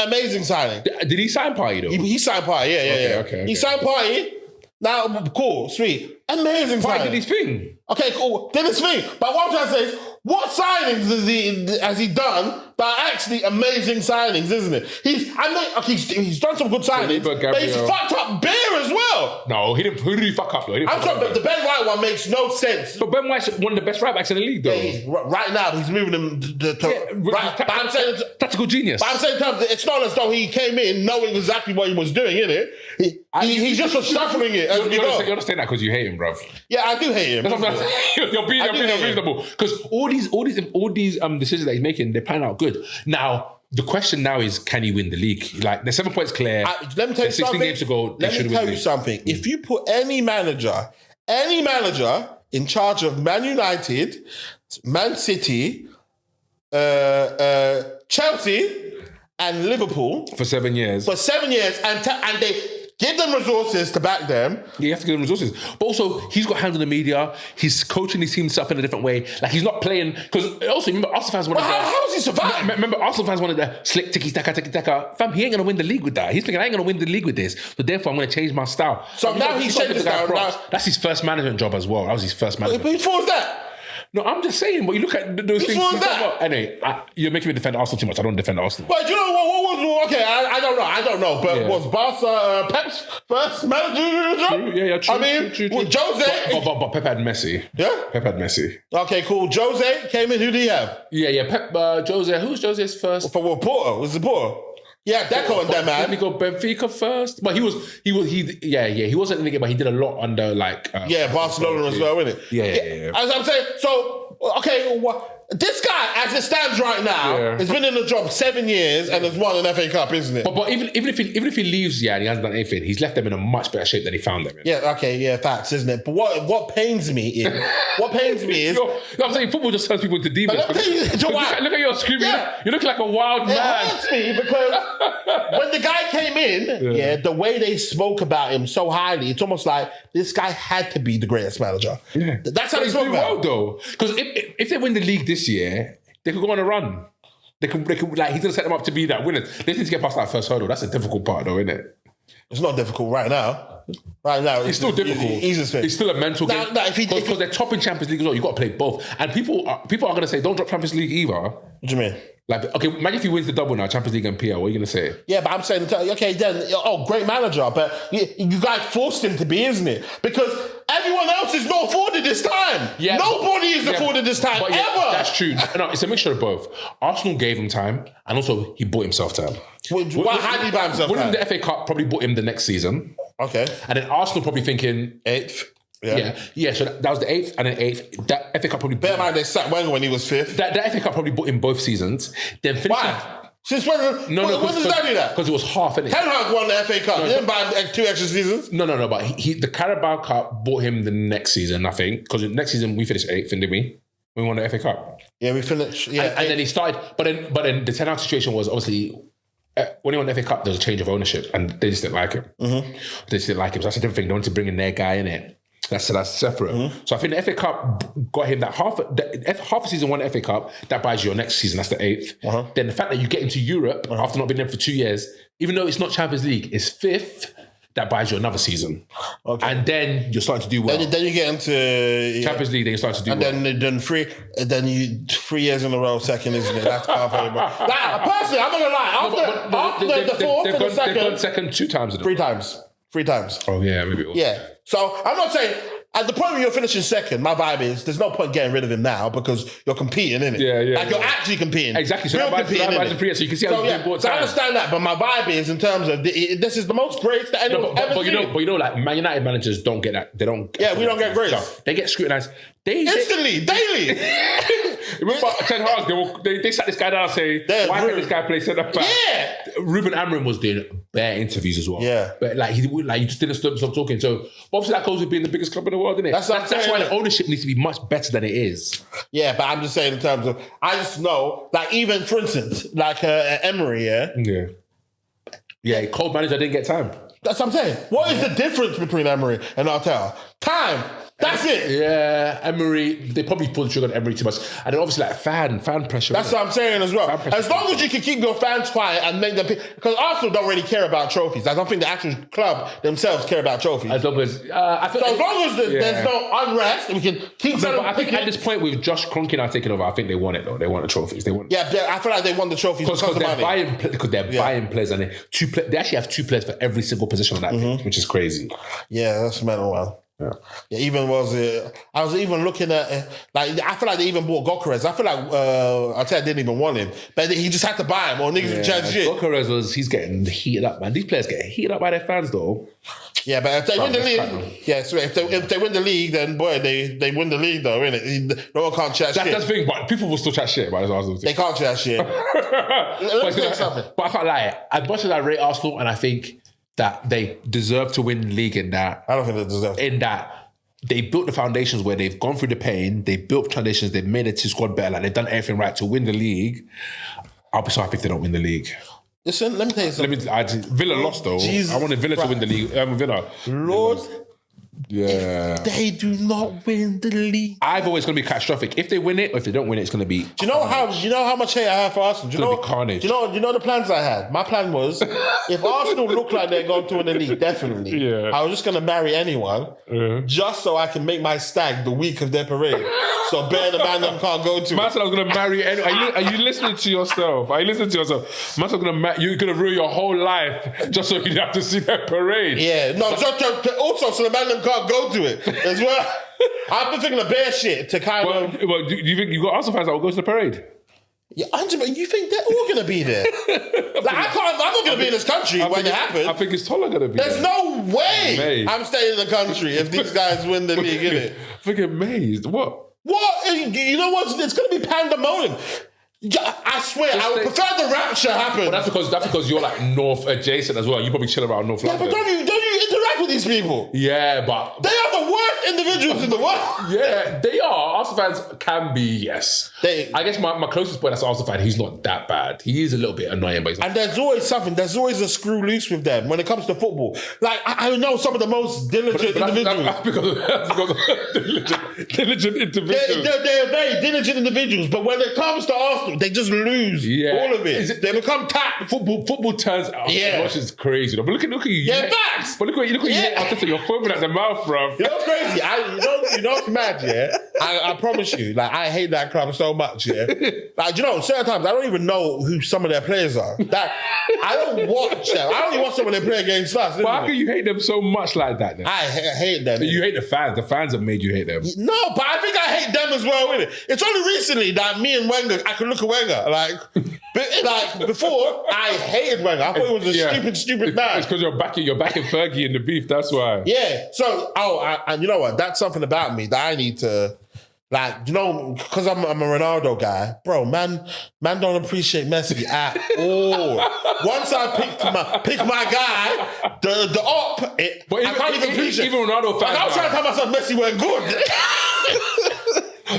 Amazing signing. Did he sign Party, though? He signed Party, yeah. Okay. He signed Party. Now, cool, sweet. Amazing Party signing. did his thing. Okay, cool. Did his thing. But what I'm trying to say is, what signings has he done that are actually amazing signings, isn't it? He's done some good signings, but he's fucked up Bear as well. No, he didn't. Who did he fuck up, though? I'm sorry, but the Ben White one makes no sense. But Ben White's one of the best right backs in the league, though. Right now, he's moving him but I'm saying, tactical genius. But I'm saying, in terms of, it's not as though he came in knowing exactly what he was doing, innit? He just was shuffling it as we go. You're not saying that because you hate him, bruv. Yeah, I do hate him. That's what I'm saying. You're being unreasonable. Because all these decisions that he's making, they pan out good. Now, the question now is, can he win the league? Like, there's 7 points clear. Let me tell you 16 something. games to go. Let me tell you something. If you put any manager in charge of Man United, Man City, Chelsea, and Liverpool for 7 years, and they give them resources to back them. Yeah, you have to give them resources. But also, he's got hands on the media. He's coaching his teams up in a different way. Like, he's not playing... Because also, remember, Arsenal fans wanted how does he survive? Remember, Arsenal fans wanted the slick tiki-taka. Fam, he ain't going to win the league with that. He's thinking, I ain't going to win the league with this. So therefore, I'm going to change my style. So now he's changed his style. That's his first management job as well. That was his first management. Who was that? No, I'm just saying, but you look at those things. Which one was that? Anyway, you're making me defend Arsenal too much. I don't defend Arsenal. But you know what was... Okay, I don't know. But was Barca Pep's first manager job? Yeah, true. I mean, true. Jose... But Pep had Messi. Yeah? Pep had Messi. Okay, cool. Jose came in. Who did he have? Yeah. Pep, Jose. Who was Jose's first? For what, Porto? Was it Porto? Yeah, Deco and that, man. Didn't he go Benfica first? But he wasn't in the game, but he did a lot under Barcelona as well, innit? Yeah. As I'm saying, so, okay, this guy, as it stands right now, has been in the job 7 years and has won an FA Cup, isn't it? But even if he leaves, and he hasn't done anything, he's left them in a much better shape than he found them in. Yeah, okay, yeah, facts, isn't it? But what pains me is... I'm saying football just turns people into demons. Look at your screen. Yeah. You look like a wild man. It hurts me because when the guy came in, the way they spoke about him so highly, it's almost like this guy had to be the greatest manager. Yeah. That's how they spoke about him. Though. Because if they win the league this year, they could go on a run. They could like, he's going to set them up to be that winner. They need to get past that first hurdle. That's a difficult part though, isn't it? It's not difficult right now. It's still difficult. Easiest thing. It's still a mental game. Because they're top in Champions League as well. You've got to play both. And people are going to say, don't drop Champions League either. What do you mean? Like, okay, imagine if he wins the double now, Champions League and PL, what are you going to say? Yeah, but I'm saying, okay, then, great manager, but you guys forced him to be, isn't it? Because everyone else is not afforded this time. Yeah, nobody is afforded this time, ever. That's true. No, it's a mixture of both. Arsenal gave him time, and also he bought himself time. How did he buy himself time? Winning the FA Cup probably bought him the next season. Okay. And then Arsenal probably thinking... 8th. Yeah. So that was the 8th and then 8th. That FA Cup probably... Bear in mind, they sacked Wenger when he was 5th. That FA Cup probably bought him both seasons. Then finished... Why? Since when? When does that do that? Because it was half, innit? Ten Hag won the FA Cup. He didn't buy 2 extra seasons. No. But the Carabao Cup bought him the next season, I think. Because the next season we finished 8th, didn't we? We won the FA Cup. Yeah, we finished. Yeah, and then he started. But then the Ten Hag situation was obviously... when he won the FA Cup, there was a change of ownership and they just didn't like him. Mm-hmm. They just didn't like him. So that's a different thing. They wanted to bring in their guy in it. That's separate. Mm-hmm. So I think the FA Cup got him that half a season, one FA Cup, that buys you your next season. That's the 8th. Uh-huh. Then the fact that you get into Europe after not being there for 2 years, even though it's not Champions League, it's 5th, that buys you another season. Okay. And then you're starting to do well. Then you get into Champions League, then you start to do and well. And then you 3 years in a row, second, isn't it? That's half anymore. Personally, I'm not gonna lie. After the fourth and the second, they've gone second 2 times. 3 times. 3 times. Oh yeah, maybe it was. Yeah. So I'm not saying at the point where you're finishing second, my vibe is there's no point getting rid of him now because you're competing, innit? Yeah. Like you're actually competing. Exactly. So that buys him free, so you can see how he's been bought time. So I understand that, but my vibe is in terms of this is the most grace that anyone's ever seen. But you know, like Man United managers don't get that. They don't. Yeah, we don't get grace. No, they get scrutinised. Instantly, daily. Remember Ten Hag? They sat this guy down and say, "Why can't this guy play centre back?" Yeah. Ruben Amorim was doing bare interviews as well. Yeah, but he just didn't stop talking. So obviously that goes with being the biggest club in the world, isn't it? That's why the ownership needs to be much better than it is. Yeah, but I'm just saying in terms of I just know, like even for instance, like Emery, cold manager didn't get time. That's what I'm saying. What is the difference between Emery and Arteta? Time. That's it. Yeah, Emery, they probably pulled the trigger on Emery too much. And then obviously like fan pressure. That's what I'm saying as well. As long as you can keep your fans quiet and make them... Because Arsenal don't really care about trophies. I don't think the actual club themselves care about trophies. As long as... as long as there's no unrest and we can keep... No, but I think at this point with Josh Kroenke now taking over, I think they want it though. They want the trophies. They want... Yeah, I feel like they want the trophies because of money. Because they're buying players and they actually have 2 players for every single position on that pitch, which is crazy. Yeah, that's mental, man. Yeah, even I was even looking at I feel like they even bought Gokeres. I feel like Arteta didn't even want him, but he just had to buy him or niggas would chat shit. Gokeres he's getting heated up, man. These players get heated up by their fans though. Yeah, but if they win the league, so if they win the league, then boy, they win the league though, innit? No one can't chat shit. That's the thing, but people will still chat shit about Arsenal. They can't chat shit. Let me tell you something. But I can't lie. As much as I rate Arsenal, and I think that they deserve to win the league in that. I don't think they deserve in that. They built the foundations where they've gone through the pain, they built foundations, they've made it to squad better, like they've done everything right to win the league. I'll be so happy if they don't win the league. Listen, let me tell you something. Villa lost though. I wanted Villa to win the league. Villa. Lord. Yeah. If they do not win the league, either way, it's going to be catastrophic. If they win it, or if they don't win it, it's going to be. Do you know how much hate I have for Arsenal? Do you know carnage? Do you know the plans I had? My plan was, if Arsenal look like they're going to win the league, definitely. Yeah. I was just going to marry anyone, just so I can make my stag the week of their parade. So bear the man them can't go to. Man said I was going to marry anyone. Are you listening to yourself? Are you listening to yourself? Man said you're going to ruin your whole life just so you have to see their parade. Yeah. No. Also, so the man them can't go to it as well. I've been thinking of bear shit to kind of. Well, do you think you got Arsenal fans that will go to the parade? Yeah, Angela, you think they're all going to be there? I'm not going to be in this country when it happens. I think it's Tola going to be There's no way I'm staying in the country if these guys win the league, innit? I'm amazed. What? You know what? It's going to be pandemonium. I swear, I would prefer the rapture happen. But that's because you're like North adjacent as well. You probably chill around North London. Yeah, but don't you interact with these people? Yeah, but they are the worst individuals in the world. Yeah, they are. Arsenal fans can be, yes. I guess my closest point as an Arsenal fan, he's not that bad. He is a little bit annoying, but he's not. And there's always something. There's always a screw loose with them when it comes to football. Like I know some of the most diligent individuals. That's because diligent individuals. They're very diligent individuals, but when it comes to Arsenal, they just lose all of it. They become tapped. Football turns out. Yeah, which is crazy. But look at you. Yeah, facts. But look at you. Arteta, you're foaming at the mouth, bro. You know what's crazy? You know what's mad, yeah? I promise you, like, I hate that club so much, yeah? Like, you know, certain times I don't even know who some of their players are. That I don't watch them. I only watch them when they play against us. But how can you hate them so much like that then? I hate them. You hate the fans. The fans have made you hate them. No, but I think I hate them as well, innit? It's only recently that me and Wenger, I could look at Wenger. Like before, I hated Wenger. I thought it was a stupid man. It's because you're backing Fergie in the beef, that's why. Yeah. So, and you know what? That's something about me that I need to, like, you know, because I'm a Ronaldo guy, bro. Man don't appreciate Messi at all. Once I pick my guy, the op, I can't even appreciate. Even Ronaldo fans. I was trying to tell myself Messi weren't good.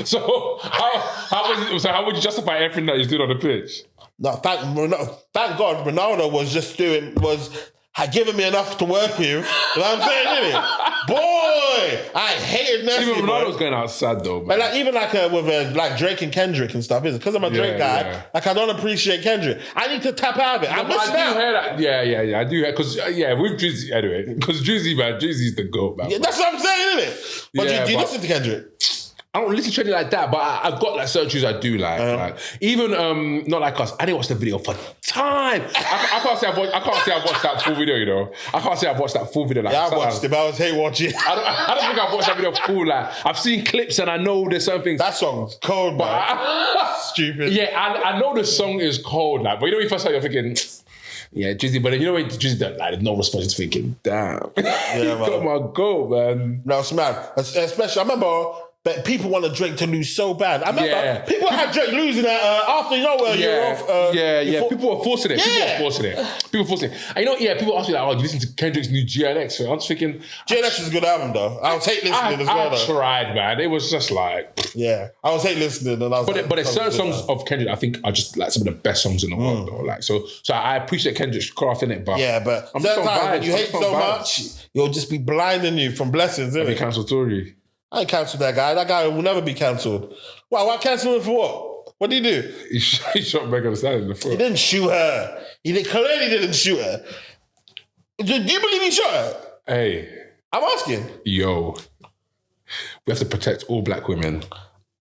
So how would you justify everything that he's doing on the pitch? No, thank God Ronaldo had given me enough to work with. You know what I'm saying, innit? Boy, I hated Messi. Even Ronaldo's going out sad though, man. But with Drake and Kendrick and stuff, because I'm a Drake guy, like I don't appreciate Kendrick. I need to tap out of it. I do hear that. Yeah, I do hear because with Drizzy anyway. Because Drizzy's the GOAT, man. Yeah, that's what I'm saying, innit? But do you listen to Kendrick? I don't listen to anything like that, but I've got like certain tunes I do like. Even Not Like Us. I didn't watch the video for time. I can't say I've watched that full video. You know, I can't say I've watched that full video. Like, I watched it, but I was hate watching. I don't think I've watched that video full. Like I've seen clips and I know there's certain things. That song's cold, man. Stupid. Yeah, I know the song is cold, like, but you know when you first start, you're thinking. Yeah, Drizzy, but you know when Drizzy done like no response, he's thinking, damn. Yeah, man. Got my goal, man. No, it's mad. Especially, I remember. But people wanted Drake to lose so bad. I remember people had Drake losing after, you know, you're off. People were forcing it. People were forcing it. And you know, people ask me like, oh, you listen to Kendrick's new GNX? So I'm just thinking... GNX is a good album, though. I was hate listening as well, though. I tried, man. It was just like... Yeah. I was hate listening. And I was but there's certain songs of Kendrick I think are just like some of the best songs in the world, though. Like, so I appreciate Kendrick's craft in it, but... Yeah, but certain times when you hate so much, you'll just be blinding you from blessings, innit? Cancel Tory. I ain't cancelled that guy. That guy will never be cancelled. Why cancel him for what? What did he do? He shot Megan Thee Stallion in the foot. He didn't shoot her. Clearly didn't shoot her. Do you believe he shot her? Hey. I'm asking. Yo. We have to protect all black women.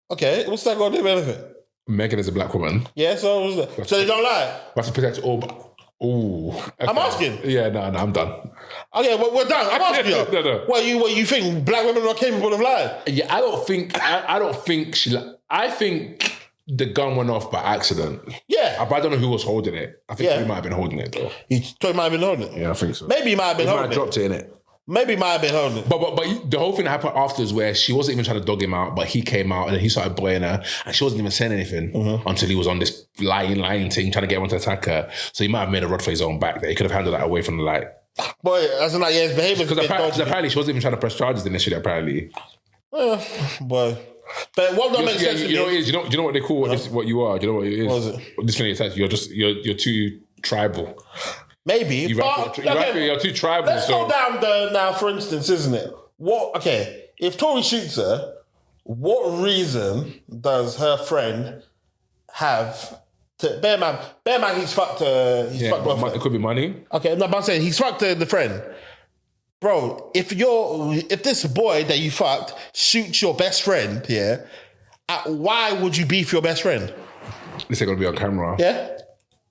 Okay, what's that got to do with anything? Megan is a black woman. Yeah, so they don't lie? We have to protect all... Ooh. Okay. I'm asking. Yeah, no, I'm done. Okay, well, we're done. I'm asking you. No. What you think black women are capable of lying? Yeah, I don't think she... I think the gun went off by accident. Yeah. But I don't know who was holding it. I think he might have been holding it, though. You thought he might have been holding it? Yeah, I think so. Maybe he might have been holding it. He might have dropped it, innit? Maybe he might have been holding it. But the whole thing that happened afterwards where she wasn't even trying to dog him out, but he came out and then he started boying her and she wasn't even saying anything until he was on this lying thing, trying to get everyone to attack her. So he might have made a rod for his own back there. He could have handled that away from the light. Boy, as in his behaviour... Because apparently she wasn't even trying to press charges initially, apparently. Boy... But what don't make sense to me... You know what it is? Do you know what they call what you are? Do you know what it is? What is it? This thing attached. You're too tribal. Maybe. You're too tribal. Let's go down now, for instance, isn't it? If Tory shoots her, what reason does her friend have to... Bear man, he's fucked her. It could be money. Okay, no, but I'm saying he's fucked the friend. Bro, if this boy that you fucked shoots your best friend, why would you beef your best friend? This ain't gonna be on camera. Yeah?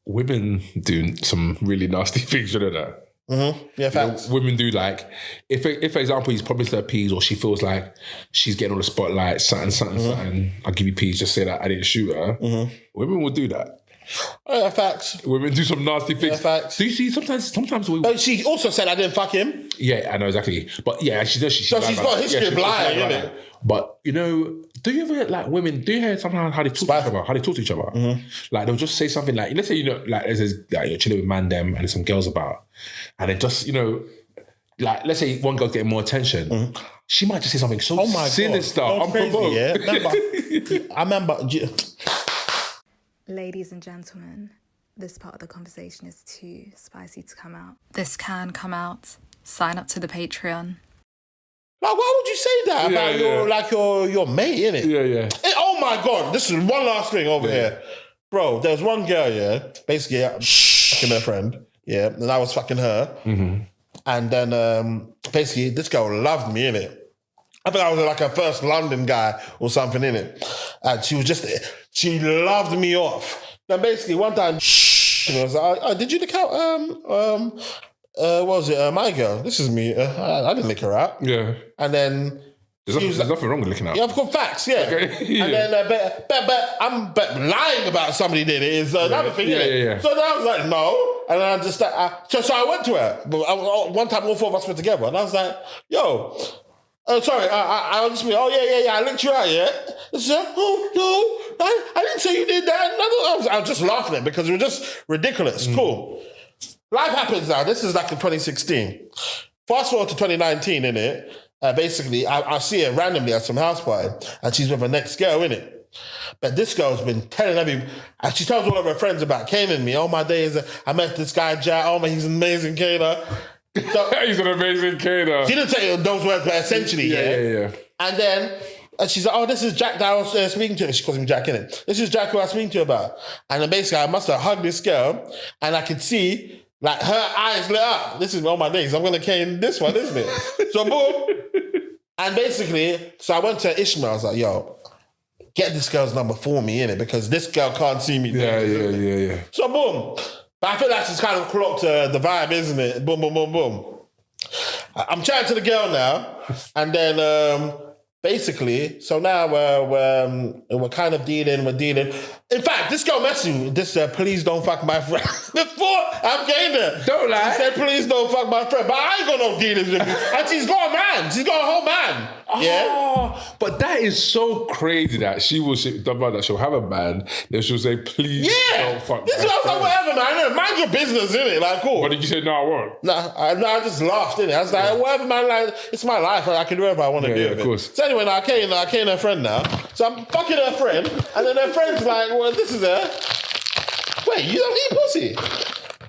Women do some really nasty things, you know that? Mm-hmm. Yeah, facts. Women do like, if for example, he's promised her peas or she feels like she's getting all the spotlight, something, I'll give you peas, just say that I didn't shoot her. Mm-hmm. Women will do that. Oh, yeah, facts. Women do some nasty things. Yeah, facts. Do you see sometimes we... But she also said I didn't fuck him. Yeah, I know exactly. But yeah, she does. So she's got a history of lying, innit? But, you know, do you ever, like, women, do you hear sometimes how they talk to each other? How they talk to each other? Mm-hmm. Like, they'll just say something like, let's say, you know, like, you're chilling with man them and there's some girls about. And they just, you know, like, let's say one girl's getting more attention. She might just say something so sinister, unprovoked. Yeah, I remember... Ladies and gentlemen, this part of the conversation is too spicy to come out. This can come out. Sign up to the Patreon. Like, why would you say that about your mate, innit? Yeah. Oh my God, this is one last thing over here. Bro, there was one girl, basically fucking her friend, and I was fucking her. Mm-hmm. And then basically this girl loved me, innit? I think I was like her first London guy or something, innit? And she loved me off. Then basically one time, I was like, oh, did you look out, what was it, my girl? This is me. I didn't lick her out. Yeah. And then... There's nothing wrong with looking out. Yeah, I've got facts, yeah. Okay. And then, but lying about somebody did it is another thing, yeah. So then I was like, no. And then I just, so I went to her. One time all four of us were together. And I was like, yo... sorry, I was just be, I licked you out, yeah? She said, oh, no, I didn't say you did that. I was just laughing at it because it was just ridiculous. Cool. Life happens now. This is like in 2016. Fast forward to 2019, innit? Basically, I see her randomly at some house party and she's with her next girl, innit? But this girl's been telling and she tells all of her friends about Kane and me. Oh, my days, I met this guy, Jack. Oh, he's an amazing cater. So, he's an amazing cater. She didn't say those words, but essentially, yeah. And then she's like, oh, this is Jack that I was speaking to. She calls him Jack, innit? This is Jack who I was speaking to about. And then basically, I must have hugged this girl, and I could see, like, her eyes lit up. This is all my days. I'm going to cane this one, isn't it? So, boom. And basically, so I went to Ishmael. I was like, yo, get this girl's number for me, innit? Because this girl can't see me. Yeah. So, boom. But I feel like she's kind of clocked the vibe, isn't it? Boom, boom, boom, boom. I'm chatting to the girl now, and then basically, so now we're kind of dealing. In fact, this girl messaged me. This please don't fuck my friend. Before I'm getting there, don't lie. She said, please don't fuck my friend. But I ain't got no dealings with you. And she's got a man. She's got a whole man. Oh, but that is so crazy that she'll have a man, then she'll say, please don't fuck this my friend. Like, whatever, man. Mind your business, innit? Like, cool. But did you say, no, I won't? I just laughed, innit? I was like, whatever, man. Like, it's my life. I can do whatever I want to do. Of course. So anyway, now I came her friend now. So I'm fucking her friend. And then her friend's like, well, this is her. Wait, you don't eat pussy?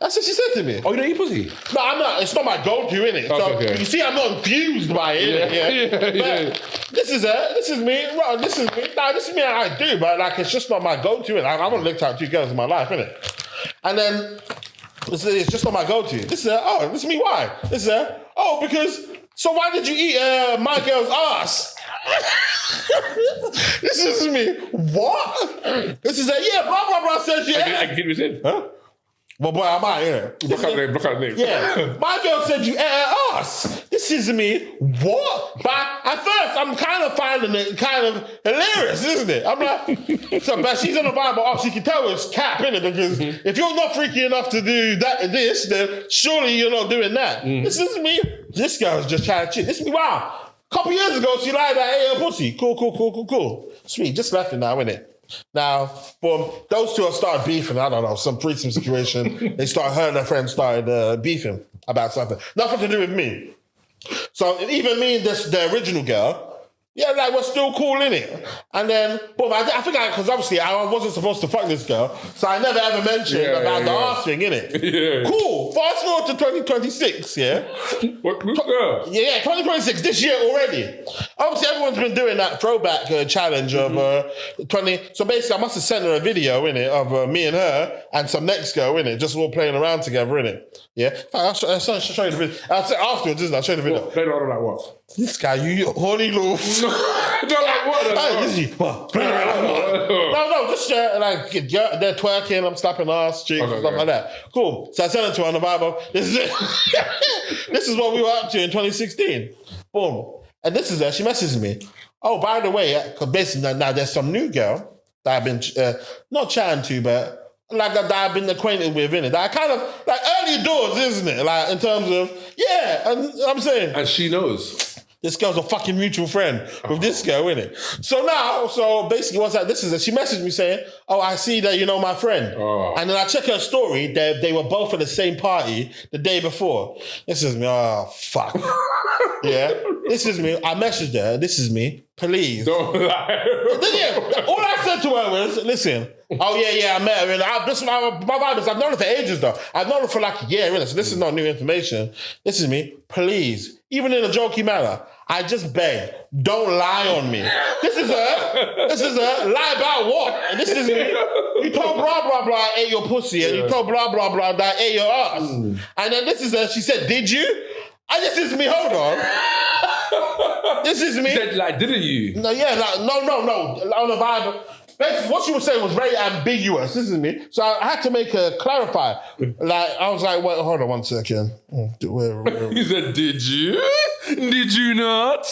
That's what she said to me. Oh, you don't eat pussy? No, I'm not. It's not my go-to, innit? So you see, I'm not confused by it. This is me. Right, this is me. Nah, this is me. I do, but like it's just not my go-to. And I haven't looked at 2 girls in my life, innit? And then it's just not my go-to. This is me. Why? This is because. So why did you eat my girl's ass? This is me. What? This is blah blah blah. Says yeah. I can get this in. Huh? Well, boy, I might, yeah. Block out the name. Yeah. My girl said you ate her ass. This is me. What? But at first, I'm kind of finding it kind of hilarious, isn't it? I'm like, but she's on the Bible. Oh, she can tell it's cap, innit? Because if you're not freaky enough to do this, then surely you're not doing that. This is me. This girl's just trying to cheat. This is me. Wow. A couple years ago, she lied that I ate her pussy. Cool. Sweet. Just left it now, innit? Now, boom, those two have started beefing. I don't know, some threesome situation. Her and her friend started beefing about something. Nothing to do with me. So even me and the original girl, like we're still cool, innit? And then, boom, I think because obviously I wasn't supposed to fuck this girl, so I never ever mentioned about the arse thing, innit? Yeah. Cool. Fast forward to 2026, yeah? What girl? Yeah, 2026, this year already. Obviously, everyone's been doing that throwback challenge of 20. So basically, I must have sent her a video, innit, of me and her and some next girl, innit, just all playing around together, innit? Yeah. I'll show you the video. I'll say afterwards, isn't it? I'll show you the video. What? Play around like what? This guy, you horny little. Don't like what? No, just like they're twerking, I'm slapping ass, cheeks, stuff like that. Cool. So I sent it to her on the Bible. This is it. This is what we were up to in 2016. Boom. And this is her. She messages me. Oh, by the way, because basically now there's some new girl that I've been not chatting to, but like that I've been acquainted with, innit? That I kind of like early doors, isn't it? Like in terms of and I'm saying, and she knows. This girl's a fucking mutual friend with this girl, innit? So basically what's that? She messaged me saying, oh, I see that you know my friend. Oh. And then I check her story, they were both at the same party the day before. This is me, oh, fuck. Yeah, this is me. I messaged her, this is me, please. Don't lie. All I said to her was, listen, oh yeah, I met her. And my vibe is, I've known her for ages though. I've known her for like a year, innit? So this is not new information. This is me, please. Even in a jokey manner, I just beg, don't lie on me. This is her. Lie about what? And this is me. You told blah, blah, blah, I ate your pussy. And you told blah, blah, blah, that I ate your ass. And then this is her. She said, did you? And this is me. Hold on. This is me. You said, like, didn't you? No, yeah, like, no. On the vibe. Basically, what she was saying was very ambiguous. This is me. So I had to make her clarify. Like, I was like, wait, hold on 1 second. Where He said, did you? Did you not?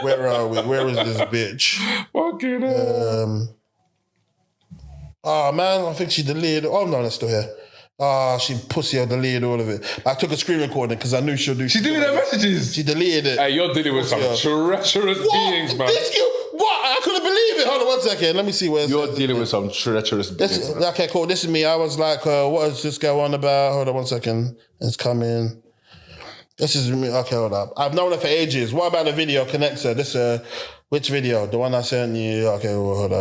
Where are we? Where is this bitch? Fucking hell. Oh, man, I think she deleted. Oh, no, that's still here. She deleted all of it. I took a screen recording because I knew she'll do. She deleted her messages. She deleted it. Hey, you're dealing with some treacherous beings, man. What? I couldn't believe it. Hold on 1 second. Let me see where you're dealing with some treacherous beings. Okay, cool. This is me. I was like, what is this guy on about? Hold on 1 second. It's coming. This is me. Okay, hold up. I've known her for ages. What about the video connector? This which video? The one I sent you? Okay, well, hold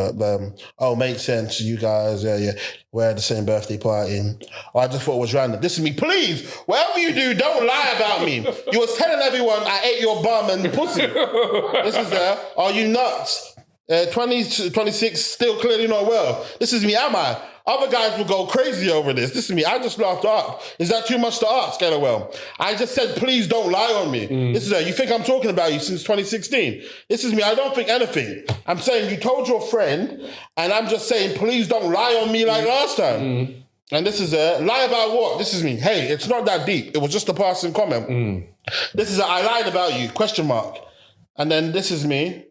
up. Makes sense. You guys, yeah. We're at the same birthday party. Oh, I just thought it was random. This is me. Please, whatever you do, don't lie about me. You was telling everyone I ate your bum and pussy. This is are you nuts? 26, still clearly not well. This is me, am I? Other guys will go crazy over this. This is me. I just laughed up. Is that too much to ask? LOL. I just said, please don't lie on me. This is her. You think I'm talking about you since 2016. This is me. I don't think anything. I'm saying you told your friend, and I'm just saying, please don't lie on me like last time. And this is a lie about what? This is me. Hey, it's not that deep. It was just a passing comment. This is I lied about you, question mark. And then this is me.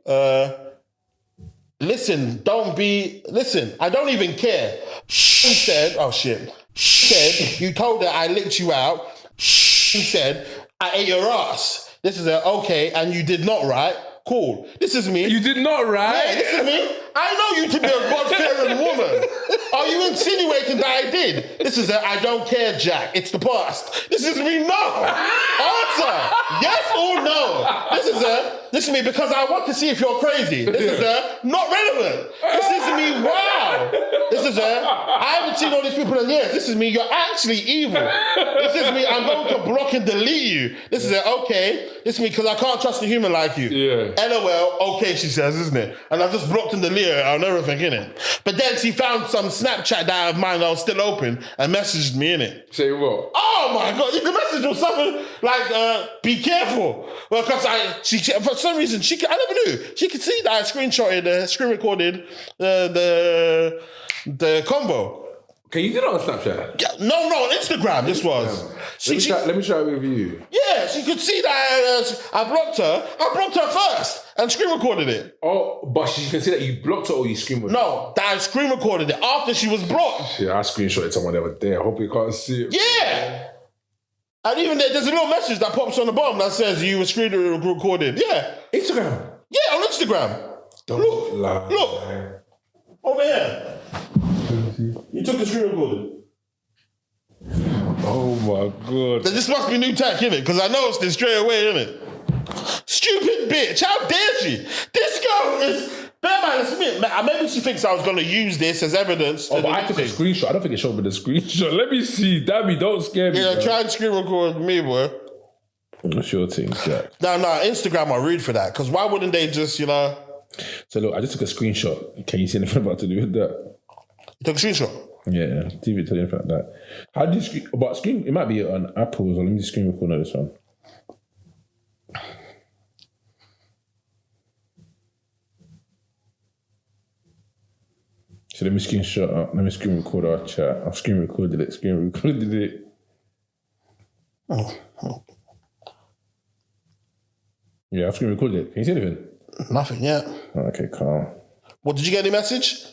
Listen, I don't even care. She said, oh shit. She said, you told her I licked you out. She said, I ate your ass. This is okay, and you did not, right? Cool. This is me. You did not, right? Yeah, this is me. I know you to be a God-fearing woman. Are you insinuating that I did? This is I don't care, Jack. It's the past. This is me, no. Answer. Yes or no. This is me because I want to see if you're crazy. This is not relevant. This is me, wow. This This is I haven't seen all these people in years. This is me. You're actually evil. This is me. I'm going to block and delete you. This is okay. This is me because I can't trust a human like you. Yeah. LOL. Okay, she says, isn't it? And I've just blocked and deleted her on everything, innit? But then she found some Snapchat that of mine that was still open and messaged me, innit? Say what? Oh my God! The message was something like, "Be careful," well, because she for some reason I never knew she could see that I screen recorded the combo. Okay, you did it on Snapchat? Yeah, no, on Instagram. This was. Let me try it with you. Yeah, she could see that I blocked her. I blocked her first and screen recorded it. Oh, but she can see that you blocked her or you screen recorded it? No, that I screen recorded it after she was blocked. Yeah, I screenshotted someone the other day. I hope you can't see it. Yeah. And even there's a little message that pops on the bottom that says you were screen recorded. Yeah. Instagram? Yeah, on Instagram. Don't lie. Look. Over here. You took the screen recording. Oh my God. This must be new tech, innit? Because I noticed it straight away, innit? Stupid bitch. How dare she? This girl is... Maybe she thinks I was going to use this as evidence. Oh, but I took a screenshot. I don't think it showed me the screenshot. Let me see. Dayvie, don't scare me. Yeah, try and screen record me, boy. What's your thing, Jack? No, Instagram are rude for that. Because why wouldn't they just, So look, I just took a screenshot. Can you see anything about to do with that? You took a screenshot? Yeah, TV tell you anything like that. How do you screen? But screen, it might be on Apple as well. Let me just screen record on this one. So let me screen record our chat. I've screen recorded it. Oh. Yeah, I've screen recorded it. Can you see anything? Nothing yet. Okay, calm. What, did you get any message?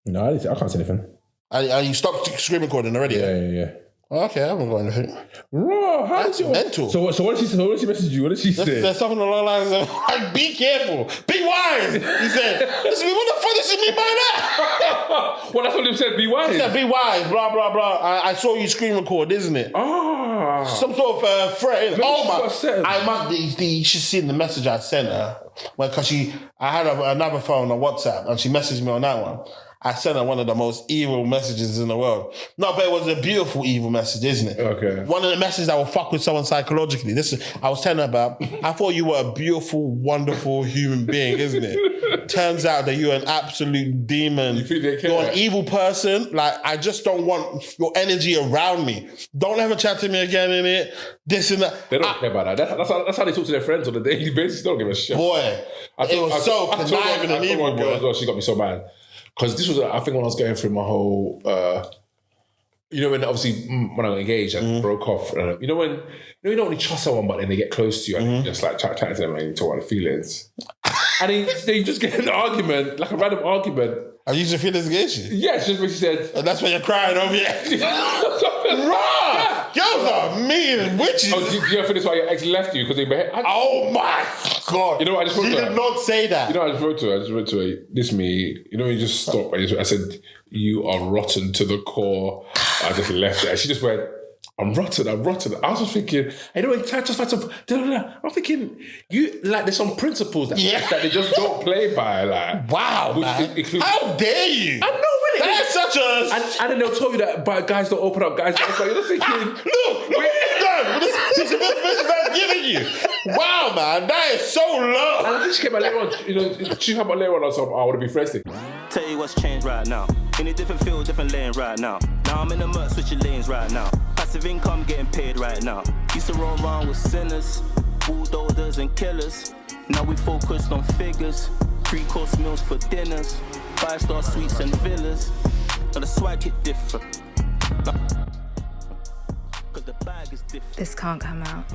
No, I can't see anything. And you stopped screen recording already? Yeah. Okay, I haven't got anything. Raw, that's mental. So what did she message you? What did she say? There's something along the lines of, like, be careful, be wise. He said, listen, what the fuck does she mean by that? Well, that's what he said, be wise. He said, be wise, blah, blah, blah. I saw you screen record, isn't it? Some sort of threat. You should see the message I sent her. Because I had another phone on WhatsApp and she messaged me on that one. I sent her one of the most evil messages in the world. No, but it was a beautiful evil message, isn't it? Okay. One of the messages that will fuck with someone psychologically. I was telling her about, I thought you were a beautiful, wonderful human being, isn't it? Turns out that you're an absolute demon. You think they care? You're an evil person. Like, I just don't want your energy around me. Don't ever chat to me again, innit? This and that. They don't care about that. That's how they talk to their friends on the daily basis. They don't give a shit. Boy, it was so conniving and evil, girl as well. She got me so mad. Because this was, I think, when I was going through my whole, when obviously when I got engaged and broke off, you don't really trust someone, but then they get close to you and you just like chat to them and you talk about the feelings. And they just get an argument, like a random argument. Are you using your feelings against you? Yeah, she just basically said. And that's why you're crying over it. Raw! Girls are mean and witches. Oh, do you ever feel this why your ex left you because they behaved? Oh my God. You know what I just wrote to her? She did not say that. You know what I just wrote to her? This me. You know, you just stop. I said, you are rotten to the core. I just left it. And she just went, I'm rotten. I was just thinking, just like some, I'm thinking, there's some principles that they just don't play by. Like, wow, man. How dare you? I know, really. That's such a... And then they'll tell you that guys don't open up, guys don't open up. You're just thinking... Look what you've done with this piece of information that's giving you. Wow, man, that is so low. And I think she came out later on, she came out later on or something, I want to be friends. Tell you what's changed right now. In a different field, different lane right now. Now I'm in the mud, switching lanes right now. Passive income getting paid right now. Used to roll around with sinners, bulldozers and killers. Now we focused on figures, 3-course meals for dinners, 5-star suites and villas. Now the swag hit different. Cause the bag is different. This can't come out.